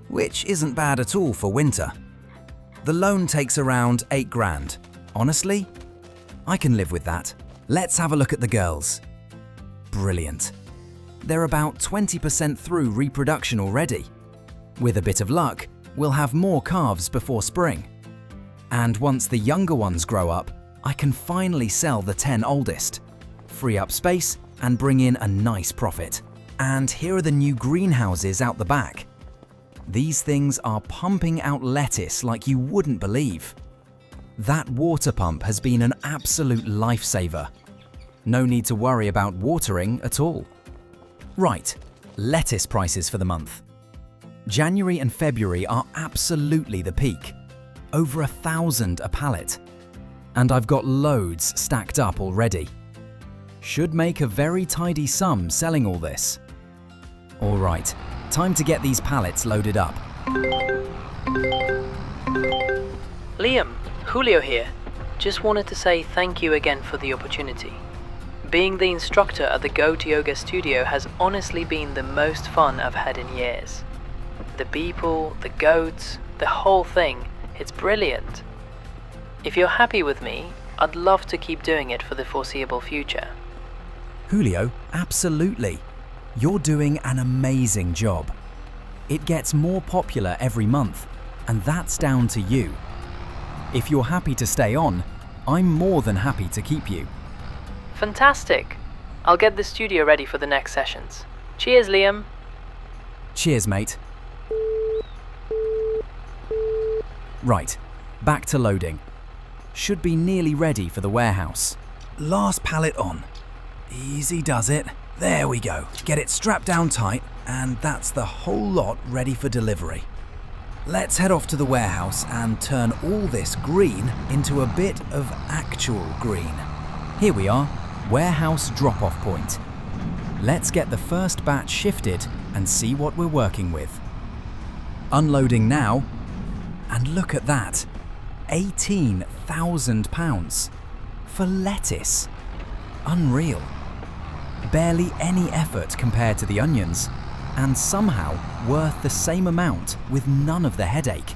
which isn't bad at all for winter. The loan takes around 8 grand. Honestly, I can live with that. Let's have a look at the girls. Brilliant. They're about 20% through reproduction already. With a bit of luck, we'll have more calves before spring. And once the younger ones grow up, I can finally sell the 10 oldest, free up space and bring in a nice profit. And here are the new greenhouses out the back. These things are pumping out lettuce like you wouldn't believe. That water pump has been an absolute lifesaver. No need to worry about watering at all. Right, lettuce prices for the month. January and February are absolutely the peak. Over 1,000 a pallet. And I've got loads stacked up already. Should make a very tidy sum selling all this. All right, time to get these pallets loaded up. Liam, Julio here. Just wanted to say thank you again for the opportunity. Being the instructor at the Goat Yoga studio has honestly been the most fun I've had in years. The people, the goats, the whole thing, it's brilliant. If you're happy with me, I'd love to keep doing it for the foreseeable future. Julio, absolutely. You're doing an amazing job. It gets more popular every month, and that's down to you. If you're happy to stay on, I'm more than happy to keep you. Fantastic! I'll get the studio ready for the next sessions. Cheers, Liam! Cheers, mate. Right, back to loading. Should be nearly ready for the warehouse. Last pallet on. Easy does it. There we go. Get it strapped down tight, and that's the whole lot ready for delivery. Let's head off to the warehouse and turn all this green into a bit of actual green. Here we are, warehouse drop-off point. Let's get the first batch shifted and see what we're working with. Unloading now, and look at that, £18,000 for lettuce. Unreal. Barely any effort compared to the onions, and somehow worth the same amount with none of the headache.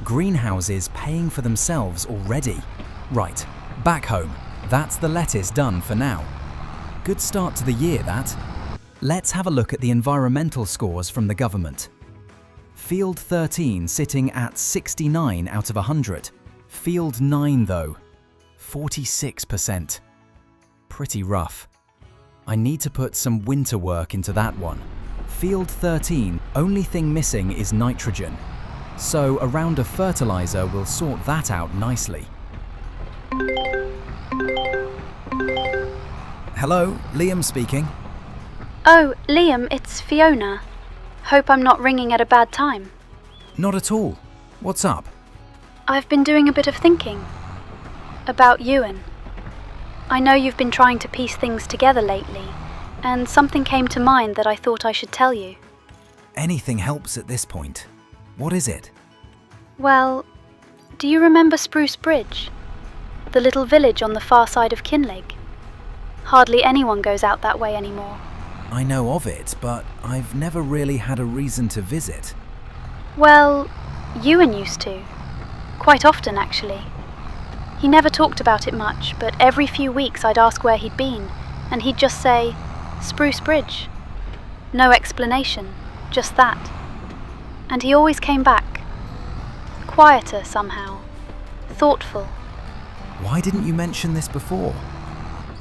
Greenhouses paying for themselves already. Right, back home. That's the lettuce done for now. Good start to the year, that. Let's have a look at the environmental scores from the government. Field 13 sitting at 69 out of 100. Field 9 though, 46%. Pretty rough. I need to put some winter work into that one. Field 13, only thing missing is nitrogen. So a round of fertilizer will sort that out nicely. Hello, Liam speaking. Oh, Liam, it's Fiona. Hope I'm not ringing at a bad time. Not at all. What's up? I've been doing a bit of thinking. About Euan. I know you've been trying to piece things together lately, and something came to mind that I thought I should tell you. Anything helps at this point. What is it? Well, do you remember Spruce Bridge? The little village on the far side of Kinlaig? Hardly anyone goes out that way anymore. I know of it, but I've never really had a reason to visit. Well, Euan used to. Quite often, actually. He never talked about it much, but every few weeks I'd ask where he'd been, and he'd just say, Spruce Bridge. No explanation, just that. And he always came back. Quieter somehow. Thoughtful. Why didn't you mention this before?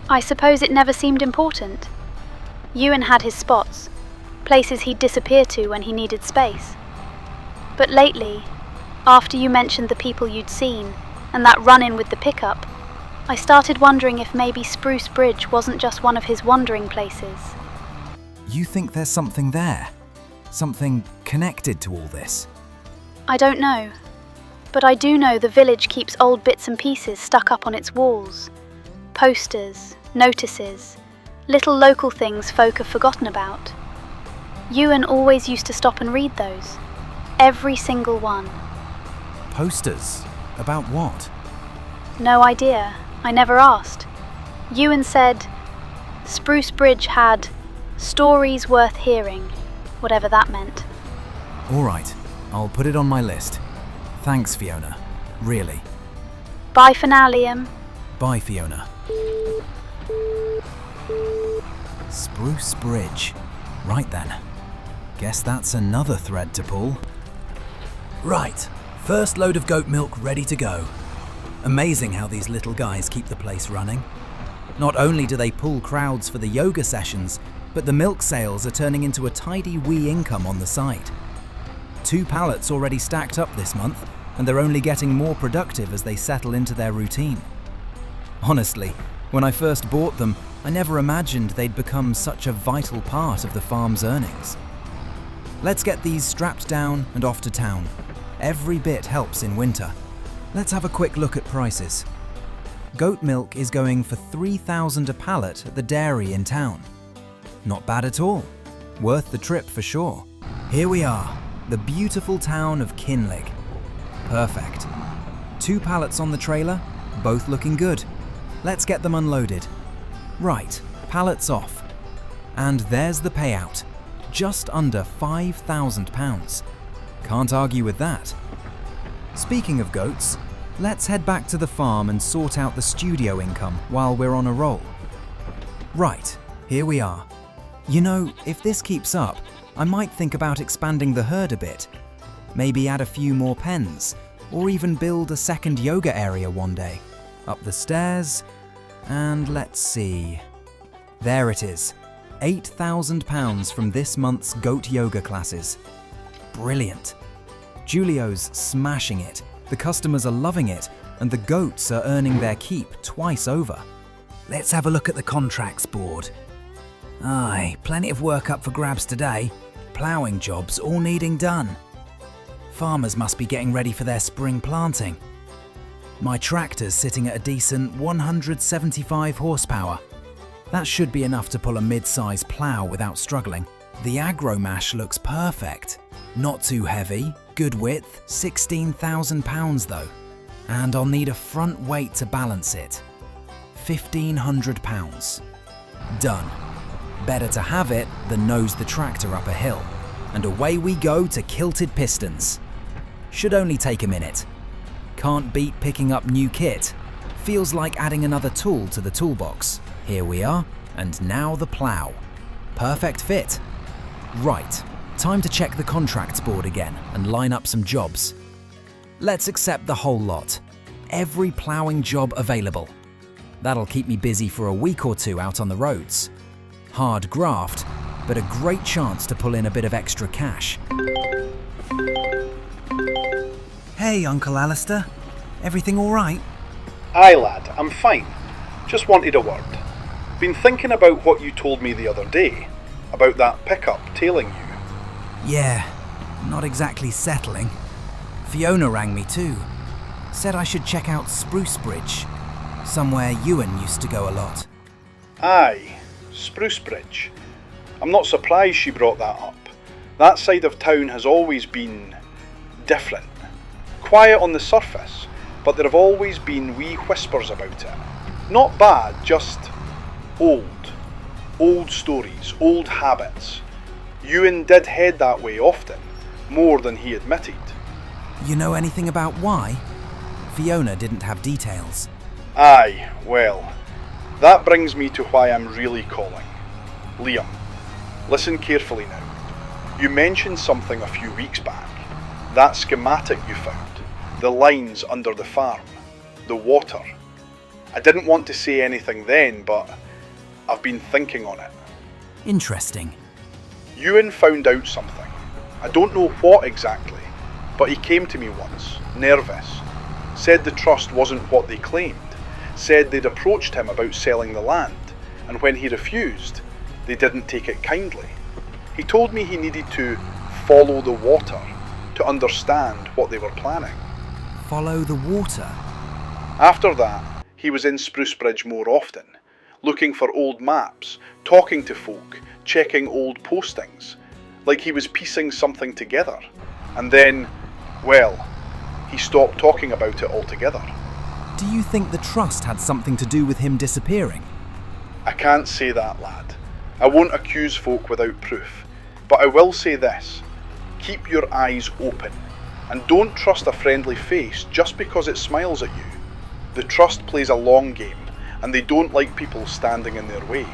I suppose it never seemed important. Euan had his spots, places he'd disappear to when he needed space. But lately, after you mentioned the people you'd seen, and that run-in with the pickup, I started wondering if maybe Spruce Bridge wasn't just one of his wandering places. You think there's something there? Something connected to all this? I don't know. But I do know the village keeps old bits and pieces stuck up on its walls. Posters, notices, little local things folk have forgotten about. Euan always used to stop and read those. Every single one. Posters? About what? No idea. I never asked. Euan said Spruce Bridge had stories worth hearing, whatever that meant. All right, I'll put it on my list. Thanks, Fiona. Really. Bye for now, Liam. Bye, Fiona. Spruce Bridge. Right then. Guess that's another thread to pull. Right, first load of goat milk ready to go. Amazing how these little guys keep the place running. Not only do they pull crowds for the yoga sessions, but the milk sales are turning into a tidy wee income on the side. 2 pallets already stacked up this month, and they're only getting more productive as they settle into their routine. Honestly, when I first bought them, I never imagined they'd become such a vital part of the farm's earnings. Let's get these strapped down and off to town. Every bit helps in winter. Let's have a quick look at prices. Goat milk is going for $3,000 a pallet at the dairy in town. Not bad at all. Worth the trip for sure. Here we are, the beautiful town of Kinlaig. Perfect. 2 pallets on the trailer, both looking good. Let's get them unloaded. Right, pallets off. And there's the payout. Just under £5,000. Can't argue with that. Speaking of goats, let's head back to the farm and sort out the studio income while we're on a roll. Right, here we are. You know, if this keeps up, I might think about expanding the herd a bit. Maybe add a few more pens, or even build a second yoga area one day. Up the stairs, and let's see. There it is, £8,000 from this month's goat yoga classes. Brilliant. Julio's smashing it, the customers are loving it, and the goats are earning their keep twice over. Let's have a look at the contracts board. Aye, plenty of work up for grabs today. Ploughing jobs all needing done. Farmers must be getting ready for their spring planting. My tractor's sitting at a decent 175 horsepower. That should be enough to pull a mid-size plough without struggling. The Agromash looks perfect. Not too heavy, good width, £16,000 though. And I'll need a front weight to balance it. £1,500. Done. Better to have it than nose the tractor up a hill. And away we go to kilted pistons. Should only take a minute. Can't beat picking up new kit. Feels like adding another tool to the toolbox. Here we are, and now the plough. Perfect fit. Right, time to check the contracts board again and line up some jobs. Let's accept the whole lot. Every ploughing job available. That'll keep me busy for a week or 2 out on the roads. Hard graft, but a great chance to pull in a bit of extra cash. Hey, Uncle Alistair. Everything all right? Aye, lad, I'm fine. Just wanted a word. Been thinking about what you told me the other day, about that pickup tailing you. Yeah, not exactly settling. Fiona rang me too. Said I should check out Spruce Bridge, somewhere Euan used to go a lot. Aye, Spruce Bridge. I'm not surprised she brought that up. That side of town has always been different. Quiet on the surface, but there have always been wee whispers about it. Not bad, just Old stories, old habits. Euan did head that way often, more than he admitted. You know anything about why? Fiona didn't have details. Aye, well, that brings me to why I'm really calling. Liam, listen carefully now. You mentioned something a few weeks back. That schematic you found, the lines under the farm, the water. I didn't want to say anything then, but I've been thinking on it. Interesting. Euan found out something. I don't know what exactly, but he came to me once, nervous. Said the trust wasn't what they claimed. Said they'd approached him about selling the land, and when he refused, they didn't take it kindly. He told me he needed to follow the water to understand what they were planning. Follow the water? After that, he was in Spruce Bridge more often, looking for old maps, talking to folk, checking old postings, like he was piecing something together. And then, well, he stopped talking about it altogether. Do you think the trust had something to do with him disappearing? I can't say that, lad. I won't accuse folk without proof. But I will say this. Keep your eyes open. And don't trust a friendly face just because it smiles at you. The trust plays a long game, and they don't like people standing in their way.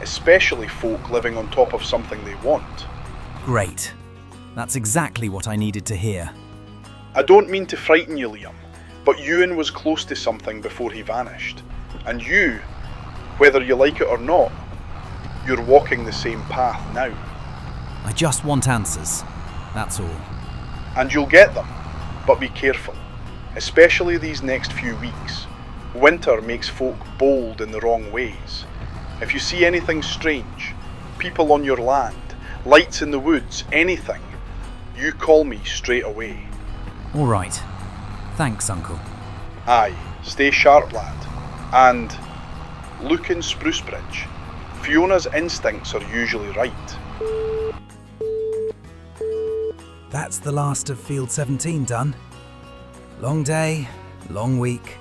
Especially folk living on top of something they want. Great. That's exactly what I needed to hear. I don't mean to frighten you, Liam, but Euan was close to something before he vanished. And you, whether you like it or not, you're walking the same path now. I just want answers. That's all. And you'll get them, but be careful, especially these next few weeks. Winter makes folk bold in the wrong ways. If you see anything strange, people on your land, lights in the woods, anything, you call me straight away. All right. Thanks, Uncle. Aye, stay sharp, lad. And look in Spruce Bridge. Fiona's instincts are usually right. That's the last of Field 17 done. Long day, long week,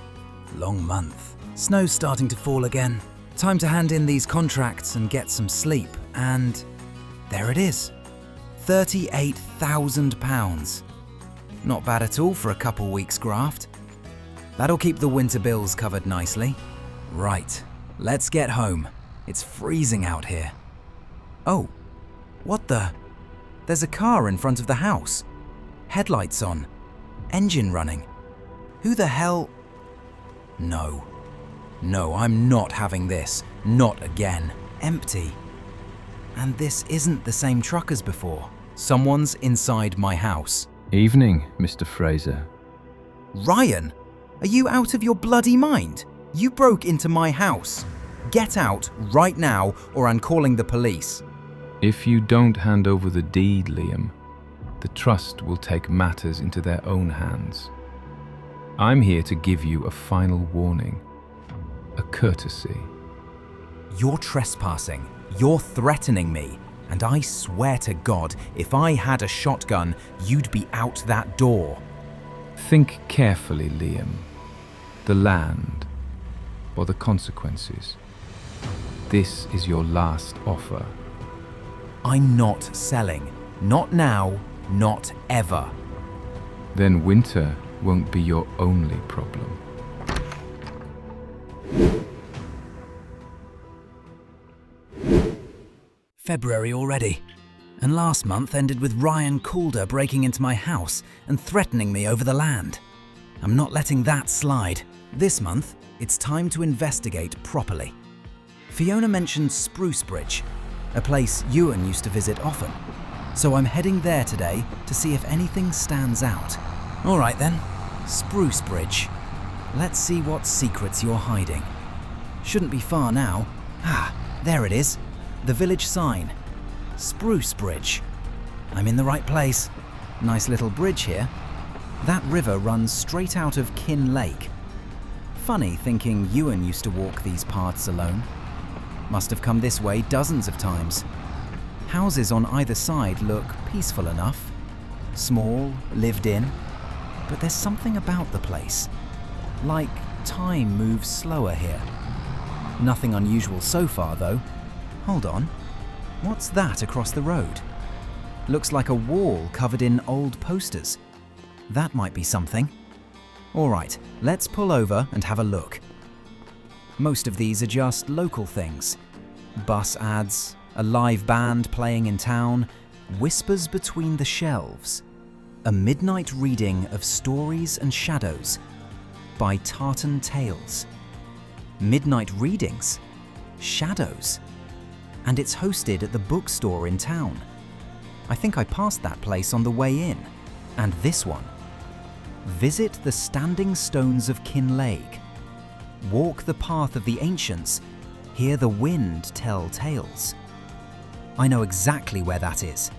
long month. Snow's starting to fall again. Time to hand in these contracts and get some sleep. And there it is. £38,000. Not bad at all for a couple weeks' graft. That'll keep the winter bills covered nicely. Right, let's get home. It's freezing out here. Oh, what the? There's a car in front of the house. Headlights on. Engine running. Who the hell? No. No, I'm not having this. Not again. Empty. And this isn't the same truck as before. Someone's inside my house. Evening, Mr. Fraser. Ryan, are you out of your bloody mind? You broke into my house. Get out right now or I'm calling the police. If you don't hand over the deed, Liam, the trust will take matters into their own hands. I'm here to give you a final warning, a courtesy. You're trespassing. You're threatening me. And I swear to God, if I had a shotgun, you'd be out that door. Think carefully, Liam. The land, or the consequences. This is your last offer. I'm not selling. Not now, not ever. Then winter won't be your only problem. February already. And last month ended with Ryan Calder breaking into my house and threatening me over the land. I'm not letting that slide. This month, it's time to investigate properly. Fiona mentioned Spruce Bridge, a place Euan used to visit often. So I'm heading there today to see if anything stands out. All right then, Spruce Bridge. Let's see what secrets you're hiding. Shouldn't be far now. Ah, there it is. The village sign. Spruce Bridge. I'm in the right place. Nice little bridge here. That river runs straight out of Kinlaig. Funny thinking Euan used to walk these paths alone. Must have come this way dozens of times. Houses on either side look peaceful enough. Small, lived in. But there's something about the place. Like time moves slower here. Nothing unusual so far, though. Hold on. What's that across the road? Looks like a wall covered in old posters. That might be something. All right, let's pull over and have a look. Most of these are just local things. Bus ads, a live band playing in town, whispers between the shelves, a midnight reading of Stories and Shadows by Tartan Tales. Midnight readings? Shadows? And it's hosted at the bookstore in town. I think I passed that place on the way in. And this one. Visit the standing stones of Kinlaig. Walk the path of the ancients. Hear the wind tell tales. I know exactly where that is.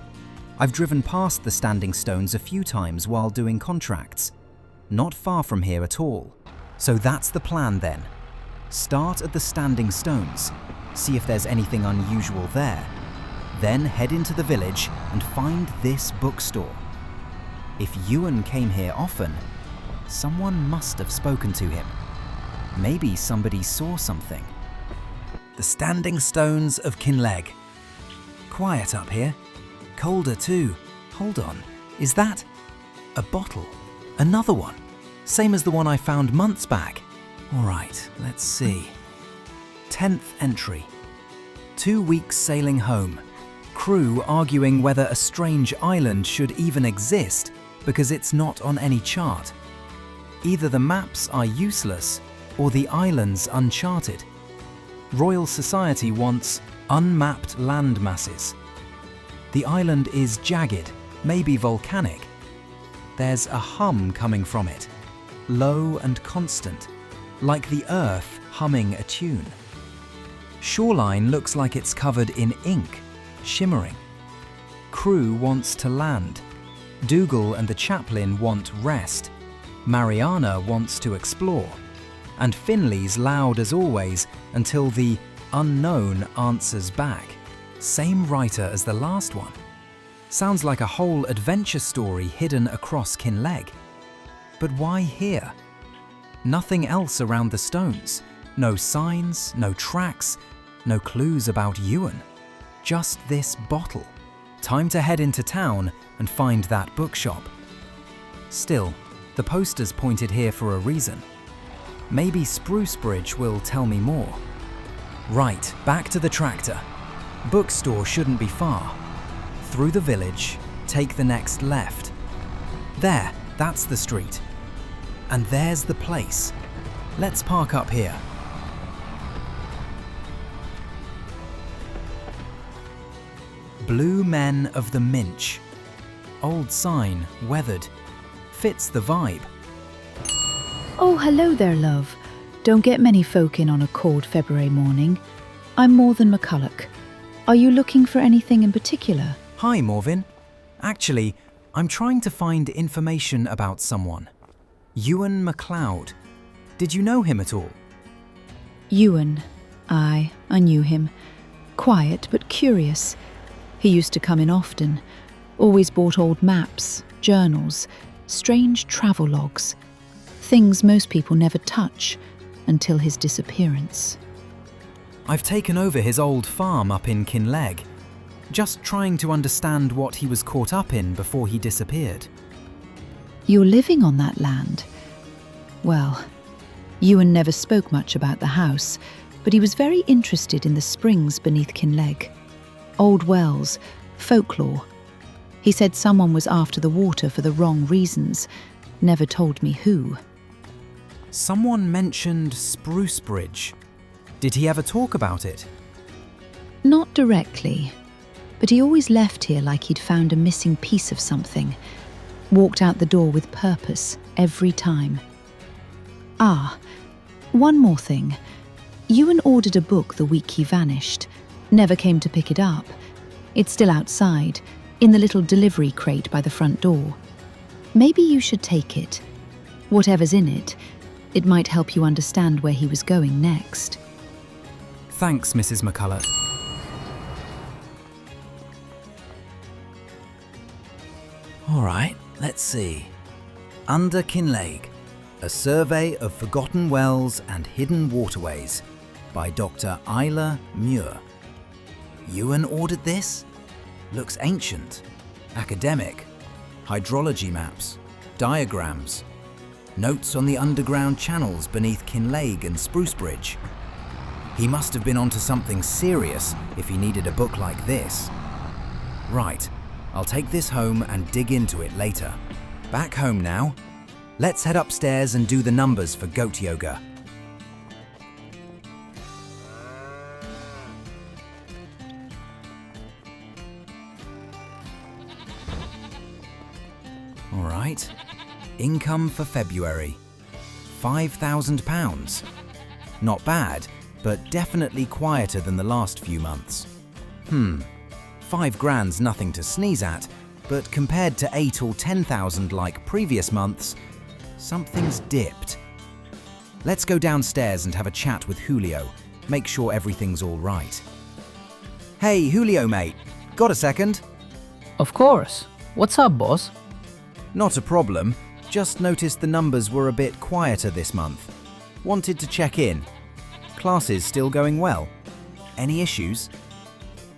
I've driven past the standing stones a few times while doing contracts. Not far from here at all. So that's the plan then. Start at the standing stones, see if there's anything unusual there. Then head into the village and find this bookstore. If Euan came here often, someone must have spoken to him. Maybe somebody saw something. The standing stones of Kinlaig. Quiet up here. Colder too. Hold on. Is that a bottle? Another one. Same as the one I found months back. All right, let's see. 10th entry. 2 weeks sailing home. Crew arguing whether a strange island should even exist because it's not on any chart. Either the maps are useless or the islands uncharted. Royal Society wants unmapped land masses. The island is jagged, maybe volcanic. There's a hum coming from it, low and constant, like the earth humming a tune. Shoreline looks like it's covered in ink, shimmering. Crew wants to land. Dougal and the chaplain want rest. Mariana wants to explore. And Finley's loud as always until the unknown answers back. Same writer as the last one. Sounds like a whole adventure story hidden across Kinlaig. But why here? Nothing else around the stones. No signs, no tracks, no clues about Euan. Just this bottle. Time to head into town and find that bookshop. Still, the posters pointed here for a reason. Maybe Sprucebridge will tell me more. Right, back to the tractor. Bookstore shouldn't be far. Through the village, take the next left. There, that's the street. And there's the place. Let's park up here. Blue Men of the Minch. Old sign, weathered. Fits the vibe. Oh, hello there, love. Don't get many folk in on a cold February morning. I'm Morven McCulloch. Are you looking for anything in particular? Hi, Morven. Actually, I'm trying to find information about someone. Ewan MacLeod. Did you know him at all? Euan. Aye, I knew him. Quiet but curious. He used to come in often. Always bought old maps, journals, strange travel logs. Things most people never touch until his disappearance. I've taken over his old farm up in Kinlaig, just trying to understand what he was caught up in before he disappeared. You're living on that land? Well, Euan never spoke much about the house, but he was very interested in the springs beneath Kinlaig. Old wells, folklore. He said someone was after the water for the wrong reasons, never told me who. Someone mentioned Sprucebridge. Did he ever talk about it? Not directly, but he always left here like he'd found a missing piece of something. Walked out the door with purpose, every time. Ah, one more thing. Euan ordered a book the week he vanished. Never came to pick it up. It's still outside, in the little delivery crate by the front door. Maybe you should take it. Whatever's in it, it might help you understand where he was going next. Thanks, Mrs. McCulloch. All right, let's see. Under Kinlaig, a survey of forgotten wells and hidden waterways by Dr. Isla Muir. Euan ordered this? Looks ancient, academic, hydrology maps, diagrams, notes on the underground channels beneath Kinlaig and Spruce Bridge. He must have been onto something serious if he needed a book like this. Right, I'll take this home and dig into it later. Back home now. Let's head upstairs and do the numbers for goat yoga. All right, income for February, £5,000. Not bad, but definitely quieter than the last few months. £5,000's nothing to sneeze at, but compared to 8 or 10,000 like previous months, something's dipped. Let's go downstairs and have a chat with Julio, make sure everything's all right. Hey, Julio mate, got a second? Of course. What's up, boss? Not a problem, just noticed the numbers were a bit quieter this month. Wanted to check in. Classes still going well? Any issues?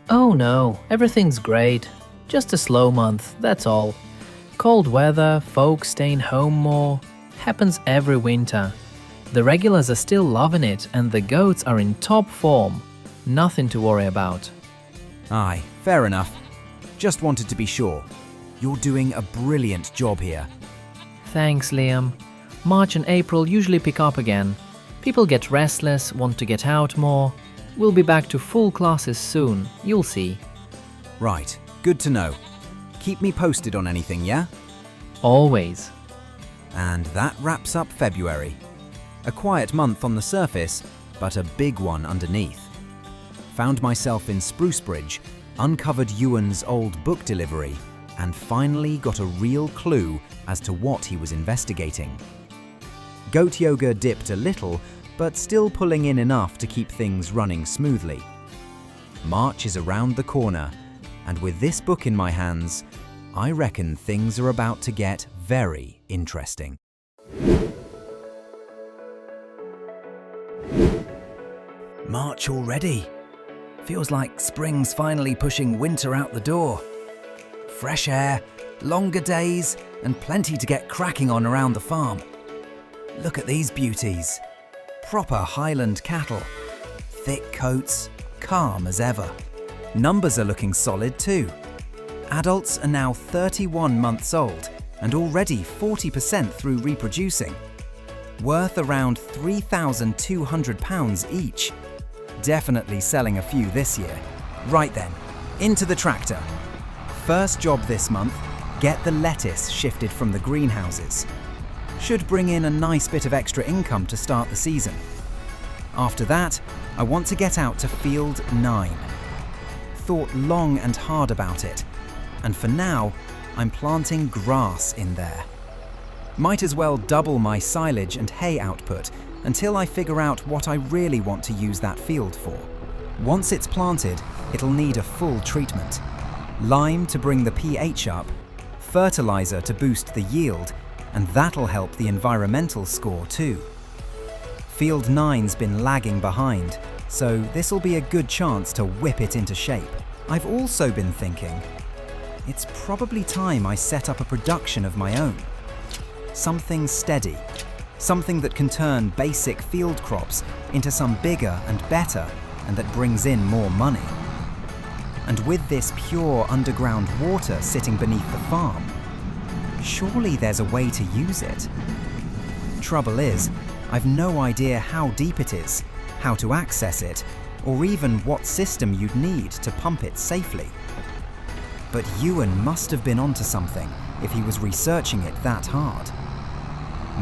Oh no, everything's great. Just a slow month, that's all. Cold weather, folks staying home more. Happens every winter. The regulars are still loving it and the goats are in top form. Nothing to worry about. Aye, fair enough. Just wanted to be sure. You're doing a brilliant job here. Thanks, Liam. March and April usually pick up again. People get restless, want to get out more. We'll be back to full classes soon, you'll see. Right, good to know. Keep me posted on anything, yeah? Always. And that wraps up February. A quiet month on the surface, but a big one underneath. Found myself in Spruce Bridge, uncovered Euan's old book delivery, and finally got a real clue as to what he was investigating. Goat yoga dipped a little, but still pulling in enough to keep things running smoothly. March is around the corner, and with this book in my hands, I reckon things are about to get very interesting. March already. Feels like spring's finally pushing winter out the door. Fresh air, longer days, and plenty to get cracking on around the farm. Look at these beauties. Proper Highland cattle. Thick coats, calm as ever. Numbers are looking solid too. Adults are now 31 months old and already 40% through reproducing. Worth around £3,200 each. Definitely selling a few this year. Right then, into the tractor. First job this month, get the lettuce shifted from the greenhouses. Should bring in a nice bit of extra income to start the season. After that, I want to get out to field 9. Thought long and hard about it, and for now, I'm planting grass in there. Might as well double my silage and hay output until I figure out what I really want to use that field for. Once it's planted, it'll need a full treatment. Lime to bring the pH up, fertilizer to boost the yield, and that'll help the environmental score too. Field 9's been lagging behind, so this'll be a good chance to whip it into shape. I've also been thinking, it's probably time I set up a production of my own. Something steady, something that can turn basic field crops into some bigger and better, and that brings in more money. And with this pure underground water sitting beneath the farm, surely there's a way to use it. Trouble is, I've no idea how deep it is, how to access it, or even what system you'd need to pump it safely. But Euan must have been onto something if he was researching it that hard.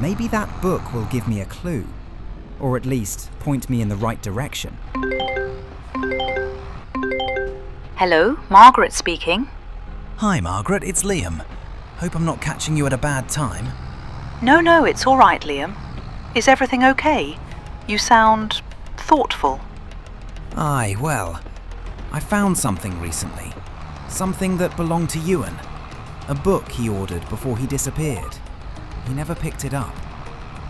Maybe that book will give me a clue, or at least point me in the right direction. Hello, Margaret speaking. Hi Margaret, it's Liam. Hope I'm not catching you at a bad time. No, it's all right, Liam. Is everything okay? You sound thoughtful. Aye, well, I found something recently. Something that belonged to Euan. A book he ordered before he disappeared. He never picked it up.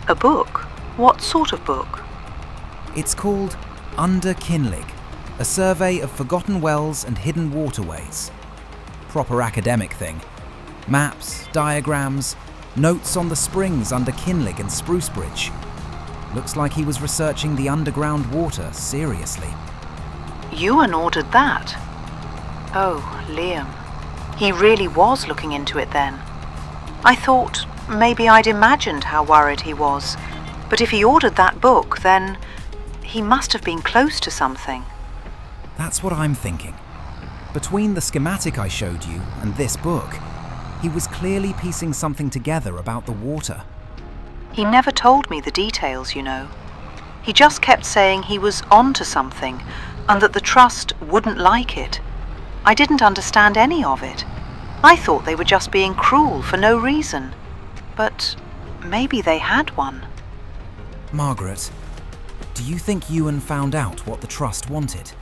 A book? What sort of book? It's called Under Kinlaig, a survey of forgotten wells and hidden waterways. Proper academic thing. Maps, diagrams, notes on the springs under Kinlaig and Sprucebridge. Looks like he was researching the underground water seriously. Euan ordered that? Oh, Liam. He really was looking into it then. I thought maybe I'd imagined how worried he was, but if he ordered that book, then he must have been close to something. That's what I'm thinking. Between the schematic I showed you and this book, he was clearly piecing something together about the water. He never told me the details, you know. He just kept saying he was onto something and that the trust wouldn't like it. I didn't understand any of it. I thought they were just being cruel for no reason. But maybe they had one. Margaret, do you think Euan found out what the trust wanted?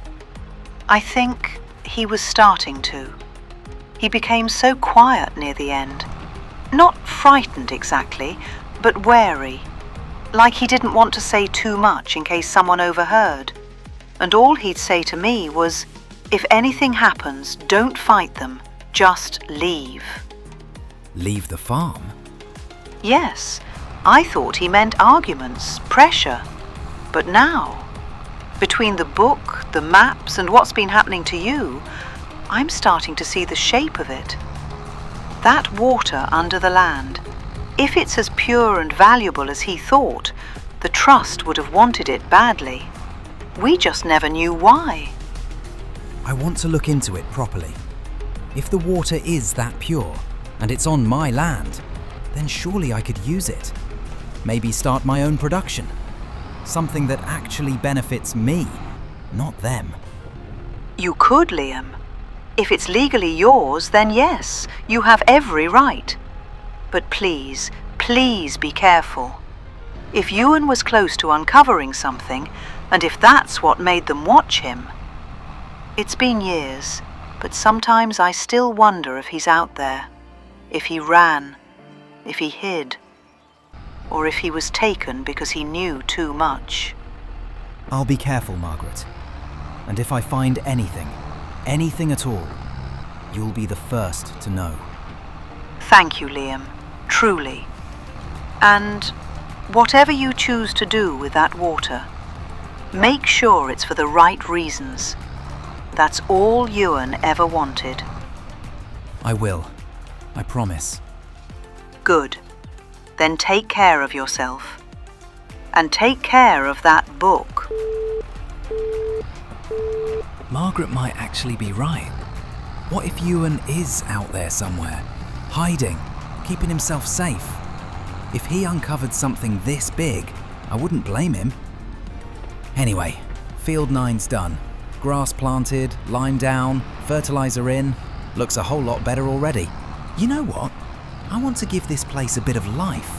I think he was starting to. He became so quiet near the end. Not frightened exactly, but wary. Like he didn't want to say too much in case someone overheard. And all he'd say to me was, if anything happens, don't fight them, just leave. Leave the farm? Yes, I thought he meant arguments, pressure. But now, between the book, the maps, and what's been happening to you, I'm starting to see the shape of it. That water under the land, if it's as pure and valuable as he thought, the trust would have wanted it badly. We just never knew why. I want to look into it properly. If the water is that pure, and it's on my land, then surely I could use it. Maybe start my own production. Something that actually benefits me, not them. You could, Liam. If it's legally yours, then yes, you have every right. But please, please be careful. If Euan was close to uncovering something, and if that's what made them watch him... It's been years, but sometimes I still wonder if he's out there. If he ran, if he hid, or if he was taken because he knew too much. I'll be careful, Margaret. And if I find anything at all, you'll be the first to know. Thank you, Liam. Truly. And whatever you choose to do with that water, make sure it's for the right reasons. That's all Euan ever wanted. I will. I promise. Good. Then take care of yourself. And take care of that book. Margaret might actually be right. What if Euan is out there somewhere, hiding, keeping himself safe? If he uncovered something this big, I wouldn't blame him. Anyway, Field 9's done. Grass planted, lime down, fertilizer in. Looks a whole lot better already. You know what? I want to give this place a bit of life.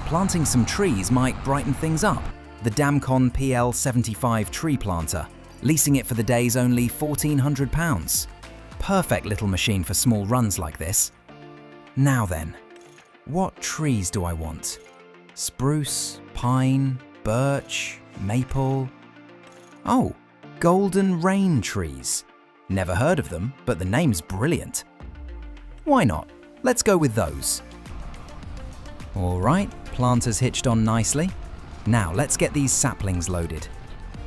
Planting some trees might brighten things up. The Damcon PL75 tree planter. Leasing it for the day's only £1,400. Perfect little machine for small runs like this. Now then, what trees do I want? Spruce, pine, birch, maple... Oh, golden rain trees. Never heard of them, but the name's brilliant. Why not? Let's go with those. Alright, planters hitched on nicely. Now let's get these saplings loaded.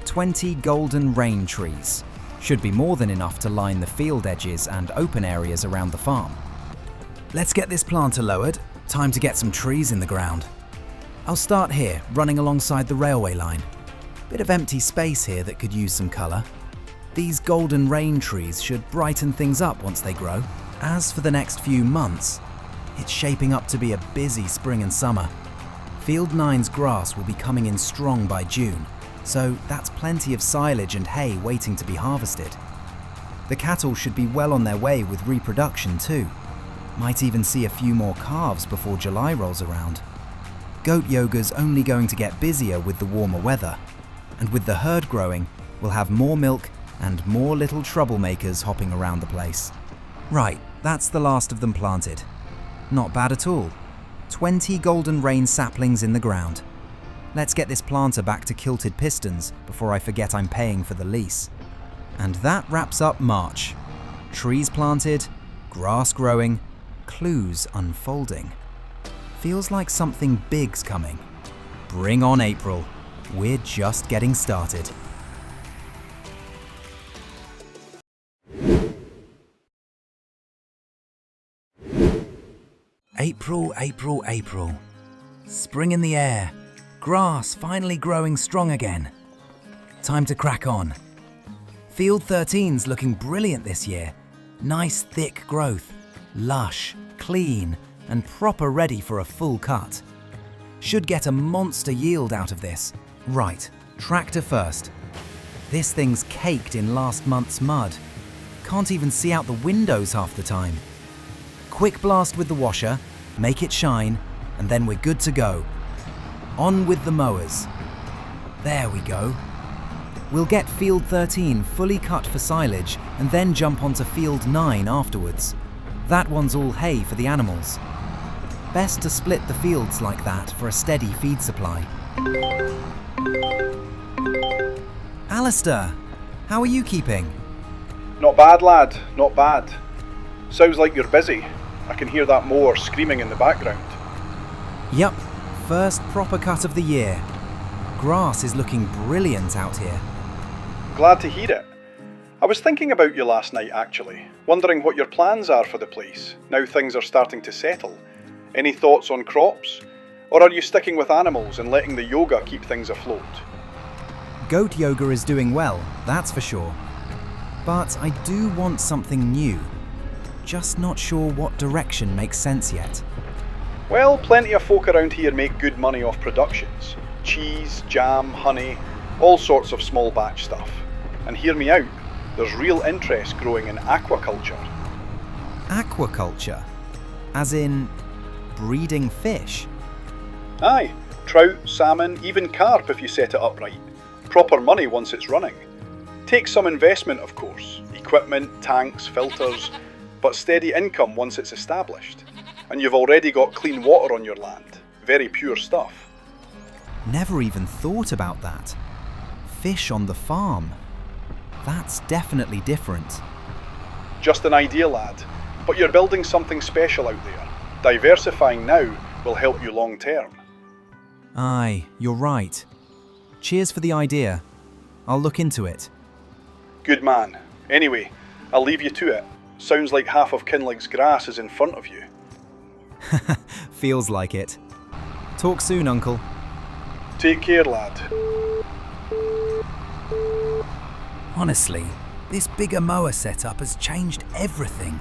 20 golden rain trees. Should be more than enough to line the field edges and open areas around the farm. Let's get this planter lowered. Time to get some trees in the ground. I'll start here, running alongside the railway line. Bit of empty space here that could use some colour. These golden rain trees should brighten things up once they grow. As for the next few months, it's shaping up to be a busy spring and summer. Field 9's grass will be coming in strong by June, so that's plenty of silage and hay waiting to be harvested. The cattle should be well on their way with reproduction too. Might even see a few more calves before July rolls around. Goat yoga's only going to get busier with the warmer weather. And with the herd growing, we'll have more milk and more little troublemakers hopping around the place. Right, that's the last of them planted. Not bad at all. 20 golden rain saplings in the ground. Let's get this planter back to kilted pistons before I forget I'm paying for the lease. And that wraps up March. Trees planted, grass growing, clues unfolding. Feels like something big's coming. Bring on April. We're just getting started. April, April, April. Spring in the air. Grass finally growing strong again. Time to crack on. Field 13's looking brilliant this year. Nice thick growth, lush, clean, and proper ready for a full cut. Should get a monster yield out of this. Right, tractor first. This thing's caked in last month's mud. Can't even see out the windows half the time. Quick blast with the washer, make it shine, and then we're good to go. On with the mowers. There we go. We'll get field 13 fully cut for silage and then jump onto field 9 afterwards. That one's all hay for the animals. Best to split the fields like that for a steady feed supply. Alistair, how are you keeping? Not bad, lad, not bad. Sounds like you're busy. I can hear that mower screaming in the background. Yup, first proper cut of the year. Grass is looking brilliant out here. Glad to hear it. I was thinking about you last night actually, wondering what your plans are for the place, now things are starting to settle. Any thoughts on crops? Or are you sticking with animals and letting the yoga keep things afloat? Goat yoga is doing well, that's for sure. But I do want something new. Just not sure what direction makes sense yet. Well, plenty of folk around here make good money off productions. Cheese, jam, honey, all sorts of small batch stuff. And hear me out, there's real interest growing in aquaculture. Aquaculture? As in breeding fish? Aye, trout, salmon, even carp if you set it up right. Proper money once it's running. Takes some investment of course, equipment, tanks, filters, but steady income once it's established. And you've already got clean water on your land, very pure stuff. Never even thought about that. Fish on the farm. That's definitely different. Just an idea, lad, but you're building something special out there. Diversifying now will help you long term. Aye, you're right. Cheers for the idea. I'll look into it. Good man. Anyway, I'll leave you to it. Sounds like half of Kinlaig's grass is in front of you. Feels like it. Talk soon, Uncle. Take care, lad. Honestly, this bigger mower setup has changed everything.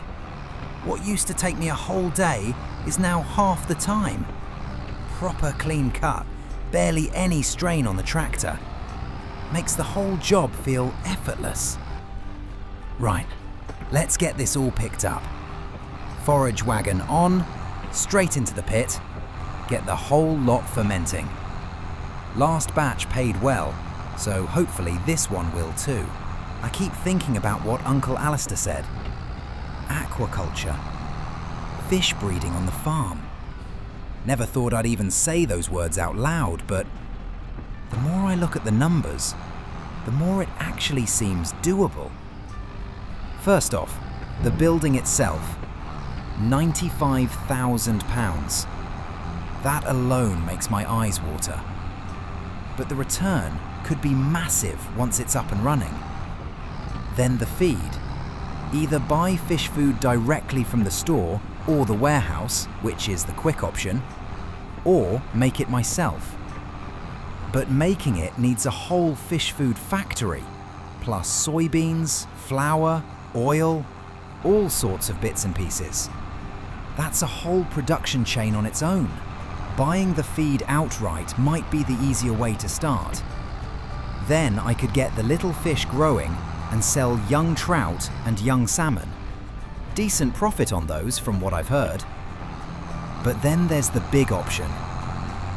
What used to take me a whole day is now half the time. Proper clean cut, barely any strain on the tractor. Makes the whole job feel effortless. Right, let's get this all picked up. Forage wagon on, straight into the pit, get the whole lot fermenting. Last batch paid well, so hopefully this one will too. I keep thinking about what Uncle Alistair said. Aquaculture. Fish breeding on the farm. Never thought I'd even say those words out loud, but the more I look at the numbers, the more it actually seems doable. First off, the building itself. £95,000. That alone makes my eyes water. But the return could be massive once it's up and running. Then the feed. Either buy fish food directly from the store or the warehouse, which is the quick option, or make it myself. But making it needs a whole fish food factory, plus soybeans, flour, oil, all sorts of bits and pieces. That's a whole production chain on its own. Buying the feed outright might be the easier way to start. Then I could get the little fish growing and sell young trout and young salmon. Decent profit on those from what I've heard. But then there's the big option,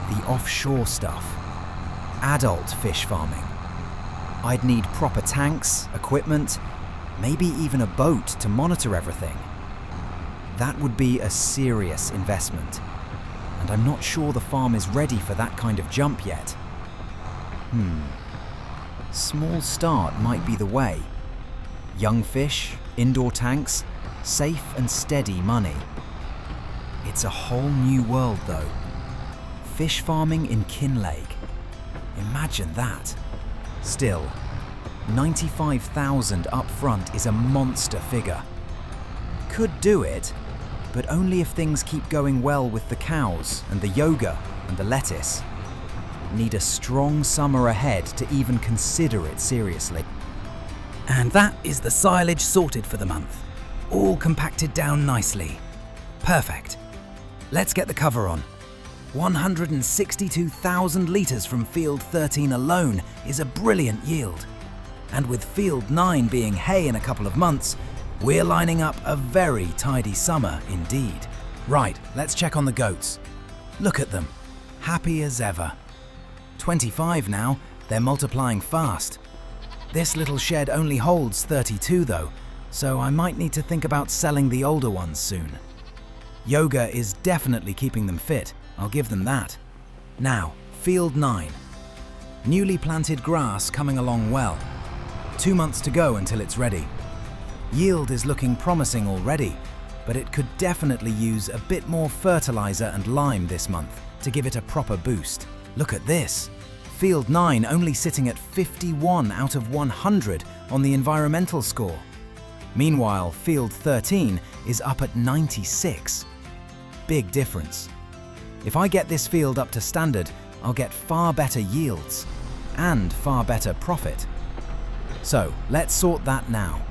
the offshore stuff. Adult fish farming. I'd need proper tanks, equipment, maybe even a boat to monitor everything. That would be a serious investment, and I'm not sure the farm is ready for that kind of jump yet. Small start might be the way. Young fish, indoor tanks, safe and steady money. It's a whole new world though. Fish farming in Kinlaig. Imagine that. Still, 95,000 up front is a monster figure. Could do it, but only if things keep going well with the cows and the yoga and the lettuce. Need a strong summer ahead to even consider it seriously. And that is the silage sorted for the month. All compacted down nicely. Perfect. Let's get the cover on. 162,000 litres from Field 13 alone is a brilliant yield. And with Field 9 being hay in a couple of months, we're lining up a very tidy summer indeed. Right, let's check on the goats. Look at them, happy as ever. 25 now, they're multiplying fast. This little shed only holds 32 though, so I might need to think about selling the older ones soon. Yoga is definitely keeping them fit, I'll give them that. Now, Field 9. Newly planted grass coming along well. 2 months to go until it's ready. Yield is looking promising already, but it could definitely use a bit more fertilizer and lime this month to give it a proper boost. Look at this. Field 9 only sitting at 51 out of 100 on the environmental score. Meanwhile, Field 13 is up at 96. Big difference. If I get this field up to standard, I'll get far better yields and far better profit. So let's sort that now.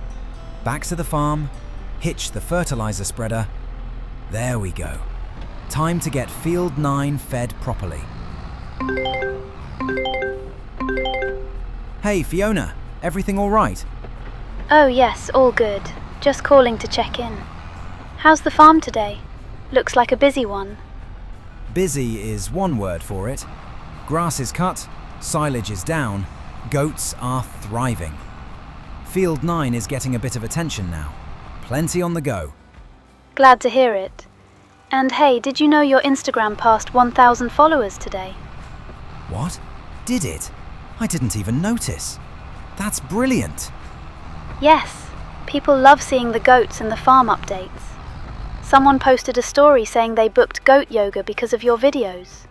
Back to the farm, hitch the fertilizer spreader. There we go. Time to get Field 9 fed properly. Hey Fiona, everything all right? Oh yes, all good. Just calling to check in. How's the farm today? Looks like a busy one. Busy is one word for it. Grass is cut, silage is down, goats are thriving. Field 9 is getting a bit of attention now. Plenty on the go. Glad to hear it. And hey, did you know your Instagram passed 1,000 followers today? What? Did it? I didn't even notice. That's brilliant. Yes, people love seeing the goats and the farm updates. Someone posted a story saying they booked goat yoga because of your videos.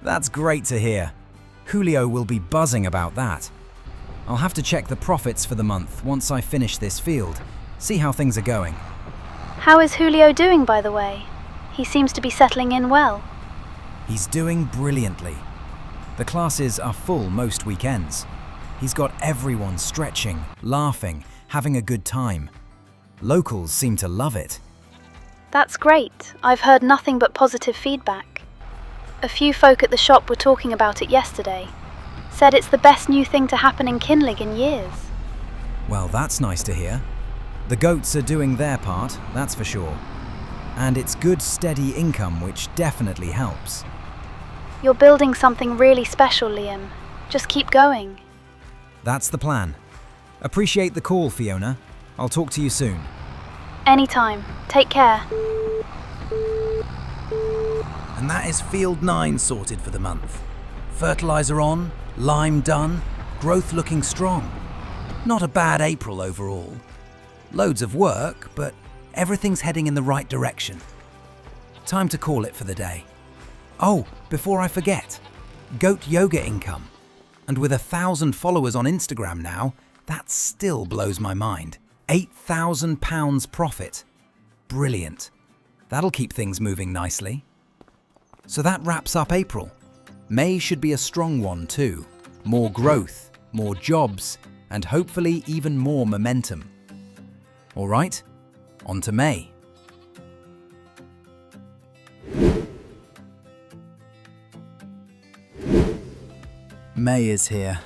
That's great to hear. Julio will be buzzing about that. I'll have to check the profits for the month once I finish this field, see how things are going. How is Julio doing, by the way? He seems to be settling in well. He's doing brilliantly. The classes are full most weekends. He's got everyone stretching, laughing, having a good time. Locals seem to love it. That's great. I've heard nothing but positive feedback. A few folk at the shop were talking about it yesterday. Said it's the best new thing to happen in Kinlaig in years. Well, that's nice to hear. The goats are doing their part, that's for sure. And it's good steady income, which definitely helps. You're building something really special, Liam. Just keep going. That's the plan. Appreciate the call, Fiona. I'll talk to you soon. Anytime. Take care. And that is Field 9 sorted for the month. Fertilizer on, lime done, growth looking strong. Not a bad April overall. Loads of work, but everything's heading in the right direction. Time to call it for the day. Oh, before I forget, goat yoga income. And with 1,000 followers on Instagram now, that still blows my mind. £8,000 profit. Brilliant. That'll keep things moving nicely. So that wraps up April. May should be a strong one too. More growth, more jobs, and hopefully even more momentum. All right, on to May. May is here.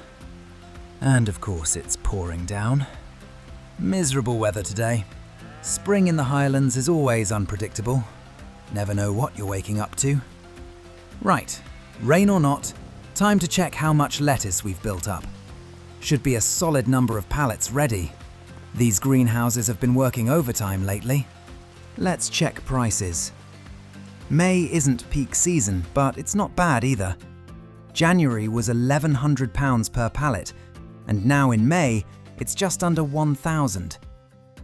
And of course it's pouring down. Miserable weather today. Spring in the Highlands is always unpredictable. Never know what you're waking up to. Right, rain or not, time to check how much lettuce we've built up. Should be a solid number of pallets ready. These greenhouses have been working overtime lately. Let's check prices. May isn't peak season, but it's not bad either. January was £1,100 per pallet, and now in May, it's just under 1,000.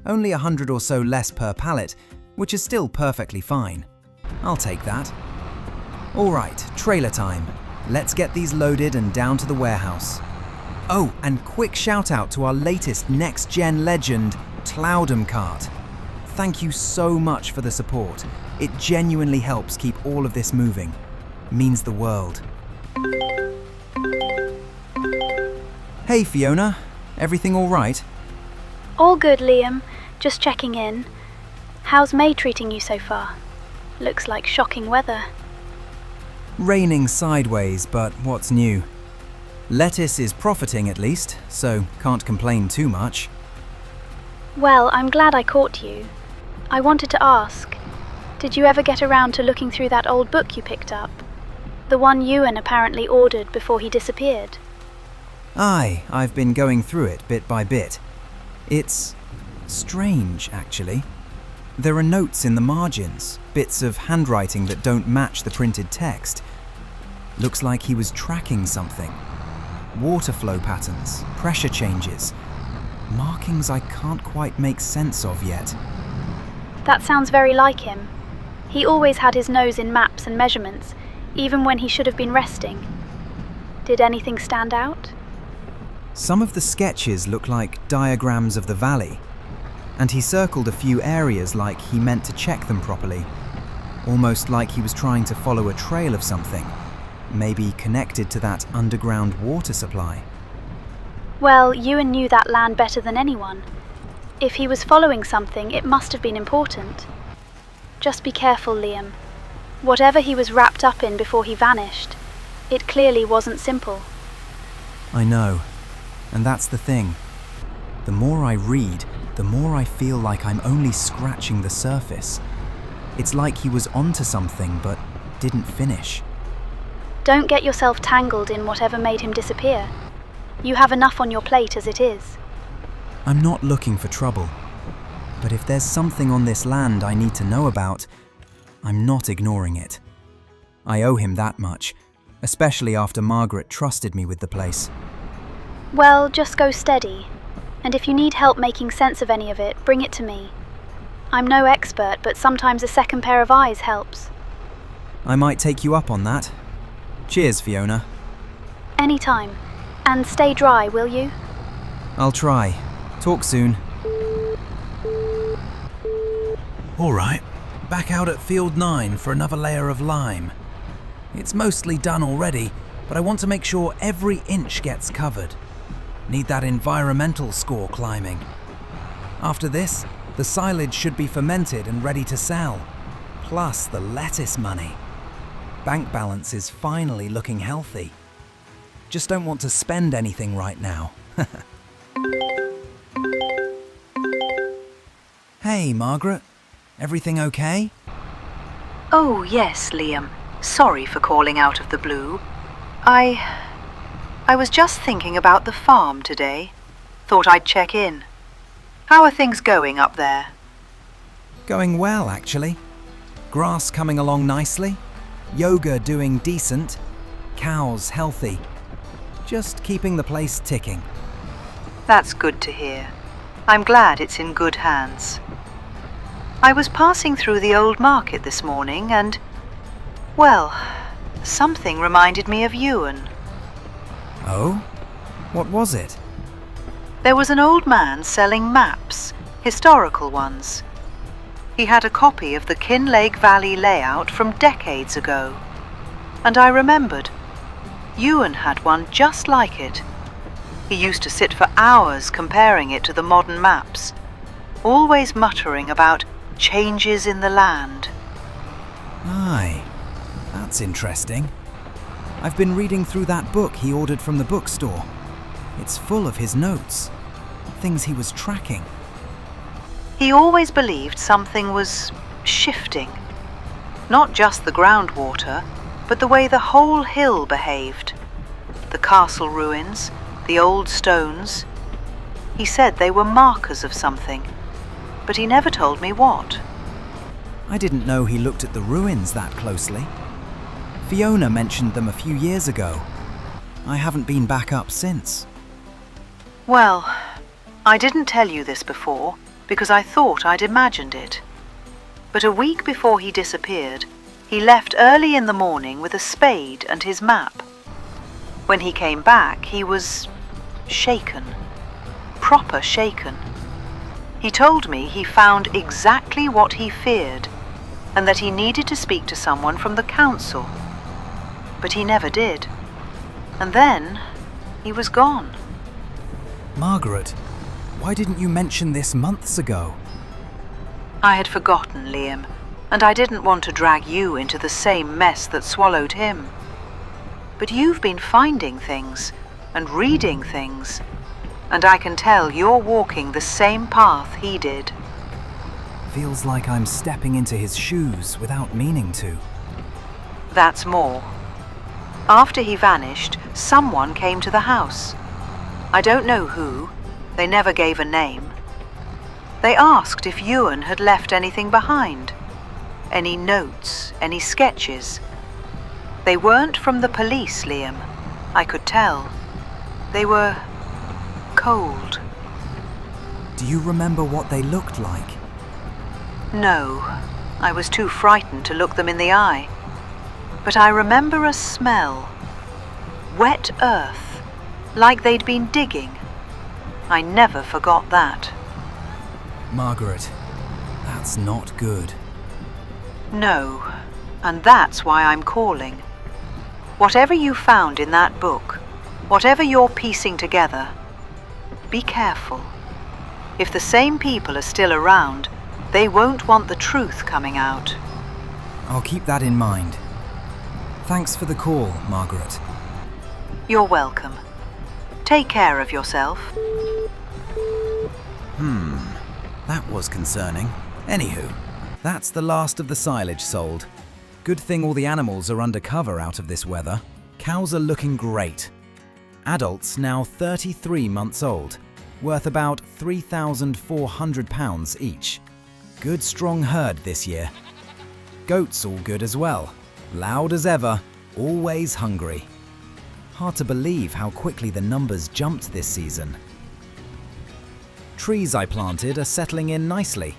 Only 100 or so less per pallet, which is still perfectly fine. I'll take that. All right, trailer time. Let's get these loaded and down to the warehouse. Oh, and quick shout out to our latest NextGen legend, Cloudham Cart. Thank you so much for the support. It genuinely helps keep all of this moving. Means the world. Hey Fiona, everything all right? All good, Liam. Just checking in. How's May treating you so far? Looks like shocking weather. Raining sideways, but what's new? Lettuce is profiting at least, so can't complain too much. Well, I'm glad I caught you. I wanted to ask, did you ever get around to looking through that old book you picked up? The one Euan apparently ordered before he disappeared. Aye, I've been going through it bit by bit. It's strange, actually. There are notes in the margins, bits of handwriting that don't match the printed text. Looks like he was tracking something. Water flow patterns, pressure changes, markings I can't quite make sense of yet. That sounds very like him. He always had his nose in maps and measurements, even when he should have been resting. Did anything stand out? Some of the sketches look like diagrams of the valley, and he circled a few areas like he meant to check them properly, almost like he was trying to follow a trail of something, maybe connected to that underground water supply. Well, Euan knew that land better than anyone. If he was following something, it must have been important. Just be careful, Liam. Whatever he was wrapped up in before he vanished, it clearly wasn't simple. I know, and that's the thing. The more I read, the more I feel like I'm only scratching the surface. It's like he was onto something but didn't finish. Don't get yourself tangled in whatever made him disappear. You have enough on your plate as it is. I'm not looking for trouble, but if there's something on this land I need to know about, I'm not ignoring it. I owe him that much, especially after Margaret trusted me with the place. Well, just go steady. And if you need help making sense of any of it, bring it to me. I'm no expert, but sometimes a second pair of eyes helps. I might take you up on that. Cheers, Fiona. Anytime. And stay dry, will you? I'll try. Talk soon. All right, back out at Field 9 for another layer of lime. It's mostly done already, but I want to make sure every inch gets covered. Need that environmental score climbing. After this, the silage should be fermented and ready to sell. Plus the lettuce money. Bank balance is finally looking healthy. Just don't want to spend anything right now. Hey, Margaret. Everything okay? Oh, yes, Liam. Sorry for calling out of the blue. I was just thinking about the farm today. Thought I'd check in. How are things going up there? Going well, actually. Grass coming along nicely. Yoga doing decent. Cows healthy. Just keeping the place ticking. That's good to hear. I'm glad it's in good hands. I was passing through the old market this morning and, well, something reminded me of Euan. Oh? What was it? There was an old man selling maps, historical ones. He had a copy of the Kinlaig Valley layout from decades ago. And I remembered. Euan had one just like it. He used to sit for hours comparing it to the modern maps, always muttering about changes in the land. Aye, that's interesting. I've been reading through that book he ordered from the bookstore. It's full of his notes, things he was tracking. He always believed something was shifting. Not just the groundwater, but the way the whole hill behaved. The castle ruins, the old stones. He said they were markers of something, but he never told me what. I didn't know he looked at the ruins that closely. Fiona mentioned them a few years ago, I haven't been back up since. Well, I didn't tell you this before because I thought I'd imagined it. But a week before he disappeared, he left early in the morning with a spade and his map. When he came back, he was shaken. Proper shaken. He told me he found exactly what he feared and that he needed to speak to someone from the council. But he never did. And then he was gone. Margaret, why didn't you mention this months ago? I had forgotten, Liam, and I didn't want to drag you into the same mess that swallowed him. But you've been finding things and reading things, and I can tell you're walking the same path he did. Feels like I'm stepping into his shoes without meaning to. That's more. After he vanished, someone came to the house. I don't know who. They never gave a name. They asked if Euan had left anything behind. Any notes, any sketches. They weren't from the police, Liam. I could tell. They were cold. Do you remember what they looked like? No, I was too frightened to look them in the eye. But I remember a smell. Wet earth, like they'd been digging. I never forgot that. Margaret, that's not good. No, and that's why I'm calling. Whatever you found in that book, whatever you're piecing together, be careful. If the same people are still around, they won't want the truth coming out. I'll keep that in mind. Thanks for the call, Margaret. You're welcome. Take care of yourself. That was concerning. Anywho, that's the last of the silage sold. Good thing all the animals are under cover out of this weather. Cows are looking great. Adults now 33 months old, worth about £3,400 each. Good strong herd this year. Goats all good as well. Loud as ever, always hungry. Hard to believe how quickly the numbers jumped this season. Trees I planted are settling in nicely.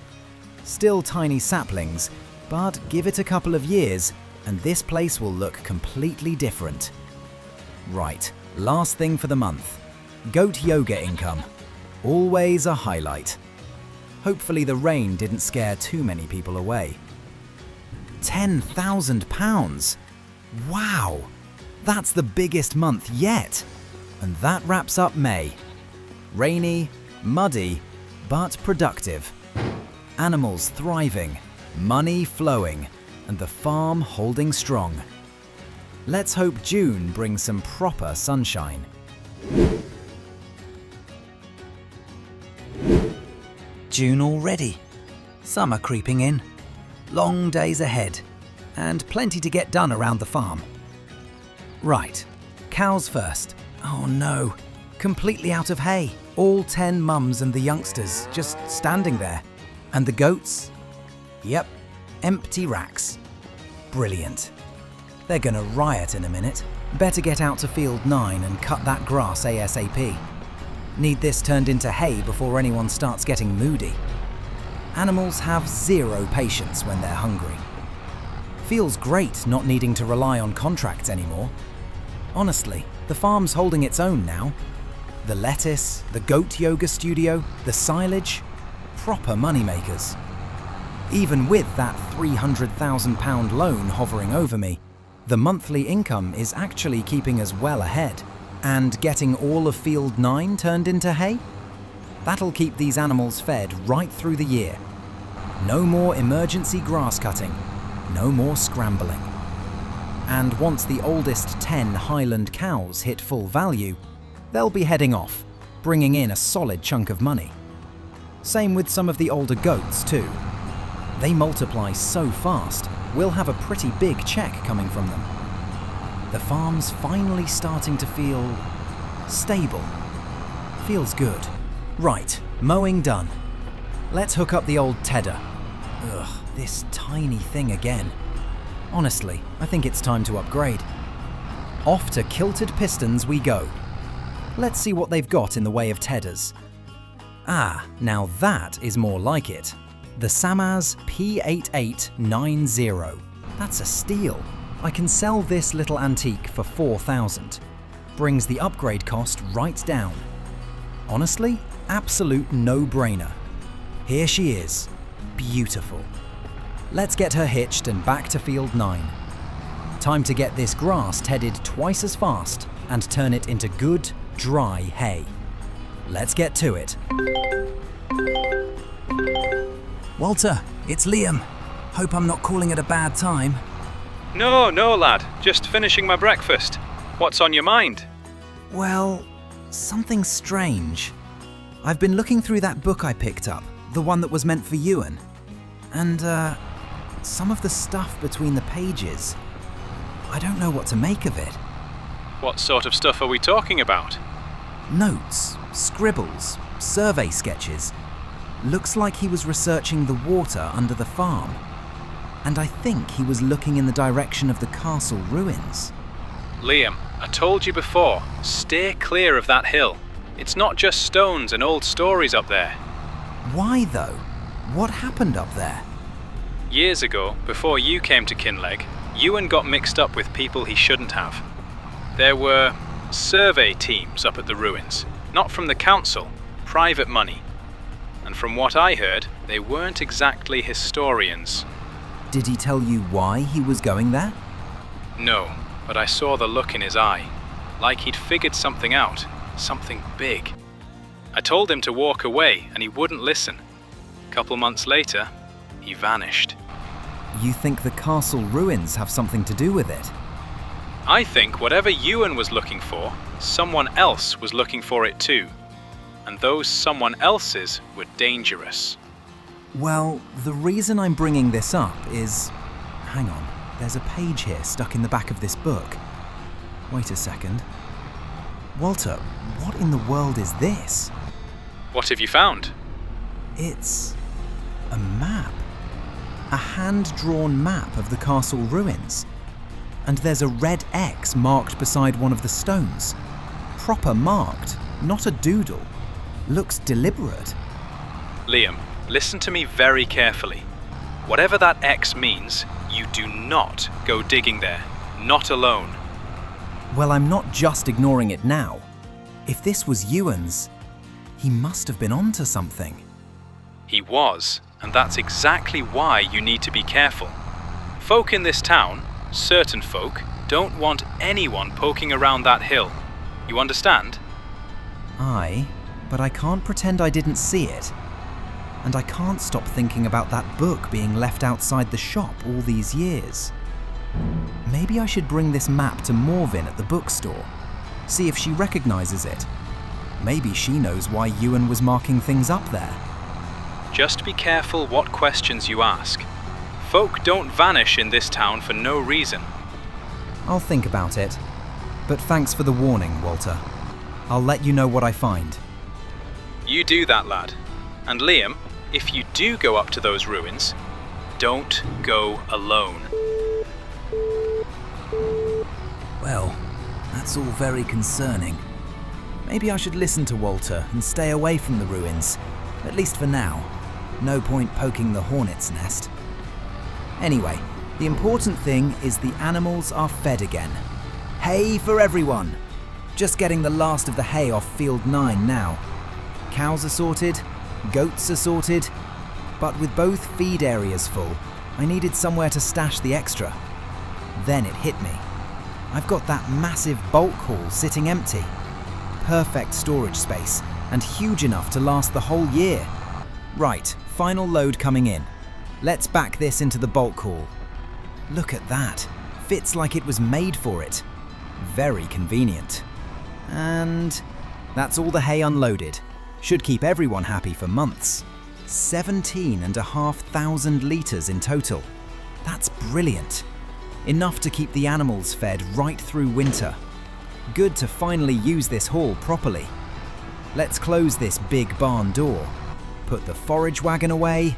Still tiny saplings, but give it a couple of years and this place will look completely different. Right, last thing for the month. Goat yoga income. Always a highlight. Hopefully the rain didn't scare too many people away. £10,000! Wow! That's the biggest month yet! And that wraps up May. Rainy, muddy, but productive. Animals thriving, money flowing, and the farm holding strong. Let's hope June brings some proper sunshine. June already. Summer creeping in. Long days ahead, and plenty to get done around the farm. Right, cows first. Oh no, completely out of hay. All 10 mums and the youngsters just standing there. And the goats? Yep, empty racks. Brilliant. They're gonna riot in a minute. Better get out to field 9 and cut that grass ASAP. Need this turned into hay before anyone starts getting moody. Animals have zero patience when they're hungry. Feels great not needing to rely on contracts anymore. Honestly, the farm's holding its own now. The lettuce, the goat yoga studio, the silage, proper moneymakers. Even with that £300,000 loan hovering over me, the monthly income is actually keeping us well ahead. And getting all of Field 9 turned into hay? That'll keep these animals fed right through the year. No more emergency grass cutting, no more scrambling. And once the oldest 10 Highland cows hit full value, they'll be heading off, bringing in a solid chunk of money. Same with some of the older goats too. They multiply so fast, we'll have a pretty big check coming from them. The farm's finally starting to feel stable. Feels good. Right, mowing done. Let's hook up the old tedder. Ugh, this tiny thing again. Honestly, I think it's time to upgrade. Off to Kilted Pistons we go. Let's see what they've got in the way of tedders. Ah, now that is more like it. The Samaz P8890. That's a steal. I can sell this little antique for 4,000. Brings the upgrade cost right down. Honestly, absolute no-brainer. Here she is. Beautiful. Let's get her hitched and back to field 9. Time to get this grass tedded twice as fast and turn it into good, dry hay. Let's get to it. Walter, it's Liam. Hope I'm not calling at a bad time. No, lad. Just finishing my breakfast. What's on your mind? Well, something strange. I've been looking through that book I picked up, the one that was meant for Euan. And, some of the stuff between the pages, I don't know what to make of it. What sort of stuff are we talking about? Notes, scribbles, survey sketches. Looks like he was researching the water under the farm. And I think he was looking in the direction of the castle ruins. Liam, I told you before, stay clear of that hill. It's not just stones and old stories up there. Why though? What happened up there? Years ago, before you came to Kinlaig, Euan got mixed up with people he shouldn't have. There were survey teams up at the ruins, not from the council, private money. And from what I heard, they weren't exactly historians. Did he tell you why he was going there? No, but I saw the look in his eye, like he'd figured something out, something big. I told him to walk away and he wouldn't listen. A couple months later, he vanished. You think the castle ruins have something to do with it? I think whatever Euan was looking for, someone else was looking for it too. And those someone else's were dangerous. Well, the reason I'm bringing this up is... Hang on, there's a page here stuck in the back of this book. Wait a second. Walter, what in the world is this? What have you found? It's a map. A hand-drawn map of the castle ruins. And there's a red X marked beside one of the stones. Proper marked, not a doodle. Looks deliberate. Liam, listen to me very carefully. Whatever that X means, you do not go digging there. Not alone. Well, I'm not just ignoring it now. If this was Euan's, he must have been onto something. He was, and that's exactly why you need to be careful. Folk in this town, certain folk, don't want anyone poking around that hill. You understand? Aye, but I can't pretend I didn't see it. And I can't stop thinking about that book being left outside the shop all these years. Maybe I should bring this map to Morvin at the bookstore, see if she recognizes it. Maybe she knows why Euan was marking things up there. Just be careful what questions you ask. Folk don't vanish in this town for no reason. I'll think about it. But thanks for the warning, Walter. I'll let you know what I find. You do that, lad. And Liam, if you do go up to those ruins, don't go alone. Well, that's all very concerning. Maybe I should listen to Walter and stay away from the ruins, at least for now. No point poking the hornet's nest. Anyway, the important thing is the animals are fed again. Hay for everyone! Just getting the last of the hay off field 9 now. Cows are sorted, goats are sorted, but with both feed areas full, I needed somewhere to stash the extra. Then it hit me. I've got that massive bulk hall sitting empty. Perfect storage space, and huge enough to last the whole year. Right, final load coming in. Let's back this into the bulk hall. Look at that. Fits like it was made for it. Very convenient. And that's all the hay unloaded. Should keep everyone happy for months. 17,500 litres in total. That's brilliant. Enough to keep the animals fed right through winter. Good to finally use this hall properly. Let's close this big barn door. Put the forage wagon away.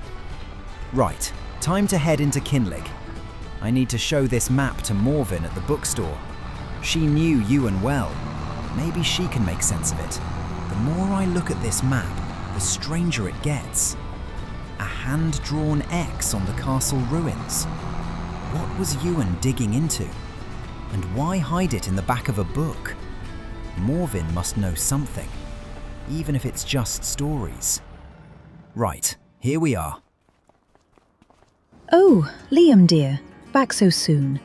Right, time to head into Kinlaig. I need to show this map to Morvin at the bookstore. She knew Euan well. Maybe she can make sense of it. The more I look at this map, the stranger it gets. A hand-drawn X on the castle ruins. What was Euan digging into? And why hide it in the back of a book? Morven must know something, even if it's just stories. Right, here we are. Oh, Liam dear, back so soon.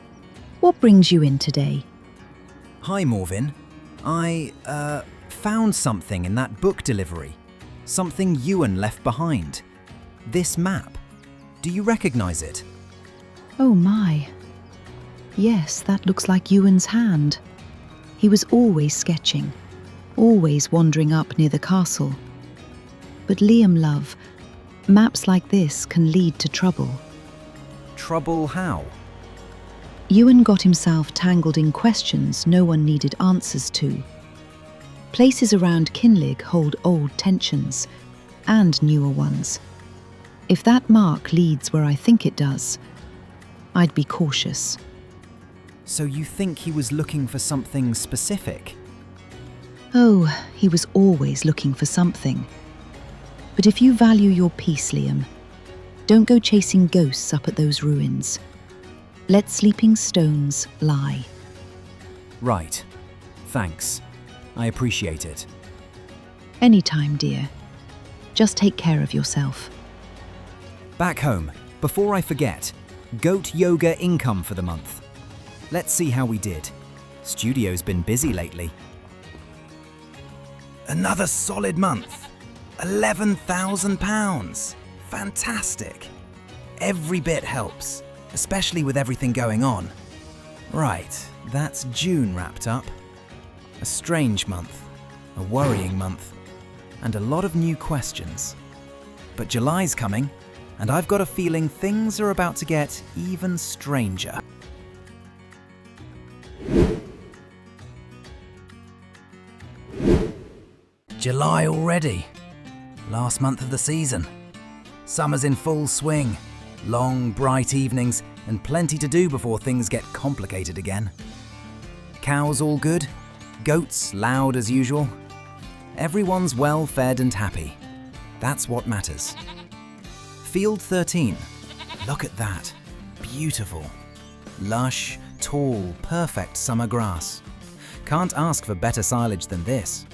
What brings you in today? Hi, Morven. I, found something in that book delivery. Something Euan left behind. This map. Do you recognize it? Oh my. Yes, that looks like Euan's hand. He was always sketching, always wandering up near the castle. But Liam, love, maps like this can lead to trouble. Trouble how? Euan got himself tangled in questions no one needed answers to. Places around Kinlaig hold old tensions, and newer ones. If that mark leads where I think it does, I'd be cautious. So you think he was looking for something specific? Oh, he was always looking for something. But if you value your peace, Liam, don't go chasing ghosts up at those ruins. Let sleeping stones lie. Right. Thanks. I appreciate it. Anytime, dear. Just take care of yourself. Back home, before I forget, goat yoga income for the month. Let's see how we did. Studio's been busy lately. Another solid month. £11,000. Fantastic. Every bit helps, especially with everything going on. Right, that's June wrapped up. A strange month, a worrying month, and a lot of new questions. But July's coming, and I've got a feeling things are about to get even stranger. July already. Last month of the season. Summer's in full swing. Long, bright evenings and plenty to do before things get complicated again. Cows all good? Goats loud as usual? Everyone's well fed and happy. That's what matters. Field 13. Look at that. Beautiful. Lush, tall, perfect summer grass. Can't ask for better silage than this.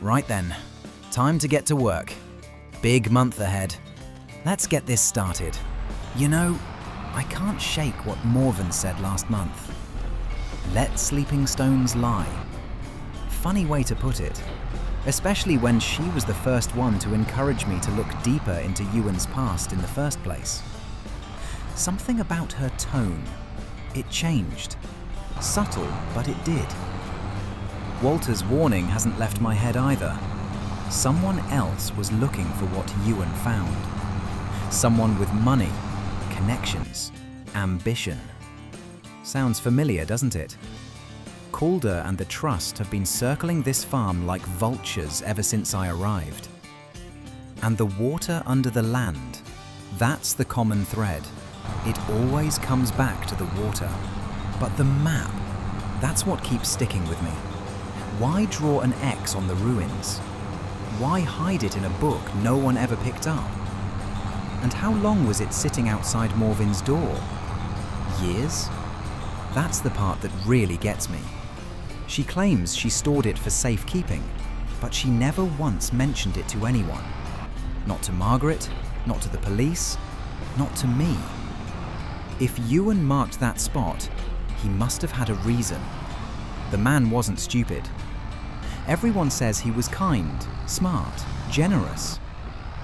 Right then, time to get to work. Big month ahead. Let's get this started. You know, I can't shake what Morven said last month. Let sleeping stones lie. Funny way to put it, especially when she was the first one to encourage me to look deeper into Euan's past in the first place. Something about her tone. It changed. Subtle, but it did. Walter's warning hasn't left my head either. Someone else was looking for what Euan found. Someone with money, connections, ambition. Sounds familiar, doesn't it? Calder and the Trust have been circling this farm like vultures ever since I arrived. And the water under the land, that's the common thread. It always comes back to the water. But the map, that's what keeps sticking with me. Why draw an X on the ruins? Why hide it in a book no one ever picked up? And how long was it sitting outside Morven's door? Years? That's the part that really gets me. She claims she stored it for safekeeping, but she never once mentioned it to anyone. Not to Margaret, not to the police, not to me. If Euan marked that spot, he must have had a reason. The man wasn't stupid. Everyone says he was kind, smart, generous.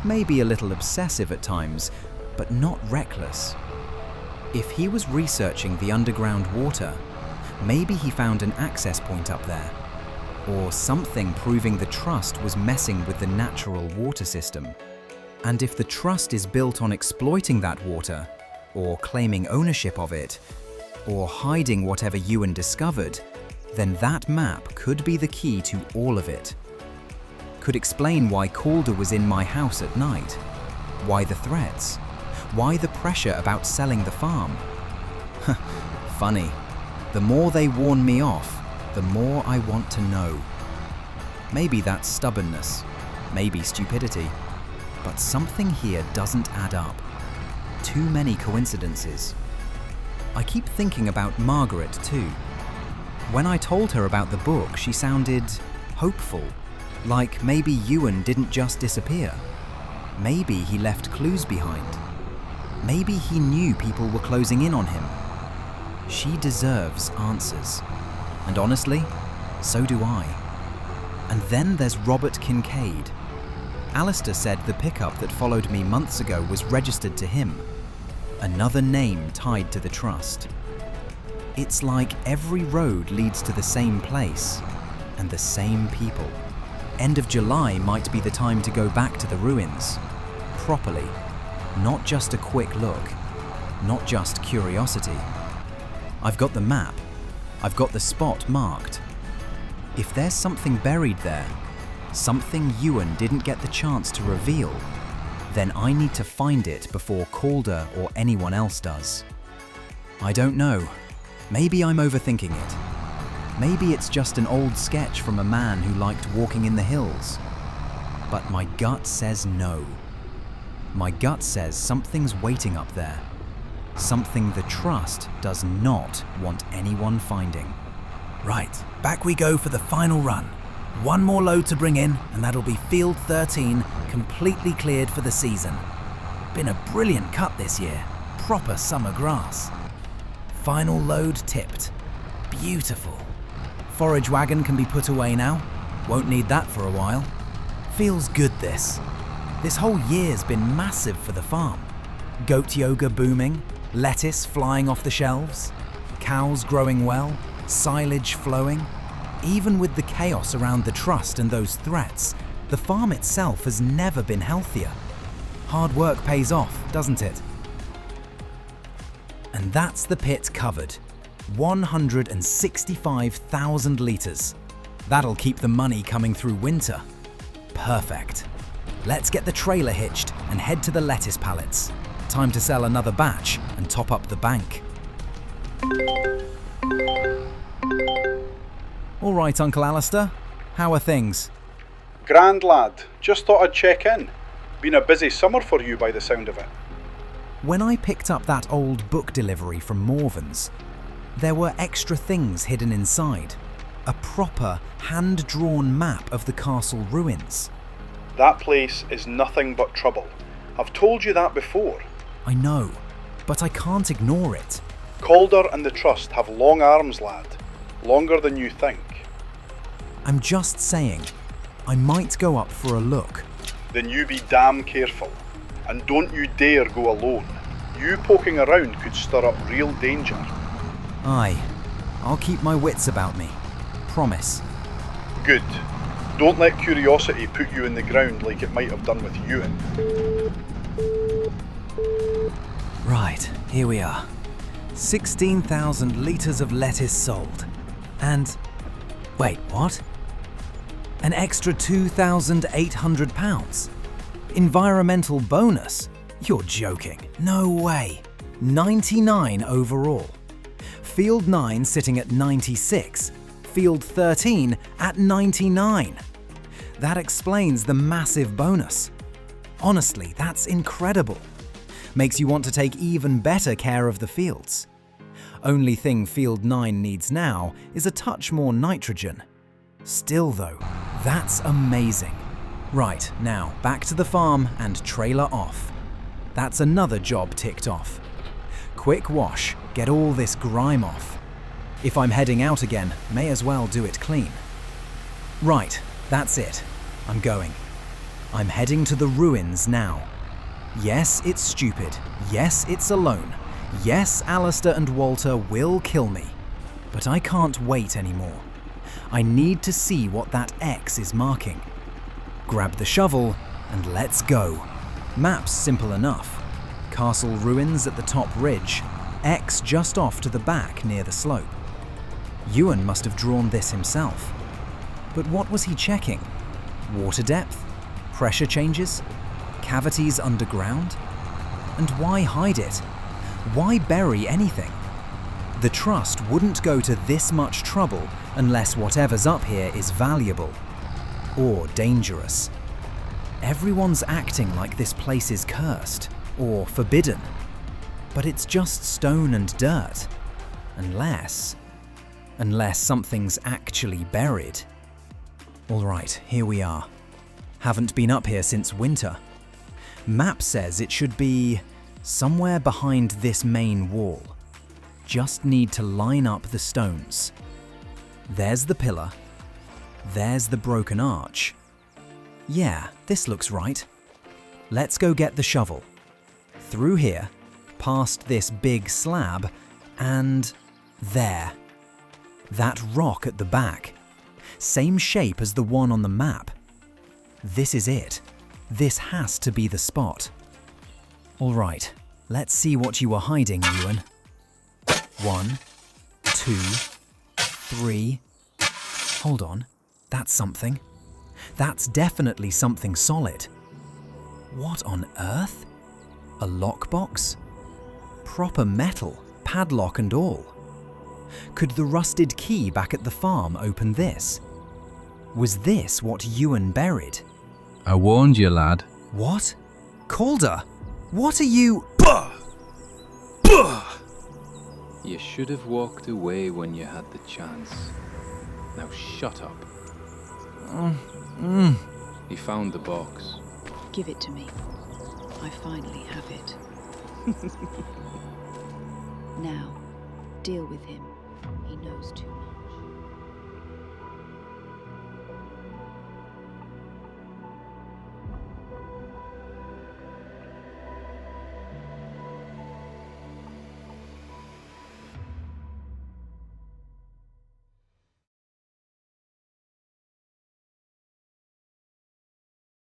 Maybe a little obsessive at times, but not reckless. If he was researching the underground water, maybe he found an access point up there. Or something proving the Trust was messing with the natural water system. And if the Trust is built on exploiting that water, or claiming ownership of it, or hiding whatever Euan discovered, then that map could be the key to all of it. Could explain why Calder was in my house at night, why the threats, why the pressure about selling the farm. Funny. The more they warn me off, the more I want to know. Maybe that's stubbornness, maybe stupidity, but something here doesn't add up. Too many coincidences. I keep thinking about Margaret too. When I told her about the book, she sounded hopeful, like maybe Euan didn't just disappear. Maybe he left clues behind. Maybe he knew people were closing in on him. She deserves answers. And honestly, so do I. And then there's Robert Kincaid. Alistair said the pickup that followed me months ago was registered to him. Another name tied to the trust. It's like every road leads to the same place and the same people. End of July might be the time to go back to the ruins. Properly. Not just a quick look. Not just curiosity. I've got the map. I've got the spot marked. If there's something buried there, something Euan didn't get the chance to reveal, then I need to find it before Calder or anyone else does. I don't know. Maybe I'm overthinking it. Maybe it's just an old sketch from a man who liked walking in the hills. But my gut says no. My gut says something's waiting up there. Something the Trust does not want anyone finding. Right, back we go for the final run. One more load to bring in, and that'll be Field 13 completely cleared for the season. Been a brilliant cut this year. Proper summer grass. Final load tipped. Beautiful. Forage wagon can be put away now. Won't need that for a while. Feels good this. This whole year's been massive for the farm. Goat yoga booming, lettuce flying off the shelves, cows growing well, silage flowing. Even with the chaos around the trust and those threats, the farm itself has never been healthier. Hard work pays off, doesn't it? And that's the pit covered. 165,000 litres. That'll keep the money coming through winter. Perfect. Let's get the trailer hitched and head to the lettuce pallets. Time to sell another batch and top up the bank. All right, Uncle Alistair. How are things? Grand lad, just thought I'd check in. Been a busy summer for you by the sound of it. When I picked up that old book delivery from Morven's, there were extra things hidden inside. A proper, hand-drawn map of the castle ruins. That place is nothing but trouble. I've told you that before. I know, but I can't ignore it. Calder and the Trust have long arms, lad. Longer than you think. I'm just saying, I might go up for a look. Then you be damn careful. And don't you dare go alone. You poking around could stir up real danger. Aye, I'll keep my wits about me. Promise. Good. Don't let curiosity put you in the ground like it might have done with Euan. Right, here we are. 16,000 litres of lettuce sold. And... wait, what? An extra £2,800? Environmental bonus? You're joking. No way. 99 overall. Field 9 sitting at 96. Field 13 at 99. That explains the massive bonus. Honestly, that's incredible. Makes you want to take even better care of the fields. Only thing Field 9 needs now is a touch more nitrogen. Still though, that's amazing. Right, now back to the farm and trailer off. That's another job ticked off. Quick wash, get all this grime off. If I'm heading out again, may as well do it clean. Right, that's it. I'm going. I'm heading to the ruins now. Yes, it's stupid. Yes, it's alone. Yes, Alistair and Walter will kill me. But I can't wait anymore. I need to see what that X is marking. Grab the shovel and let's go. Map's simple enough. Castle ruins at the top ridge, X just off to the back near the slope. Euan must have drawn this himself. But what was he checking? Water depth? Pressure changes? Cavities underground? And why hide it? Why bury anything? The trust wouldn't go to this much trouble unless whatever's up here is valuable or dangerous. Everyone's acting like this place is cursed or forbidden, but it's just stone and dirt, unless something's actually buried. All right, here we are. Haven't been up here since winter. Map says it should be somewhere behind this main wall. Just need to line up the stones. There's the pillar. There's the broken arch. Yeah, this looks right. Let's go get the shovel. Through here, past this big slab, and there. That rock at the back. Same shape as the one on the map. This is it. This has to be the spot. All right, let's see what you were hiding, Euan. 1, 2, 3. Hold on, that's something. That's definitely something solid. What on earth? A lockbox? Proper metal, padlock and all. Could the rusted key back at the farm open this? Was this what Euan buried? I warned you, lad. What? Calder? What are you— You should have walked away when you had the chance. Now shut up. He found the box. Give it to me. I finally have it. Now, deal with him. He knows too much.